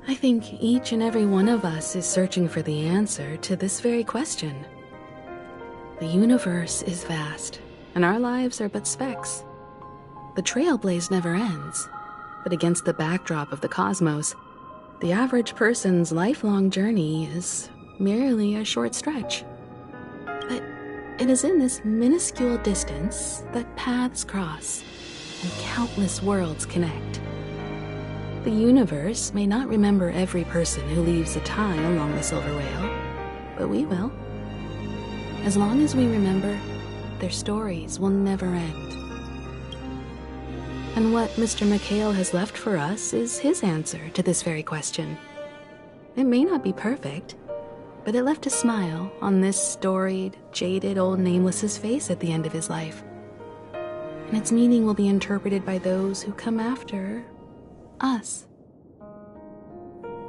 [SPEAKER 14] I think each and every one of us is searching for the answer to this very question. The universe is vast, and our lives are but specks. The trailblaze never ends, but against the backdrop of the cosmos, the average person's lifelong journey is merely a short stretch. But it is in this minuscule distance that paths cross and countless worlds connect. The universe may not remember every person who leaves a tie along the Silver Rail, but we will. As long as we remember, their stories will never end. And what Mr. McHale has left for us is his answer to this very question. It may not be perfect, but it left a smile on this storied, jaded old Nameless's face at the end of his life. And its meaning will be interpreted by those who come after us.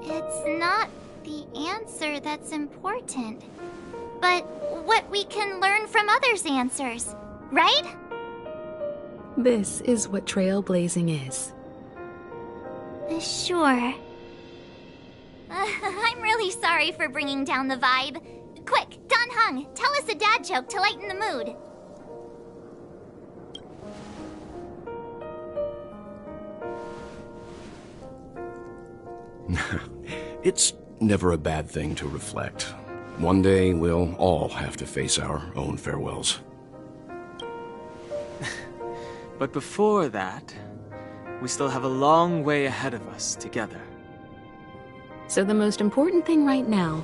[SPEAKER 19] It's not the answer that's important, but what we can learn from others' answers, right?
[SPEAKER 14] This is what trailblazing is.
[SPEAKER 19] Sure. I'm really sorry for bringing down the vibe. Quick, Don Hung, tell us a dad joke to lighten the mood.
[SPEAKER 23] It's never a bad thing to reflect. One day, we'll all have to face our own farewells.
[SPEAKER 17] But before that, we still have a long way ahead of us together.
[SPEAKER 14] So the most important thing right now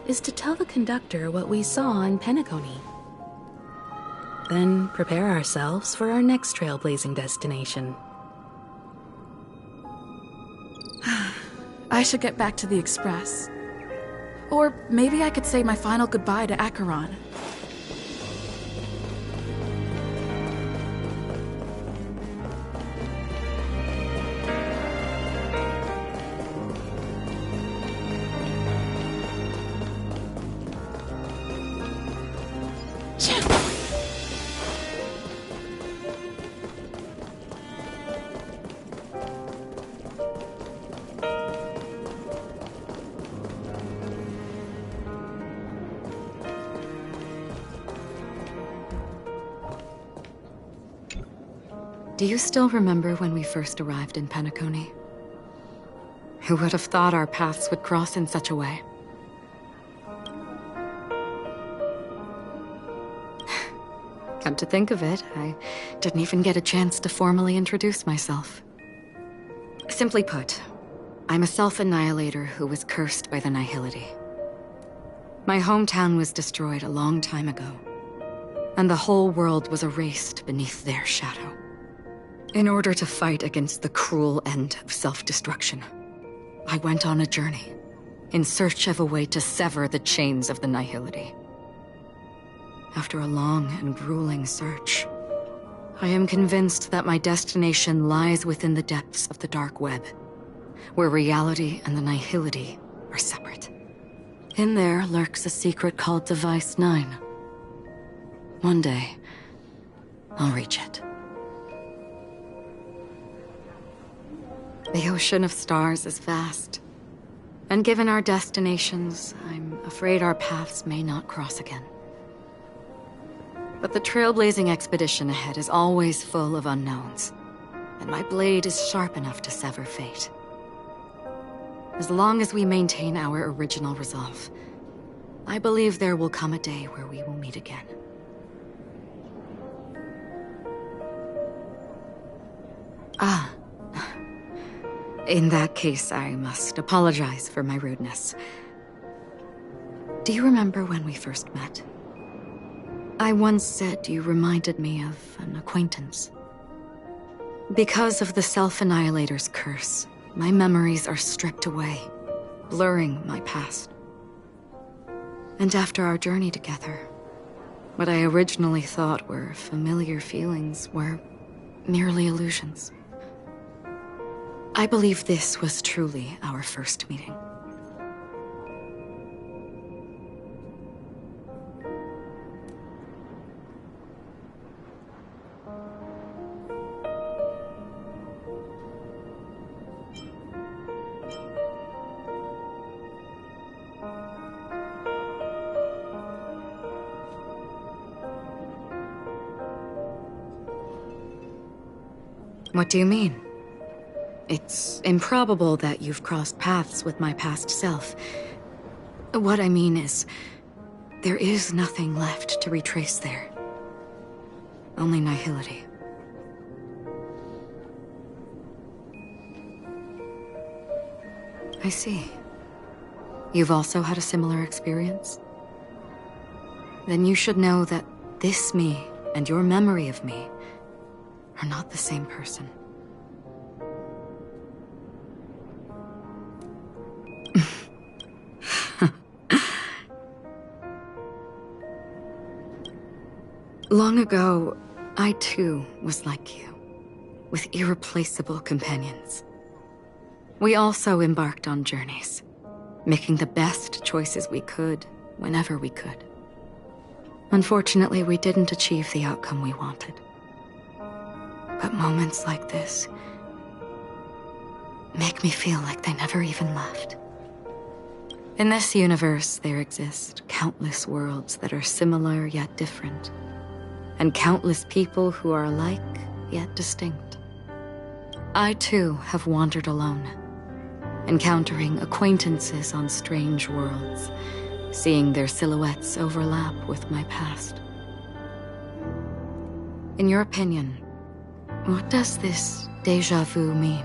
[SPEAKER 14] is to tell the conductor what we saw in Penacony. Then prepare ourselves for our next trailblazing destination.
[SPEAKER 16] I should get back to the Express. Or maybe I could say my final goodbye to Acheron.
[SPEAKER 1] Do you still remember when we first arrived in Penacony? Who would have thought our paths would cross in such a way? Come to think of it, I didn't even get a chance to formally introduce myself. Simply put, I'm a self-annihilator who was cursed by the Nihility. My hometown was destroyed a long time ago, and the whole world was erased beneath their shadow. In order to fight against the cruel end of self-destruction, I went on a journey in search of a way to sever the chains of the Nihility. After a long and grueling search, I am convinced that my destination lies within the depths of the dark web, where reality and the Nihility are separate. In there lurks a secret called Device 9. One day, I'll reach it. The ocean of stars is vast, and given our destinations, I'm afraid our paths may not cross again. But the trailblazing expedition ahead is always full of unknowns, and my blade is sharp enough to sever fate. As long as we maintain our original resolve, I believe there will come a day where we will meet again. Ah. In that case, I must apologize for my rudeness. Do you remember when we first met? I once said you reminded me of an acquaintance. Because of the Self-Annihilator's curse, my memories are stripped away, blurring my past. And after our journey together, what I originally thought were familiar feelings were merely illusions. I believe this was truly our first meeting. What do you mean? It's improbable that you've crossed paths with my past self. What I mean is, there is nothing left to retrace there. Only nihility. I see. You've also had a similar experience? Then you should know that this me and your memory of me are not the same person. Long ago, I too was like you, with irreplaceable companions. We also embarked on journeys, making the best choices we could, whenever we could. Unfortunately, we didn't achieve the outcome we wanted. But moments like this make me feel like they never even left. In this universe, there exist countless worlds that are similar yet different, and countless people who are alike yet distinct. I too have wandered alone, encountering acquaintances on strange worlds, seeing their silhouettes overlap with my past. In your opinion, what does this déjà vu mean?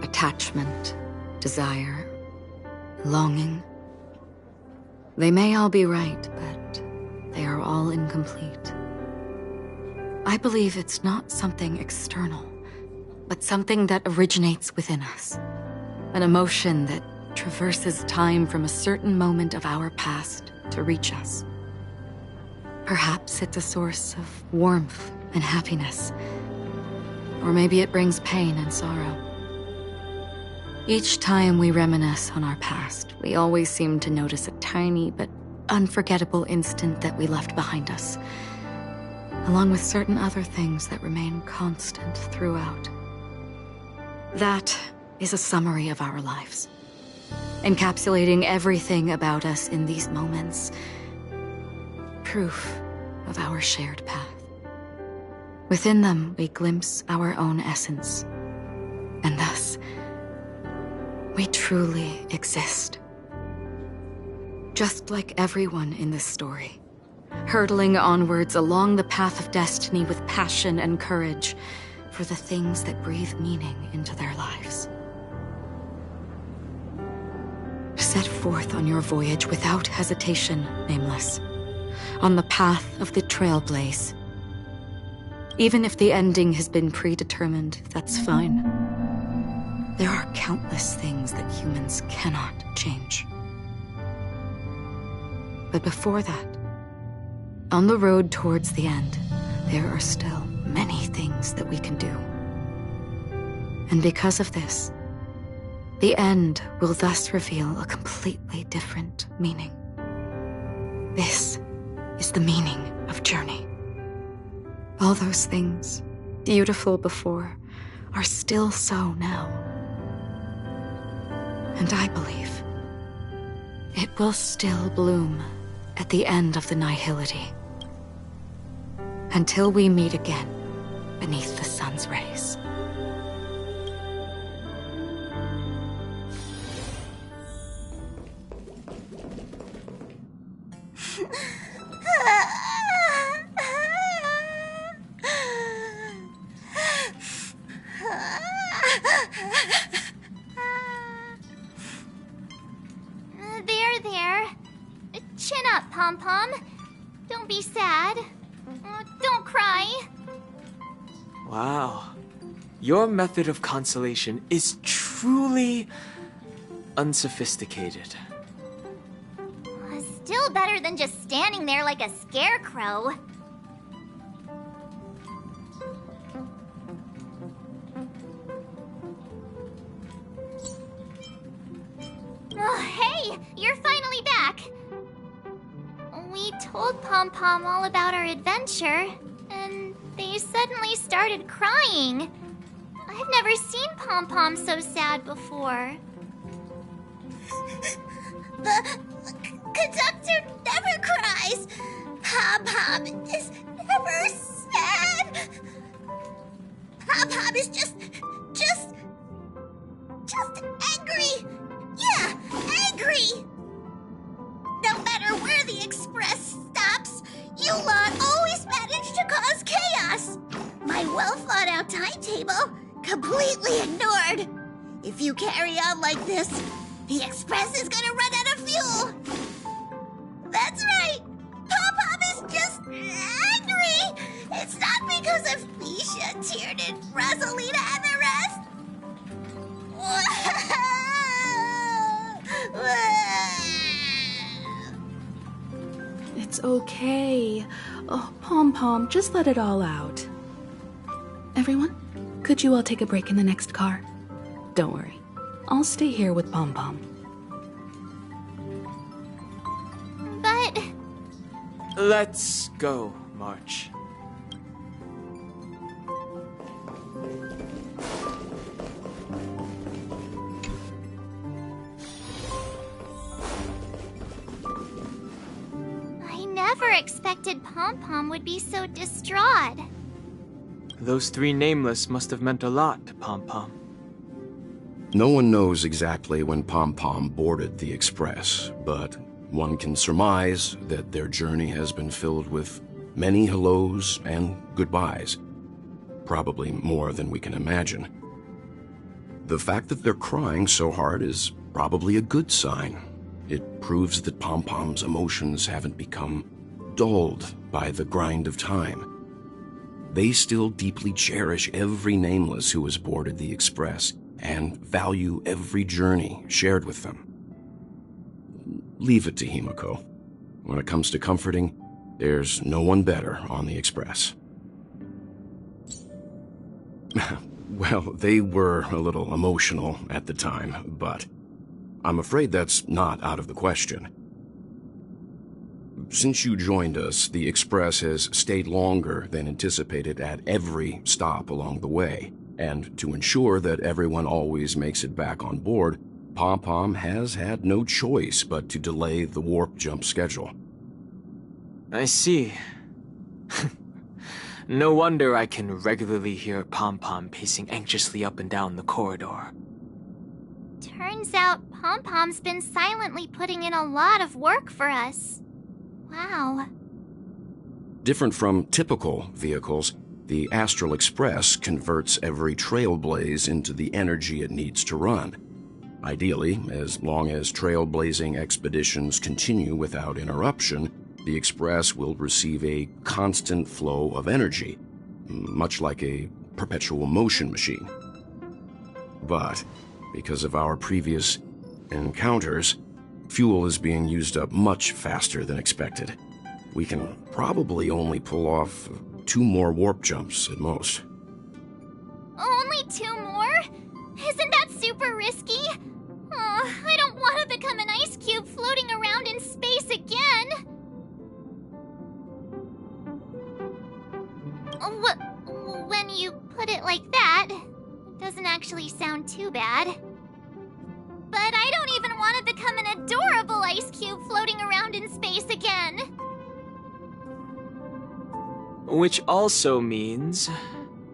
[SPEAKER 1] Attachment, desire, longing. They may all be right, but they are all incomplete. I believe it's not something external, but something that originates within us. An emotion that traverses time from a certain moment of our past to reach us. Perhaps it's a source of warmth and happiness, or maybe it brings pain and sorrow. Each time we reminisce on our past, we always seem to notice a tiny but unforgettable instant that we left behind us, along with certain other things that remain constant throughout. That is a summary of our lives, encapsulating everything about us in these moments. Proof of our shared path. Within them, we glimpse our own essence, and thus, we truly exist. Just like everyone in this story, hurtling onwards along the path of destiny with passion and courage for the things that breathe meaning into their lives. Set forth on your voyage without hesitation, Nameless, on the path of the Trailblaze. Even if the ending has been predetermined, that's fine. There are countless things that humans cannot change. But before that, on the road towards the end, there are still many things that we can do. And because of this, the end will thus reveal a completely different meaning. This is the meaning of journey. All those things, beautiful before, are still so now. And I believe it will still bloom at the end of the nihility. Until we meet again beneath the sun's rays.
[SPEAKER 4] There. Chin up, Pom-Pom. Don't be sad. Don't cry.
[SPEAKER 17] Wow. Your method of consolation is truly unsophisticated.
[SPEAKER 4] Still better than just standing there like a scarecrow. Oh, hey! You're finally back! We told Pom-Pom all about our adventure, and they suddenly started crying. I've never seen Pom Pom so sad before.
[SPEAKER 20] The conductor never cries. Pom Pom is never sad. Pom Pom is just angry. Yeah, angry. No matter where the express stops, you lot always manage to cause chaos. My well-thought-out timetable completely ignored. If you carry on like this, the express is gonna run out of fuel. That's right. Pom-Pom is just angry. It's not because of Misha, Tiernan, Rosalina, and the rest.
[SPEAKER 14] It's okay. Oh, Pom Pom, just let it all out. Everyone, could you all take a break in the next car? Don't worry. I'll stay here with Pom Pom.
[SPEAKER 4] But...
[SPEAKER 17] Let's go, March.
[SPEAKER 4] I never expected Pom Pom would be so distraught.
[SPEAKER 9] Those three nameless must have meant a lot to Pom Pom.
[SPEAKER 23] No one knows exactly when Pom Pom boarded the express, but one can surmise that their journey has been filled with many hellos and goodbyes. Probably more than we can imagine. The fact that they're crying so hard is probably a good sign. It proves that Pom Pom's emotions haven't become dulled by the grind of time. They still deeply cherish every nameless who has boarded the express and value every journey shared with them. Leave it to Himiko. When it comes to comforting, there's no one better on the express. Well, they were a little emotional at the time, but I'm afraid that's not out of the question. Since you joined us, the express has stayed longer than anticipated at every stop along the way, and to ensure that everyone always makes it back on board, Pom Pom has had no choice but to delay the warp jump schedule.
[SPEAKER 9] I see. No wonder I can regularly hear Pom Pom pacing anxiously up and down the corridor.
[SPEAKER 4] Turns out Pom Pom's been silently putting in a lot of work for us. Wow.
[SPEAKER 23] Different from typical vehicles, the Astral Express converts every trailblaze into the energy it needs to run. Ideally, as long as trailblazing expeditions continue without interruption, the Express will receive a constant flow of energy, much like a perpetual motion machine. But, because of our previous encounters, fuel is being used up much faster than expected. We can probably only pull off 2 more warp jumps at most.
[SPEAKER 4] Only 2 more? Isn't that super risky? Oh, I don't want to become an ice cube floating around in space again. When you put it like that, it doesn't actually sound too bad. But I don't even want to become an adorable ice cube floating around in space again.
[SPEAKER 9] Which also means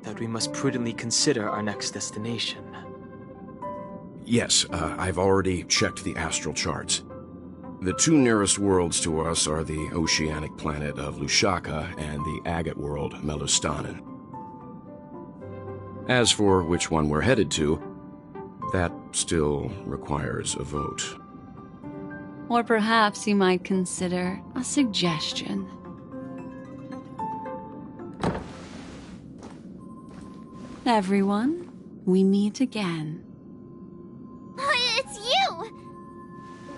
[SPEAKER 9] that we must prudently consider our next destination.
[SPEAKER 23] Yes, I've already checked the astral charts. The 2 nearest worlds to us are the oceanic planet of Lushaka and the agate world Melustanen. As for which one we're headed to, that still requires a vote.
[SPEAKER 3] Or perhaps you might consider a suggestion. Everyone, we meet again.
[SPEAKER 4] It's you!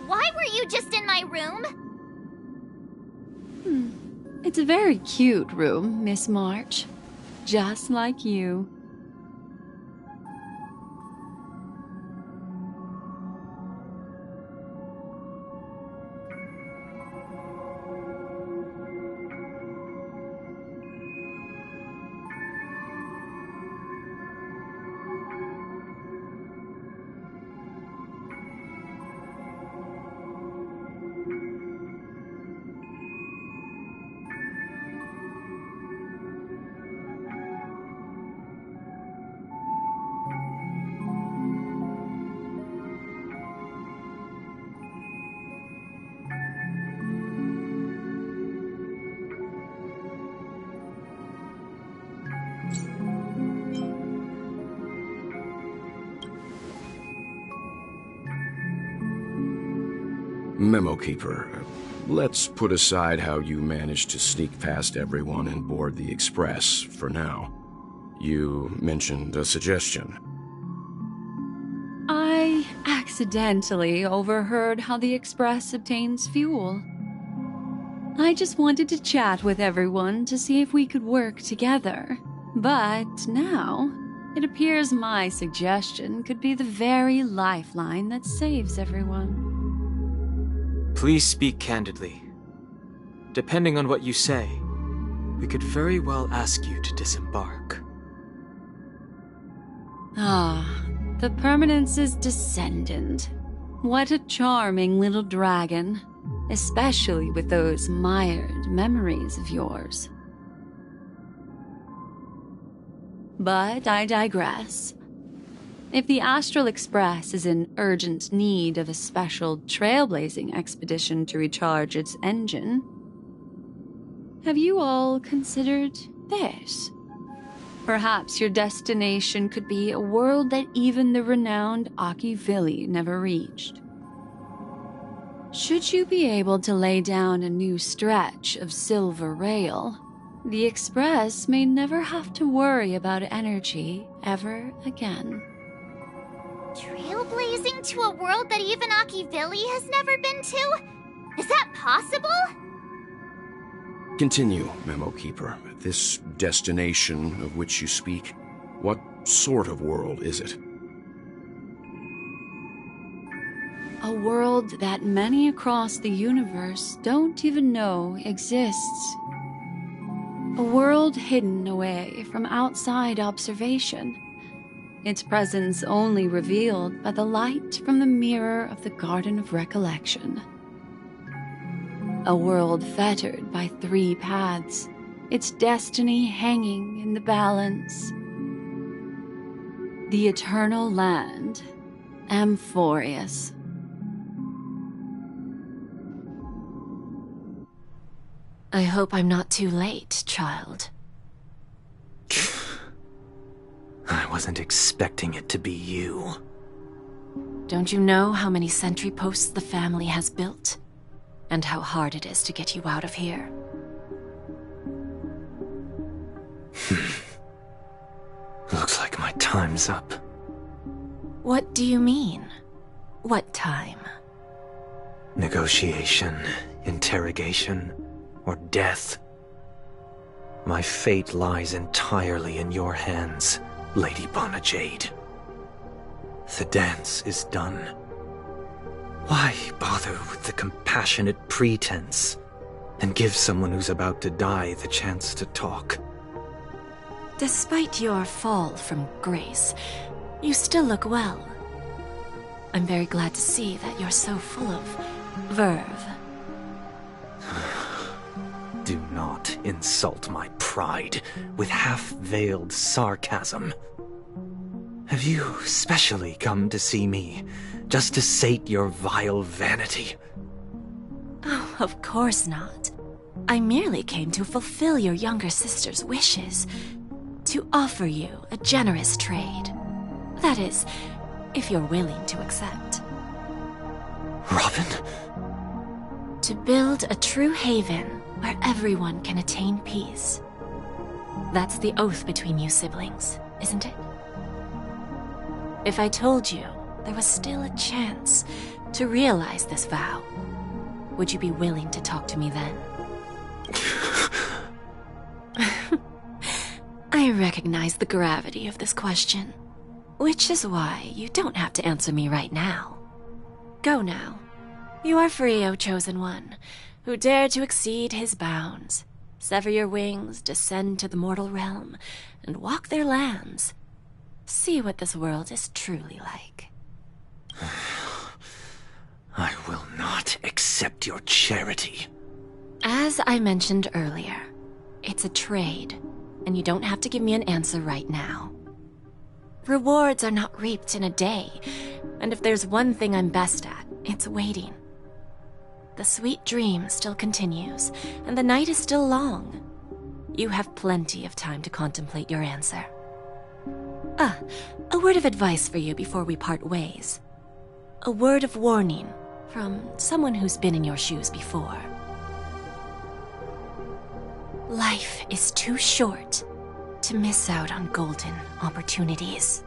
[SPEAKER 4] Why were you just in my room?
[SPEAKER 3] It's a very cute room, Miss March. Just like you.
[SPEAKER 23] Memo Keeper, let's put aside how you managed to sneak past everyone and board the Express for now. You mentioned a suggestion.
[SPEAKER 3] I accidentally overheard how the Express obtains fuel. I just wanted to chat with everyone to see if we could work together. But now, it appears my suggestion could be the very lifeline that saves everyone.
[SPEAKER 17] Please speak candidly. Depending on what you say, we could very well ask you to disembark.
[SPEAKER 3] Ah, the Permanence's descendant. What a charming little dragon, especially with those mired memories of yours. But I digress. If the Astral Express is in urgent need of a special trailblazing expedition to recharge its engine, have you all considered this? Perhaps your destination could be a world that even the renowned Akivili never reached. Should you be able to lay down a new stretch of silver rail, the Express may never have to worry about energy ever again.
[SPEAKER 13] Trailblazing to a world that even Akivili has never been to? Is that possible?
[SPEAKER 23] Continue, Memo Keeper. This destination of which you speak, what sort of world is it?
[SPEAKER 3] A world that many across the universe don't even know exists. A world hidden away from outside observation. Its presence only revealed by the light from the mirror of the Garden of Recollection. A world fettered by 3 paths, its destiny hanging in the balance. The eternal land, Amphorius.
[SPEAKER 8] I hope I'm not too late, child.
[SPEAKER 5] I wasn't expecting it to be you.
[SPEAKER 8] Don't you know how many sentry posts the family has built? And how hard it is to get you out of here?
[SPEAKER 5] Looks like my time's up.
[SPEAKER 8] What do you mean? What time?
[SPEAKER 5] Negotiation, interrogation, or death. My fate lies entirely in your hands, Lady Bonajade. The dance is done. Why bother with the compassionate pretense and give someone who's about to die the chance to talk?
[SPEAKER 8] Despite your fall from grace, you still look well. I'm very glad to see that you're so full of verve.
[SPEAKER 5] Do not insult my pride with half-veiled sarcasm. Have you specially come to see me just to sate your vile vanity?
[SPEAKER 8] Oh, of course not. I merely came to fulfill your younger sister's wishes. To offer you a generous trade. That is, if you're willing to accept.
[SPEAKER 5] Robin?
[SPEAKER 8] To build a true haven where everyone can attain peace. That's the oath between you siblings, isn't it? If I told you there was still a chance to realize this vow, would you be willing to talk to me then? I recognize the gravity of this question, which is why you don't have to answer me right now. Go now. You are free, O Chosen One, who dare to exceed his bounds, sever your wings, descend to the mortal realm, and walk their lands. See what this world is truly like.
[SPEAKER 5] I will not accept your charity.
[SPEAKER 8] As I mentioned earlier, it's a trade, and you don't have to give me an answer right now. Rewards are not reaped in a day, and if there's one thing I'm best at, it's waiting. The sweet dream still continues, and the night is still long. You have plenty of time to contemplate your answer. A word of advice for you before we part ways. A word of warning from someone who's been in your shoes before. Life is too short to miss out on golden opportunities.